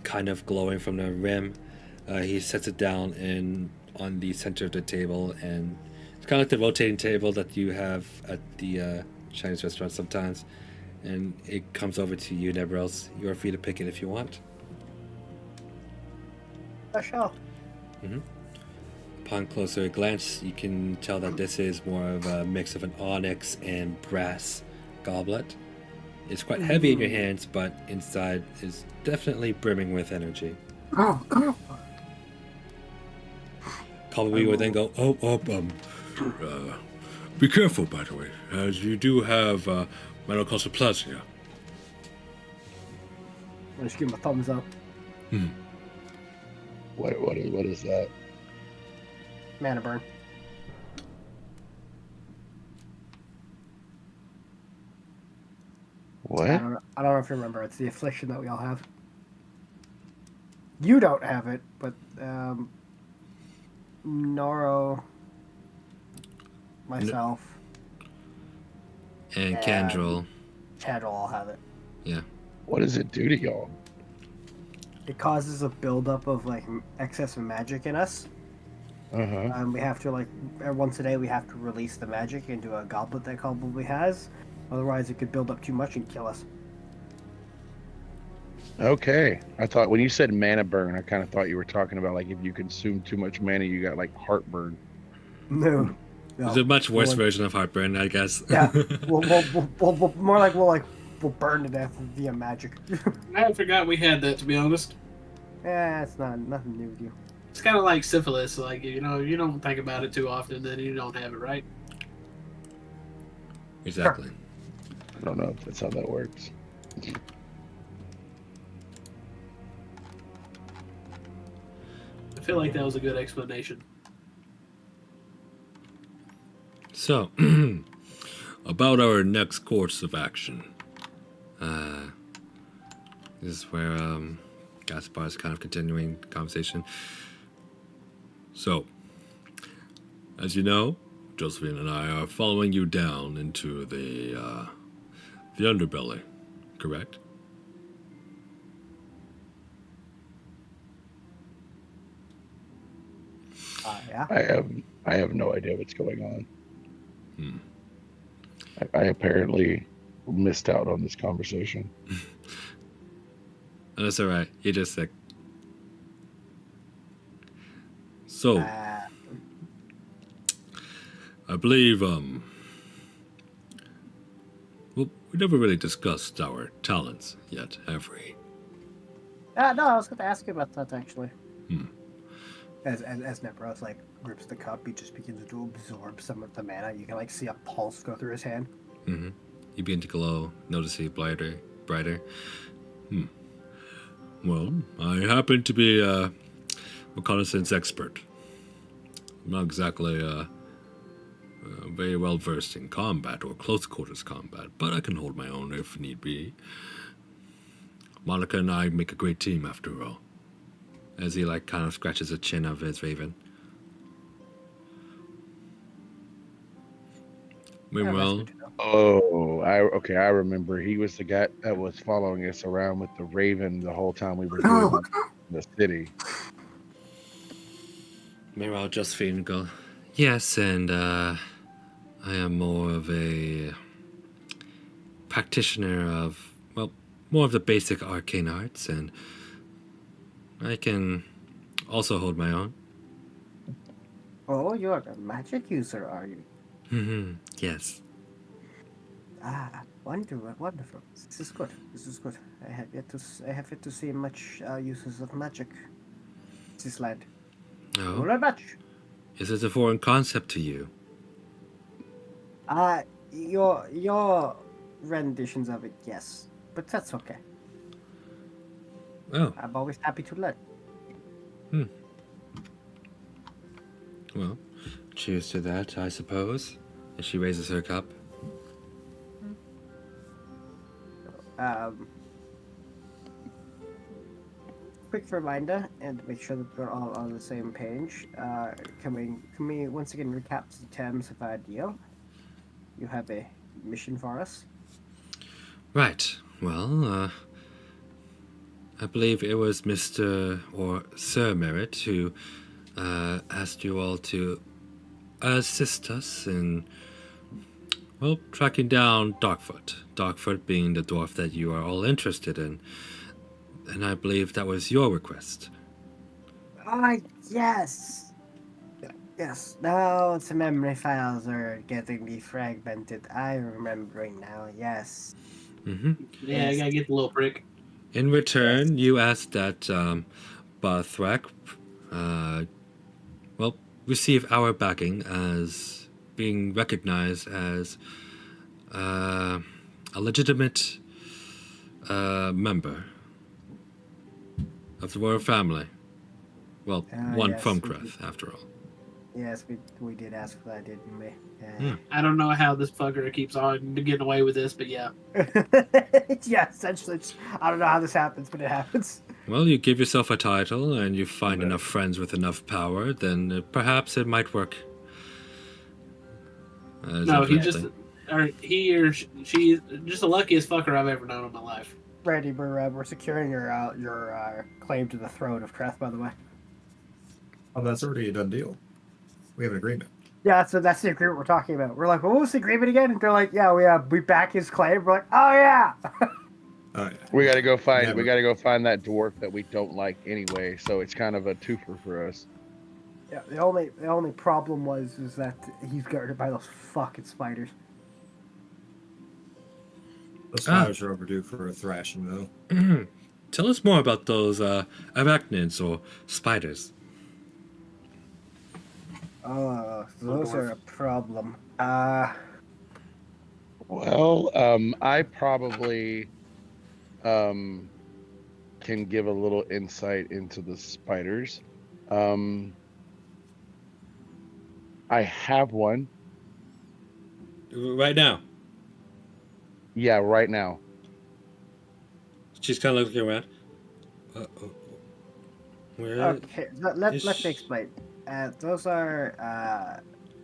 C: kind of glowing from the rim. He sets it down on the center of the table, and it's kind of like the rotating table that you have at the Chinese restaurant sometimes. And it comes over to you, Neberos. You're free to pick it if you want.
B: Sure.
C: Upon closer glance, you can tell that this is more of a mix of an onyx and brass goblet. It's quite heavy in your hands, but inside is definitely brimming with energy. Probably would then go,
I: Be careful, by the way, as you do have menocosoplastia.
B: I'll just give him a thumbs up.
F: What is that?
B: Mana burn.
F: What?
B: I don't know if you remember. It's the affliction that we all have. You don't have it, but Noro, myself,
C: and Candrel.
B: Chad will all have it.
C: Yeah.
F: What does it do to y'all?
B: It causes a buildup of like excess of magic in us. We have to once a day we have to release the magic into a goblet that probably has. Otherwise, it could build up too much and kill us.
F: Okay. I thought when you said mana burn, I kind of thought you were talking about like if you consume too much mana, you got like heartburn.
B: No.
C: It's a much worse version of heartburn, I guess.
B: Yeah. we'll more like we'll burn to death via magic.
A: I forgot we had that, to be honest.
B: Yeah, it's nothing new with you.
A: It's kind of like syphilis. Like, you don't think about it too often, then you don't have it, right?
C: Exactly.
F: I don't know if that's how that works.
A: I feel like that was a good explanation.
I: So, about our next course of action.
C: This is where Gaspar is kind of continuing the conversation.
I: So, as you know, Josephine and I are following you down into the underbelly, correct?
B: Yeah.
F: I have no idea what's going on. I apparently missed out on this conversation.
C: That's all right. You're just sick.
I: So, I believe, well, we never really discussed our talents yet, have we?
B: No, I was going to ask you about that actually. As Neveros grips the cup, he just begins to absorb some of the mana. You can see a pulse go through his hand.
C: You begin to glow, notice it brighter.
I: Well, I happen to be a reconnaissance expert. I'm not exactly very well versed in combat or close quarters combat, but I can hold my own if need be. Monica and I make a great team after all. As he like kind of scratches the chin of his raven.
B: Yeah, that's
I: Meanwhile,
B: good to know.
F: Oh, I remember. He was the guy that was following us around with the raven the whole time we were doing the city.
I: meanwhile, Josephine go, yes, and I am more of a practitioner of, well, more of the basic arcane arts, and I can also hold my own.
B: Oh, you're a magic user, are you?
I: Yes.
B: Wonderful. This is good. This is good. I have yet to see much uses of magic. This land.
I: Oh,
B: Not much.
I: is it a foreign concept to you?
B: Your renditions of it, yes, but that's okay.
I: Oh,
B: I'm always happy to learn.
I: well, cheers to that, I suppose. And she raises her cup.
B: Quick reminder, and to make sure that we're all on the same page. Can we once again recap the terms of our deal? You have a mission for us.
I: Right. Well, I believe it was Mr. or Sir Merritt who asked you all to assist us in, well, tracking down Darkfoot. Darkfoot being the dwarf that you are all interested in. And I believe that was your request.
B: Yes. Yes. Now the memory files are getting defragmented. I'm remembering now. Yes.
A: Yeah, I gotta get the little prick.
I: In return, you asked that Barthrak, well, receive our backing as being recognized as a legitimate member of the royal family. Well, one
B: yes,
I: from
B: we
I: Kreth, after all.
B: Yes, we did ask for that, didn't we? Yeah.
A: I don't know how this fucker keeps on getting away with this, but yeah.
B: Yeah, essentially. I don't know how this happens, but it happens.
I: Well, you give yourself a title and you find enough friends with enough power, then perhaps it might work.
A: No, he or she's just the luckiest fucker I've ever known in my life.
B: Randy, we're securing your claim to the throne of Kreth, by the way.
H: Oh, that's already a done deal. We have an agreement.
B: Yeah, so that's the agreement we're talking about. We're like, what was the agreement again? And they're like, yeah, we back his claim. We're like, oh yeah.
H: Oh, yeah.
F: We gotta go find
H: Never.
F: that dwarf that we don't like anyway, so it's kind of a twofer for us.
B: Yeah, the only problem is that he's guarded by those fucking spiders.
H: Those spiders are overdue for a thrashing, though.
I: Tell us more about those arachnids or spiders.
B: Oh, those are a problem.
F: Well, I probably can give a little insight into the spiders. I have one.
I: Right now.
F: Yeah, right now.
I: She's kind of looking around. Where
B: Okay, let
I: is
B: me
I: she?
B: explain. Those are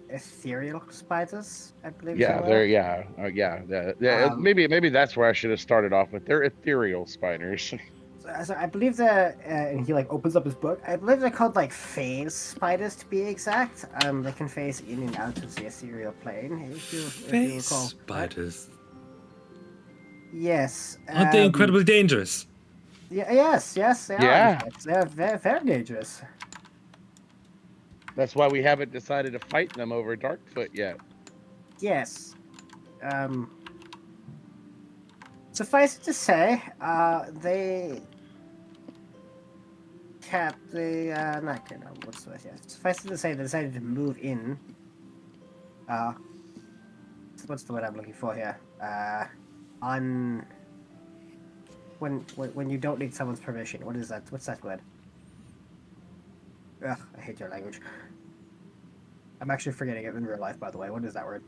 B: ethereal spiders, I believe.
F: Yeah,
B: they were.
F: yeah. Maybe that's where I should have started off with. They're ethereal spiders.
B: So I believe and he like opens up his book. I believe they're called like phase spiders to be exact. They can phase in and out of the ethereal plane. If you
I: Face
B: recall.
I: spiders.
B: Yes.
I: Aren't they incredibly dangerous?
B: Yeah. Yes. They
F: Yeah.
B: are. They're very, very dangerous.
F: That's why we haven't decided to fight them over Darkfoot yet.
B: Yes. Suffice it to say, they kept the Suffice it to say, they decided to move in. What's the word I'm looking for here? On when you don't need someone's permission. What is that? What's that word? Ugh, I hate your language. I'm actually forgetting it in real life, by the way. What is that word?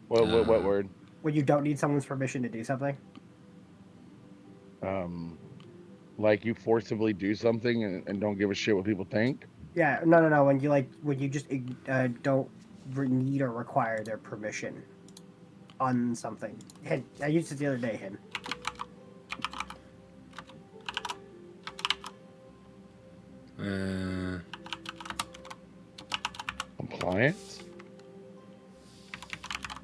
F: What word?
B: When you don't need someone's permission to do something.
F: Like you forcibly do something and don't give a shit what people think?
B: Yeah, no. When you just don't need or require their permission on something. I used it the other day.
F: Compliance?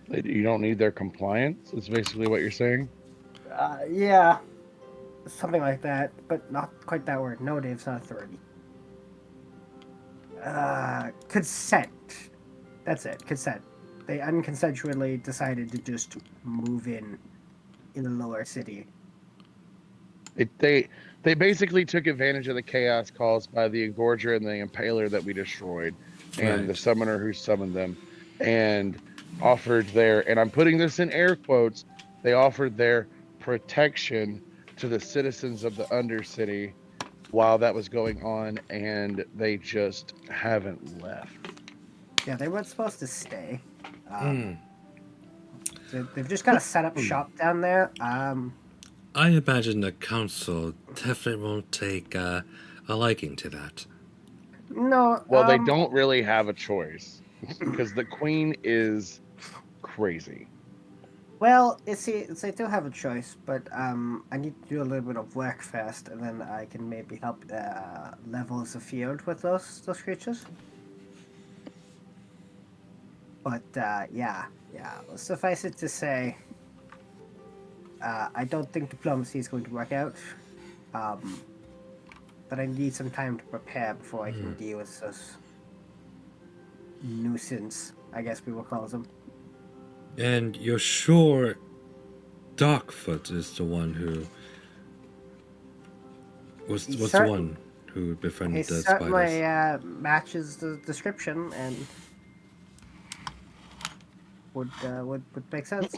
F: You don't need their compliance? Is basically what you're saying?
B: Yeah, something like that, but not quite that word. No, Dave's not authority. Consent. That's it. Consent. They unconsensually decided to just move in the lower city.
F: They basically took advantage of the chaos caused by the Engorger and the Impaler that we destroyed, and the
C: Right.
F: summoner who summoned them, and offered their, and I'm putting this in air quotes, they offered their protection to the citizens of the Undercity while that was going on, and they just haven't left.
B: Yeah, they weren't supposed to stay.
C: Hmm.
B: They've just kind of set up shop down there.
C: I imagine the council definitely won't take a liking to that.
B: No.
F: Well, they don't really have a choice because the queen is crazy.
B: Well, you see, they do have a choice, but I need to do a little bit of work first, and then I can maybe help level the field with those creatures. But yeah. Suffice it to say, I don't think diplomacy is going to work out. But I need some time to prepare before I can deal with this nuisance, I guess we will call them.
C: And you're sure Darkfoot is the one who was the one who befriended the
B: certainly
C: spiders?
B: matches the description and would make sense.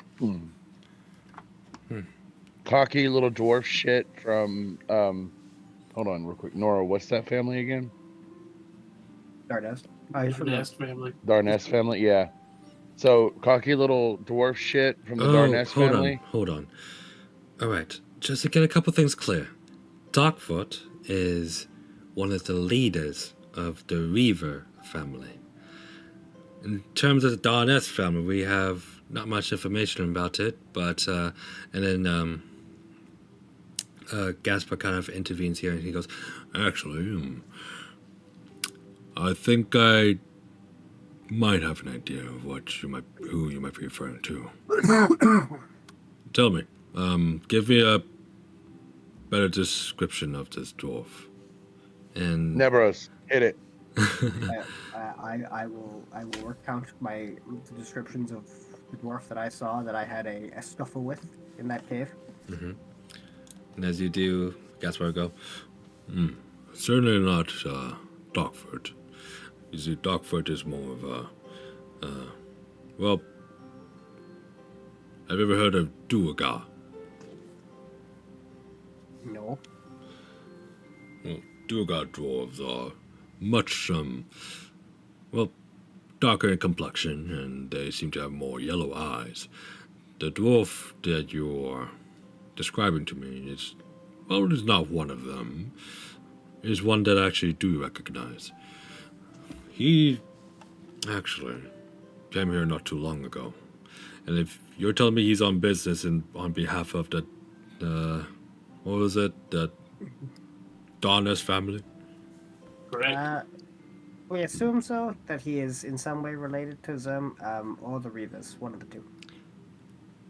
F: Cocky little dwarf shit from hold on real quick. Nora, what's that family again?
B: Darnest.
A: Darnest family.
F: Darnest family, yeah. So cocky little dwarf shit from the Darnest family.
C: Hold on. All right, just to get a couple things clear. Darkfoot is one of the leaders of the Reaver family. In terms of the Darnest family, we have not much information about it, but and then Gaspar kind of intervenes here, and he goes,
I: Actually, I think I might have an idea of who you might be referring to. Tell me, give me a better description of this dwarf.
C: and
F: Nebros, hit it.
B: I will recount the descriptions of the dwarf that I saw that I had a scuffle with in that cave.
C: and as you do, Gaspar go,
I: Certainly not Darkfoot. You see, Darkfoot is more of a, well, have you ever heard of Duergar?
B: No.
I: Well, Duergar dwarves are much, well, darker in complexion, and they seem to have more yellow eyes. The dwarf that you're describing to me is, well, is not one of them. It is one that I actually do recognize. He actually came here not too long ago. And if you're telling me he's on business and on behalf of the, what was it, the Darnest family?
A: Correct.
B: We assume so, that he is in some way related to them, or the Reavers, one of the two.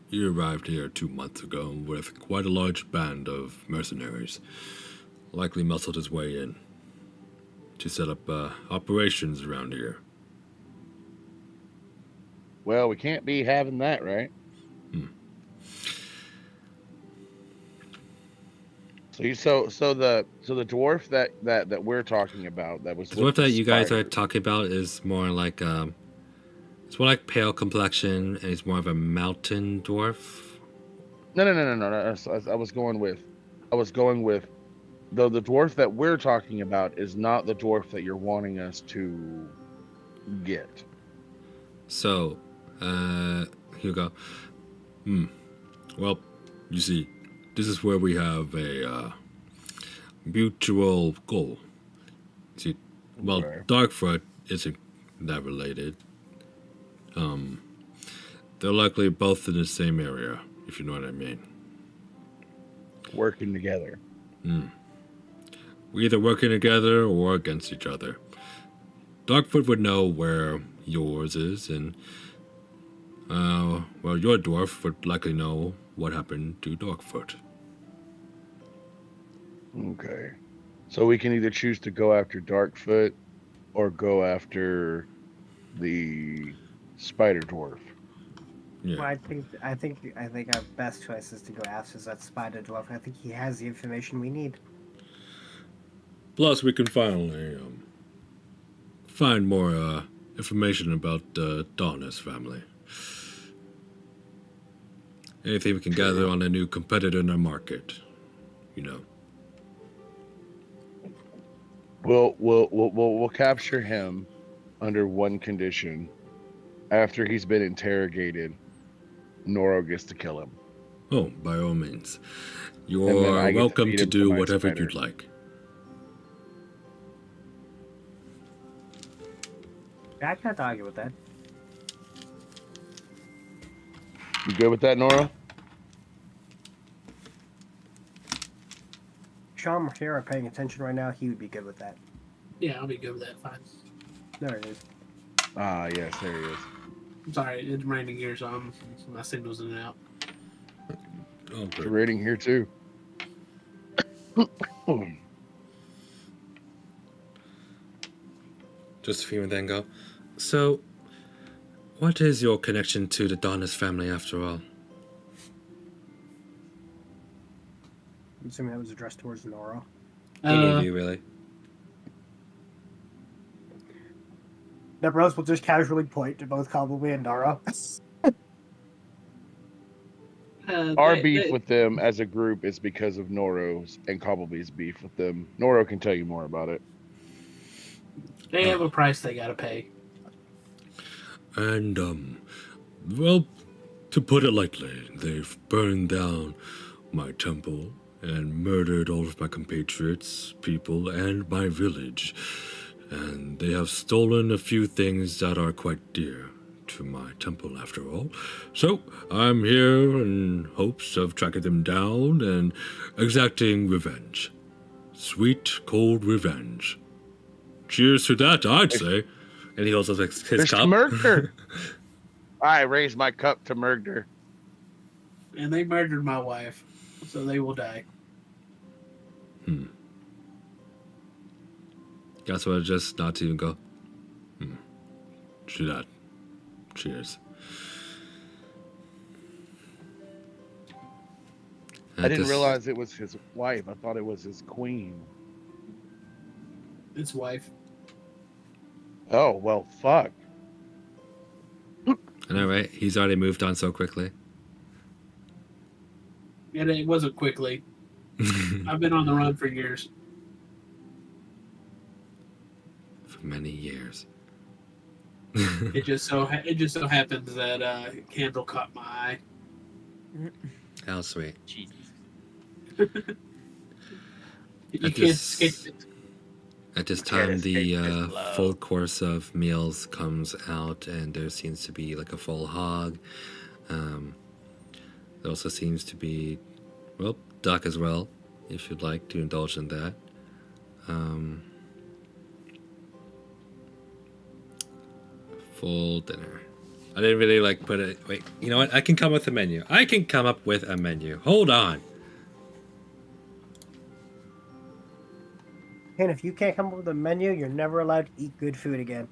I: He arrived here 2 months ago with quite a large band of mercenaries. Likely muscled his way in to set up operations around here.
F: Well, we can't be having that, right? So the dwarf that we're talking about that was
C: the dwarf that you guys are talking about is more like it's more like pale complexion, and he's more of a mountain dwarf.
F: No. I was going with the dwarf that we're talking about is not the dwarf that you're wanting us to get.
C: So, here you go.
I: Well, you see, this is where we have a mutual goal. See, well,
F: Okay.
I: Darkfoot isn't that related. They're likely both in the same area, if you know what I mean.
F: Working together.
I: We're either working together or against each other. Darkfoot would know where yours is, and well, your dwarf would likely know what happened to Darkfoot.
F: Okay. So we can either choose to go after Darkfoot or go after the spider dwarf.
I: Yeah.
B: Well, I think our best choice is to go after that spider dwarf. I think he has the information we need.
I: Plus, we can finally find more information about Donna's family. Anything we can gather on a new competitor in our market, you know.
F: We'll capture him under one condition. After he's been interrogated, Noro gets to kill him.
I: Oh, by all means.
F: And then I
I: You're
F: get to
I: welcome
F: feed
I: to
F: him to
I: do
F: my
I: whatever
F: spider.
I: you'd like.
B: I can't argue with that.
F: You good with that, Noro?
B: Sean here are paying attention right now. He would be good with that.
A: Yeah, I'll be good with that. Fine.
B: There it is.
F: Ah, yes, there he is.
A: I'm sorry, it's raining here, so my signal's in and out.
I: Oh,
F: It's
I: good.
F: raining here too.
C: Just a few and then go. So, what is your connection to the Donna's family after all?
B: I'm assuming that was addressed towards Nora.
C: Any of you, really?
B: Nebros will just casually point to both Cobblepot and Nora.
F: Our beef with them as a group is because of Noro's and Cobbleby's beef with them. Noro can tell you more about it.
A: They have a price they gotta pay.
I: And, well, to put it lightly, they've burned down my temple and murdered all of my compatriots, people, and my village. And they have stolen a few things that are quite dear to my temple, after all. So, I'm here in hopes of tracking them down and exacting revenge. Sweet, cold revenge. Cheers to that, I'd say.
C: And he holds up his
F: Mr.
C: cup.
F: Murder! I raise my cup to Murder.
A: And they murdered my wife, so they will die.
I: Guess what? Just not to even go. Do that. Cheers.
F: I didn't realize it was his wife. I thought it was his queen.
A: It's wife.
F: Oh, well, fuck.
C: I know, right? He's already moved on so quickly.
A: And it wasn't quickly. I've been on the run for years.
C: For many years.
A: It just so happens that candle caught my eye.
C: How sweet.
E: Jesus.
A: You
C: At
A: can't
C: this-
A: escape it.
C: At this
G: Can't
C: time, the
G: escape his love.
C: full course of meals comes out, and there seems to be like a full hog. There also seems to be, well, duck as well, if you'd like to indulge in that. Full dinner. I didn't really like put it. Wait, you know what? I can come up with a menu. I can come up with a menu. Hold on.
B: And if you can't come up with a menu, you're never allowed to eat good food again.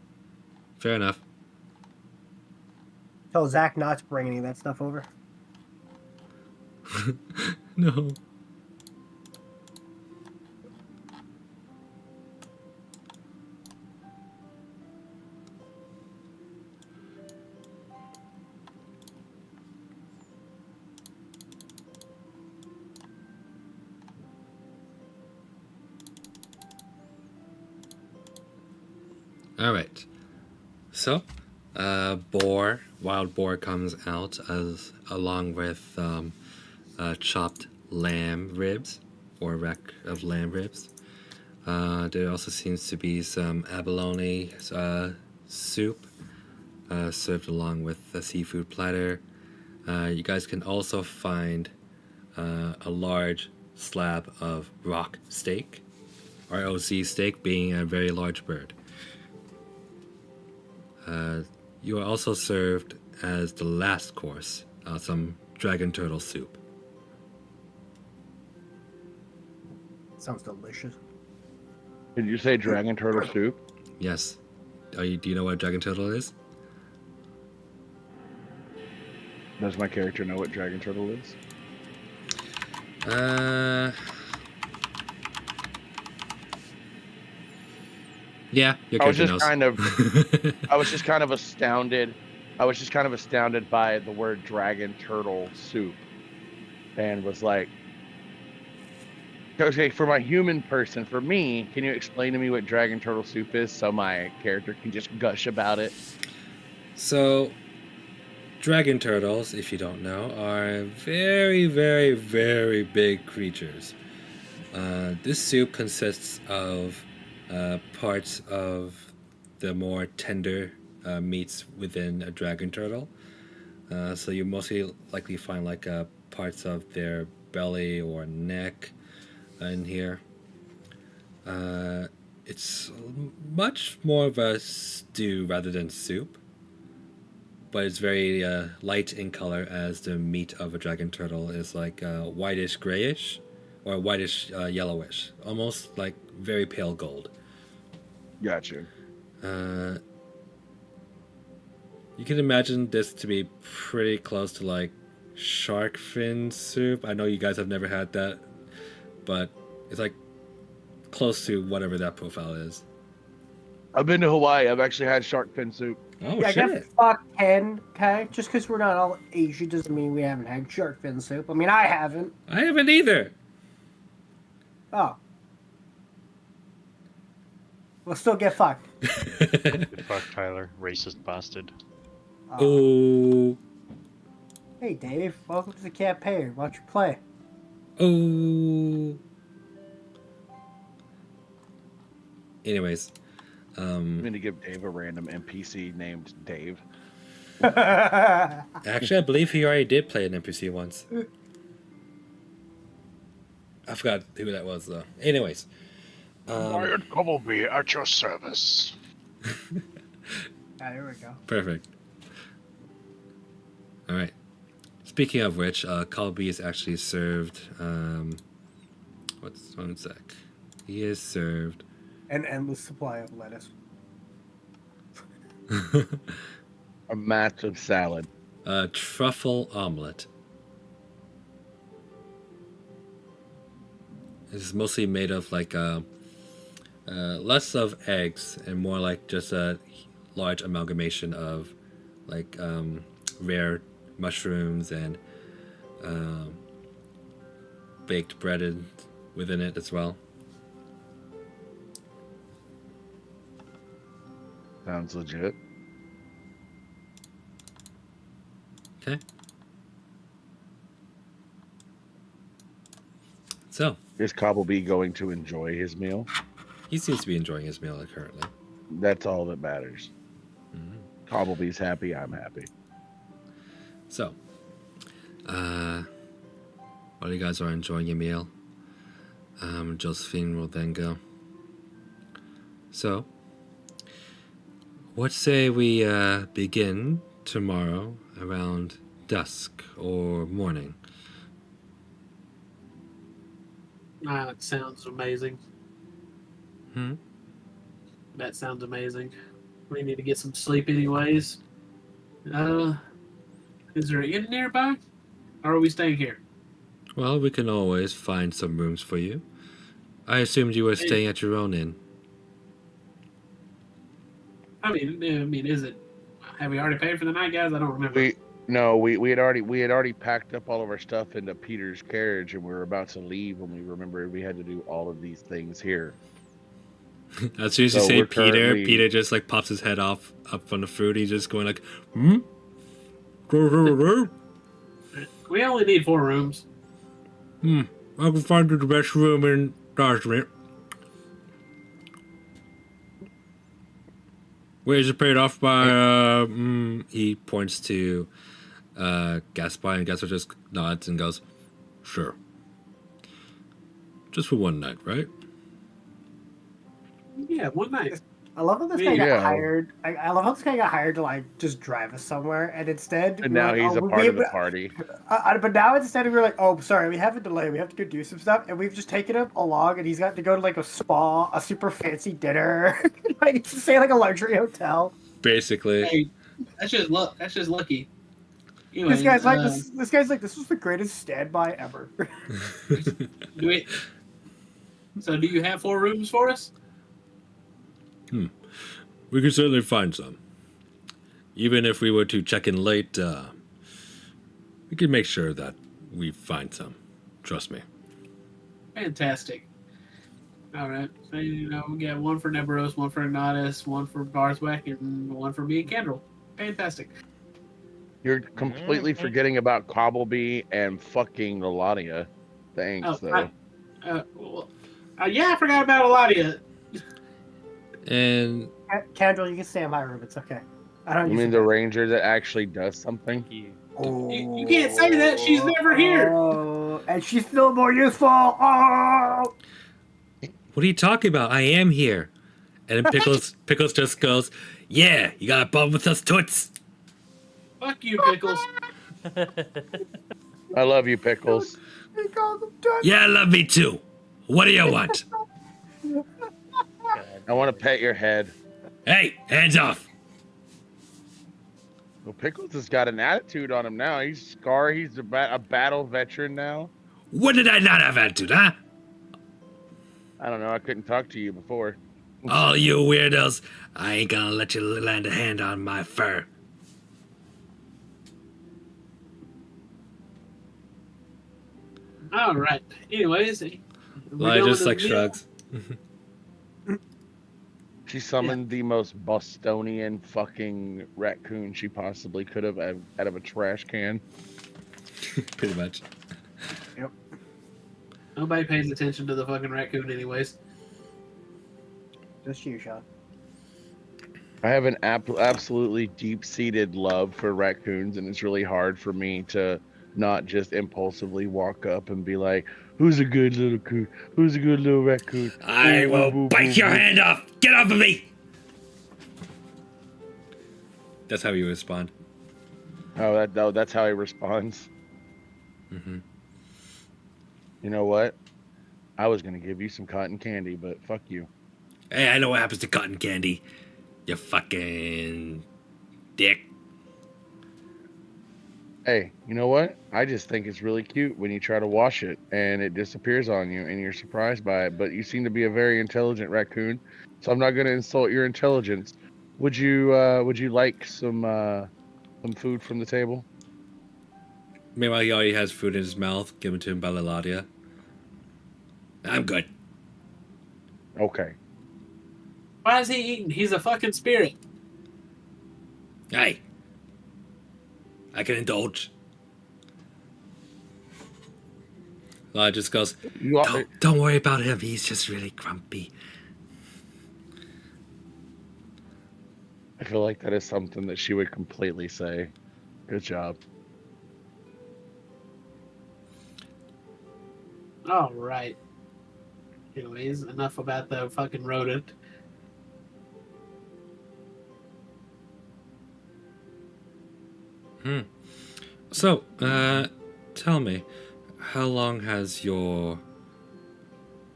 C: Fair enough.
B: Tell Zach not to bring any of that stuff over.
I: No.
C: All right. So, wild boar comes out along with chopped lamb ribs or rack of lamb ribs. There also seems to be some abalone soup served along with a seafood platter. You guys can also find a large slab of rock steak, ROC steak being a very large bird. You are also served as the last course some dragon turtle soup.
B: Sounds delicious.
F: Did you say dragon turtle soup?
C: Yes. Do you know what dragon turtle is?
F: Does my character know what dragon turtle is?
C: Yeah, your
F: I was
C: character
F: just
C: knows.
F: kind of, I was just kind of astounded. I was just kind of astounded by the word dragon turtle soup, and was like, okay, for my human person, for me, can you explain to me what dragon turtle soup is so my character can just gush about it?
C: So, dragon turtles, if you don't know, are very, very, very big creatures. This soup consists of parts of the more tender meats within a dragon turtle. So you mostly likely find like parts of their belly or neck in here. It's much more of a stew rather than soup, but it's very light in color, as the meat of a dragon turtle is like whitish grayish or whitish yellowish, almost like very pale gold.
F: Gotcha.
C: You can imagine this to be pretty close to like shark fin soup. I know you guys have never had that, but it's like close to whatever that profile is.
F: I've been to Hawaii. I've actually had shark fin soup.
C: Oh
B: Yeah,
C: shit!
B: get fucked, Ken. Okay, just because we're not all Asian doesn't mean we haven't had shark fin soup. I mean, I haven't.
C: I haven't either.
B: Oh. We'll still get fucked.
J: Good fuck, Tyler. Racist bastard.
C: Oh.
B: Hey, Dave. Welcome to the campaign. Why don't you play?
C: Oh. Anyways,
F: I'm going to give Dave a random NPC named Dave.
C: actually, I believe he already did play an NPC once. I forgot who that was though. Anyways,
J: Ryan Cobbleby at your service.
B: There we go.
C: perfect. All right. Speaking of which, Colby is actually served. What's one sec? He is served.
B: An endless supply of lettuce.
F: A massive salad.
C: Truffle omelet. It's mostly made of like less of eggs and more like just a large amalgamation of like rare mushrooms and baked bread within it as well.
F: Sounds legit.
C: Okay. So,
F: Is Cobbleby going to enjoy his meal?
C: he seems to be enjoying his meal currently.
F: That's all that matters.
C: Mhm.
F: Cobbleby's happy, I'm happy.
C: So, while you guys are enjoying your meal, Josephine will then go. So, what say we begin tomorrow around dusk or morning?
A: That sounds amazing.
C: Hmm?
A: That sounds amazing. We need to get some sleep anyways. Is there an inn nearby? Or are we staying here?
C: Well, we can always find some rooms for you. I assumed you were staying at your own inn.
A: I mean, is it? Have we already paid for the night, guys? I don't remember.
F: We had already packed up all of our stuff into Peter's carriage, and we were about to leave when we remembered we had to do all of these things here.
C: As soon as you
F: So
C: say
F: we're
C: Peter,
F: currently-
C: Peter just like pops his head up from the fruit. He's just going like,
A: We only need 4 rooms.
I: I can find you the best room in Dartmouth. Wait, is it paid off by, he points to, Gaspar, and Gaspar just nods and goes, sure. Just for one night, right?
A: Yeah, one night.
B: I love how this guy
F: Yeah.
B: got hired. I love how this guy got hired to like just drive us somewhere, and instead,
F: And
B: we're
F: now
B: like,
F: he's a
B: we-
F: part
B: we-
F: of the party.
B: But now instead we're like, oh, sorry, we have a delay. We have to go do some stuff, and we've just taken him along, and he's got to go to like a spa, a super fancy dinner, like stay like a luxury hotel.
C: Basically.
A: Hey, that's just luck. That's just lucky.
B: This
A: Anyways,
B: guy's like, this guy's like, this was the greatest standby ever.
A: do it. So, do you have 4 rooms for us?
I: We can certainly find some. Even if we were to check in late, we can make sure that we find some. Trust me.
A: Fantastic. All right. So, we got 1 for Neberos, 1 for Ignatus, 1 for Barswack, and 1 for me and Kendall. Fantastic.
F: You're completely forgetting about Cobblebee and fucking Loladia. Thanks, though.
A: Yeah, I forgot about a lot of you.
C: And
B: Kendall, you can stay in my room. It's okay. I don't.
F: You
B: use
F: mean
B: the
F: the ranger that actually does something?
A: You can't say that. She's never here.
B: Oh, and she's still more useful. Oh.
C: what are you talking about? I am here. And then Pickles just goes, yeah, you got a problem with us toots?
A: Fuck you, Pickles.
F: I love you, Pickles.
B: He called him Dutch.
C: Yeah, I love me too. What do you want?
F: I want to pet your head.
C: Hey, hands off.
F: Well, Pickles has got an attitude on him now. He's Scar. He's a battle veteran now.
C: What did I not have attitude, huh?
F: I don't know. I couldn't talk to you before.
C: All you weirdos, I ain't gonna let you land a hand on my fur.
A: All right. Anyways,
C: Well, I just like shrugs.
F: She summoned the most Bostonian fucking raccoon she possibly could have out of a trash can.
C: Pretty much.
A: Nobody pays attention to the fucking raccoon, anyways.
B: Just you, Sean.
F: I have an absolutely deep-seated love for raccoons, and it's really hard for me to not just impulsively walk up and be like, "Who's a good little coon? Who's a good little raccoon?"
C: I will bite your hand off. Get off of me. That's how you respond.
F: Oh, that's how he responds.
C: Mm-hmm.
F: You know what? I was gonna give you some cotton candy, but fuck you.
C: Hey, I know what happens to cotton candy. You fucking dick.
F: Hey, you know what? I just think it's really cute when you try to wash it and it disappears on you and you're surprised by it. But you seem to be a very intelligent raccoon, so I'm not going to insult your intelligence. Would you like some food from the table?
C: Meanwhile, he already has food in his mouth, given to him by Leladia. I'm good.
F: Okay.
A: Why is he eating? He's a fucking spirit.
C: Hey. I can indulge. Leladia just goes, don't worry about him. He's just really grumpy.
F: I feel like that is something that she would completely say. Good job.
A: All right. Anyways, enough about the fucking rodent.
C: So, tell me, how long has your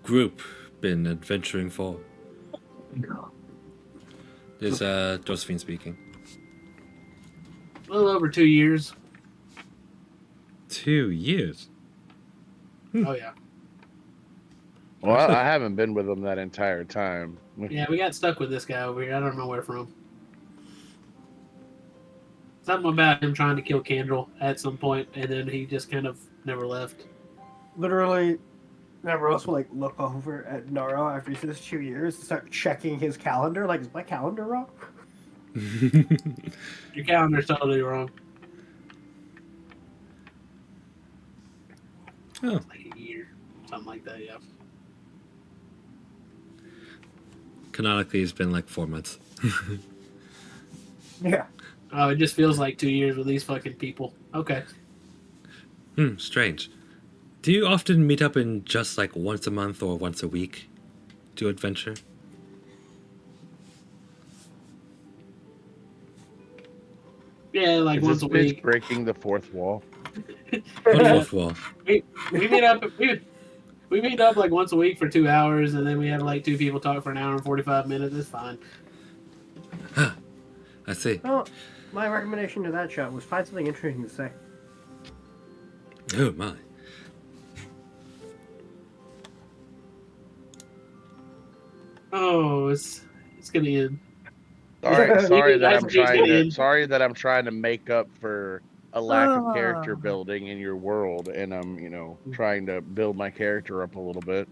C: group been adventuring for? This is Josephine speaking.
A: A little over 2 years.
C: 2 years?
A: Oh, yeah.
F: Well, I haven't been with them that entire time.
A: Yeah, we got stuck with this guy over here. I don't know where from. Something about him trying to kill Candle at some point, and then he just kind of never left.
B: Literally, Neveros will like look over at Naro after he says 2 years and start checking his calendar. Like, is my calendar wrong?
A: Your calendar's totally wrong.
C: Oh.
A: It's like a year. something like that. Yeah.
C: Canonically, it's been like 4 months.
B: Yeah.
A: Oh, it just feels like 2 years with these fucking people. Okay.
C: Strange. Do you often meet up in just like once a month or once a week to adventure?
A: Yeah, like
F: Is
A: once
F: this
A: a
F: bitch
A: week.
F: breaking the fourth wall?
C: What fourth wall?
A: We meet up. We meet up like once a week for 2 hours, and then we have like 2 people talk for an hour and 45 minutes. It's fine.
C: I see.
B: Well, my recommendation to that show was find something interesting to say.
C: Oh my.
A: Oh, it's gonna end.
F: Sorry that
A: Guys,
F: I'm
A: it's
F: trying
A: gonna
F: to
A: end.
F: sorry that I'm trying to make up for a lack of character building in your world, and I'm trying to build my character up a little bit.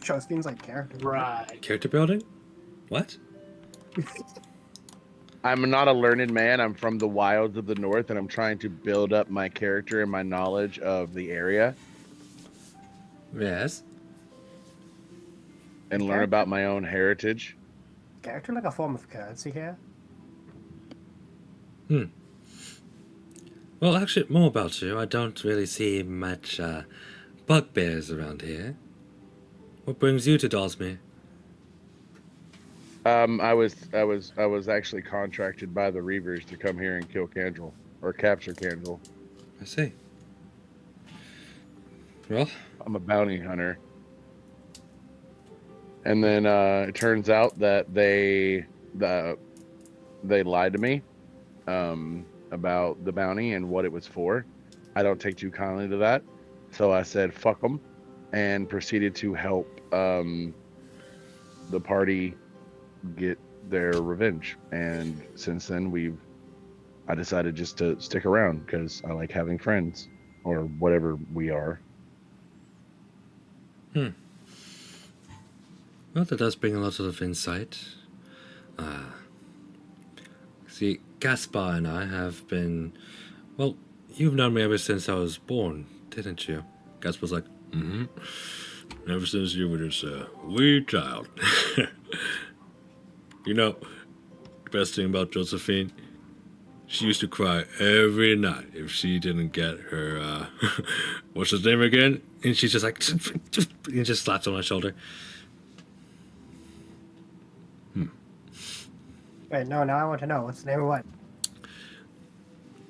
B: Josephines like character.
A: Right.
C: Character building? What?
F: I'm not a learned man. I'm from the wilds of the north, and I'm trying to build up my character and my knowledge of the area,
C: Yes.
F: and learn about my own heritage.
B: Character like a form of currency here.
C: Well, actually, more about you. I don't really see much bugbears around here. What brings you to Dalsmere?
F: I was actually contracted by the Reavers to come here and kill Candrel, or capture Candrel.
C: I see. Well,
F: I'm a bounty hunter. And then it turns out that they lied to me about the bounty and what it was for. I don't take too kindly to that, so I said fuck them, and proceeded to help the party get their revenge. And since then, I decided just to stick around because I like having friends, or whatever we are.
C: Well, that does bring a lot of insight. See, Gaspar and I have been... Well, you've known me ever since I was born, didn't you? Gaspar's like, ever since you were just a wee child. You know, the best thing about Josephine, she used to cry every night if she didn't get her, what's his name again? And she's just like, and just slaps on my shoulder.
B: Wait, no, now I want to know. What's the name of what?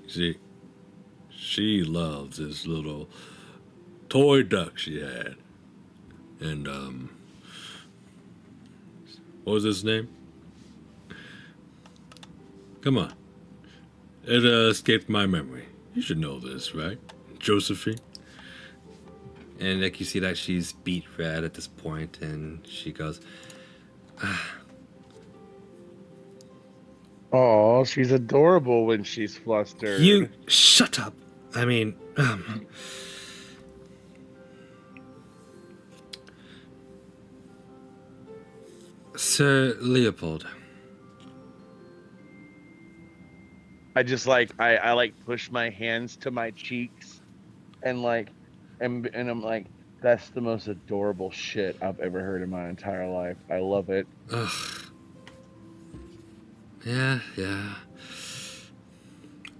I: See, she loves this little toy duck she had. And, what was his name? Come on. It escaped my memory. You should know this, right? Josephine?
C: And like you see that she's beat red at this point, and she goes,
F: Oh, she's adorable when she's flustered.
C: "You shut up." I mean, Sir Leopold.
F: I just I like push my hands to my cheeks, and and I'm like, that's the most adorable shit I've ever heard in my entire life. I love it.
C: Ugh. Yeah.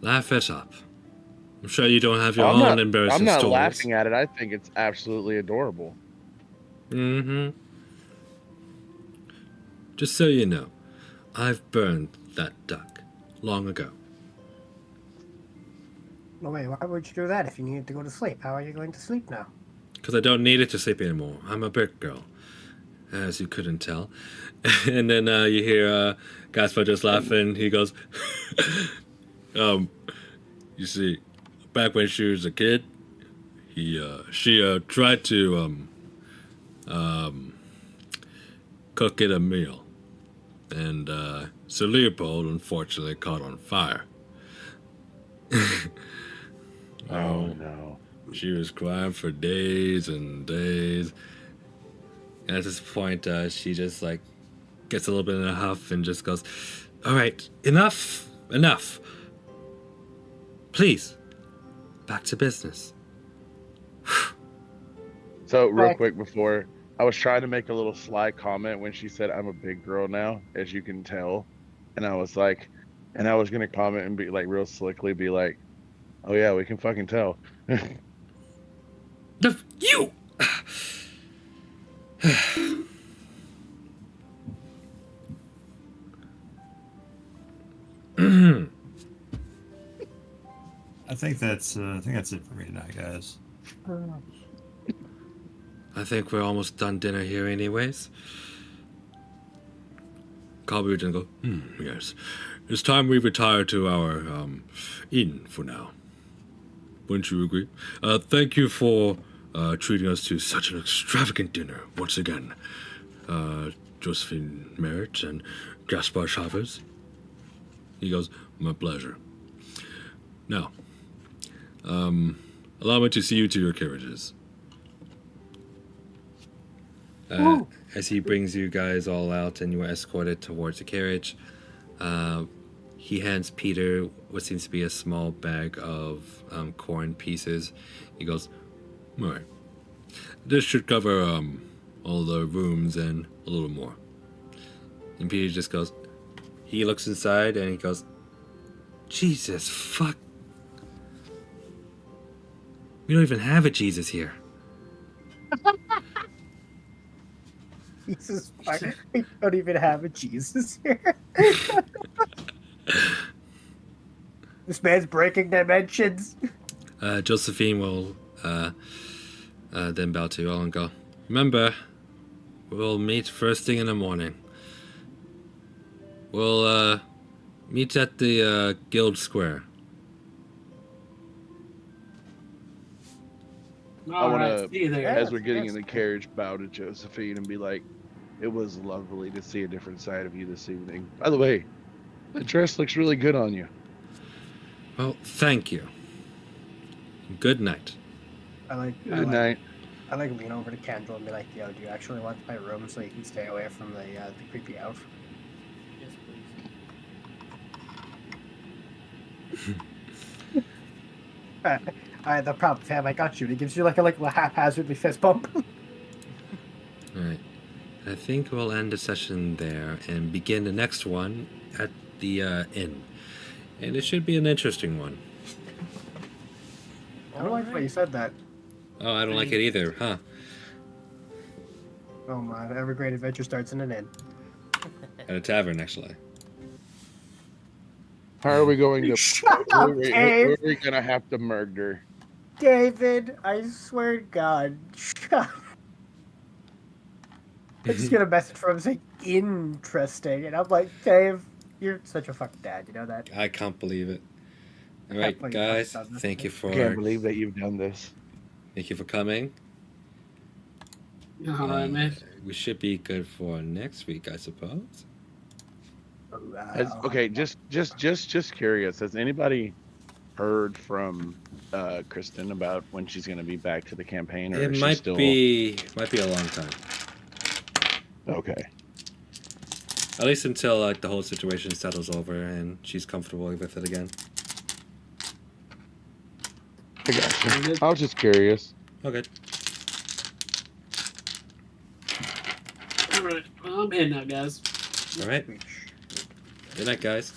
C: Laugh it up. I'm sure you don't have your own embarrassing
F: I'm not
C: stories.
F: laughing at it. I think it's absolutely adorable.
C: Just so you know, I've burned that duck long ago.
B: No, wait, why would you do that if you needed to go to sleep? How are you going to sleep now?
C: Because I don't need it to sleep anymore. I'm a brick girl, as you couldn't tell. And then you hear Gaspar just laughing. He goes, you see, back when she was a kid, she tried to cook it a meal. And Sir Leopold unfortunately caught on fire.
F: Oh no.
C: She was crying for days and days. And at this point, she just like gets a little bit in a huff and just goes, "All right, enough. Please, back to business.
F: So real
B: Right.
F: quick before, I was trying to make a little sly comment when she said I'm a big girl now, as you can tell. And I was like, and I was gonna comment and be like real slickly, be like, oh yeah, we can fucking tell.
C: You!
D: I think that's it for me tonight, guys.
C: I think we're almost done dinner here anyways. Calby and go, yes. It's time we retire to our inn for now. Wouldn't you agree? Thank you for treating us to such an extravagant dinner once again. Josephine Merritt and Gaspar Chavez. He goes, my pleasure. Now, allow me to see you to your carriages. As he brings you guys all out and you are escorted towards the carriage, he hands Peter what seems to be a small bag of corn pieces. He goes, all right. This should cover all the rooms and a little more. And Peter just goes, he looks inside and he goes, Jesus fuck. We don't even have a Jesus here.
B: Jesus, we don't even have a Jesus here. This man's breaking dimensions.
C: Josephine will then bow to you all and go, remember, we'll meet first thing in the morning. We'll meet at the Guild Square.
F: I want
A: Alright, see you
F: to,
A: there.
F: as we're getting
B: yes.
F: in the carriage, bow to Josephine and be like, it was lovely to see a different side of you this evening. By the way, the dress looks really good on you.
C: Well, thank you. Good night.
F: Good night.
B: I lean over to Kendall and be like, yo, do you actually want my room so you can stay away from the creepy elf?
E: Yes, please.
B: The problem, fam, I got you. And he gives you like a haphazardly fist bump.
C: Alright. I think we'll end the session there and begin the next one at the inn. And it should be an interesting one.
B: I don't like the way you said that.
C: Oh, I don't like it either, huh?
B: Oh my, every great adventure starts in an inn.
C: At a tavern, actually.
F: How are we going to?
B: Shut
F: who
B: up,
F: are we
B: Dave!
F: gonna have to murder?
B: David, I swear to God, shut. I just get a message from him saying interesting, and I'm like, Dave, you're such a fucking dad. You know that?
C: I can't believe it. All
B: Can't
C: right,
B: believe
C: guys.
B: I've done this.
C: Thank you
F: I can't
C: for
F: believe that you've done this.
C: coming.
A: Alright, man.
C: We should be good for next week, I suppose.
F: Okay, just curious. Has anybody heard from Kristen about when she's going to be back to the campaign, or
C: It
F: is she
C: might
F: still...
C: be a long time.
F: Okay.
C: At least until like the whole situation settles over and she's comfortable with it again.
F: I gotcha. I was just curious.
C: Okay.
A: Alright, well, I'm heading out, guys.
C: All right. Good night, guys.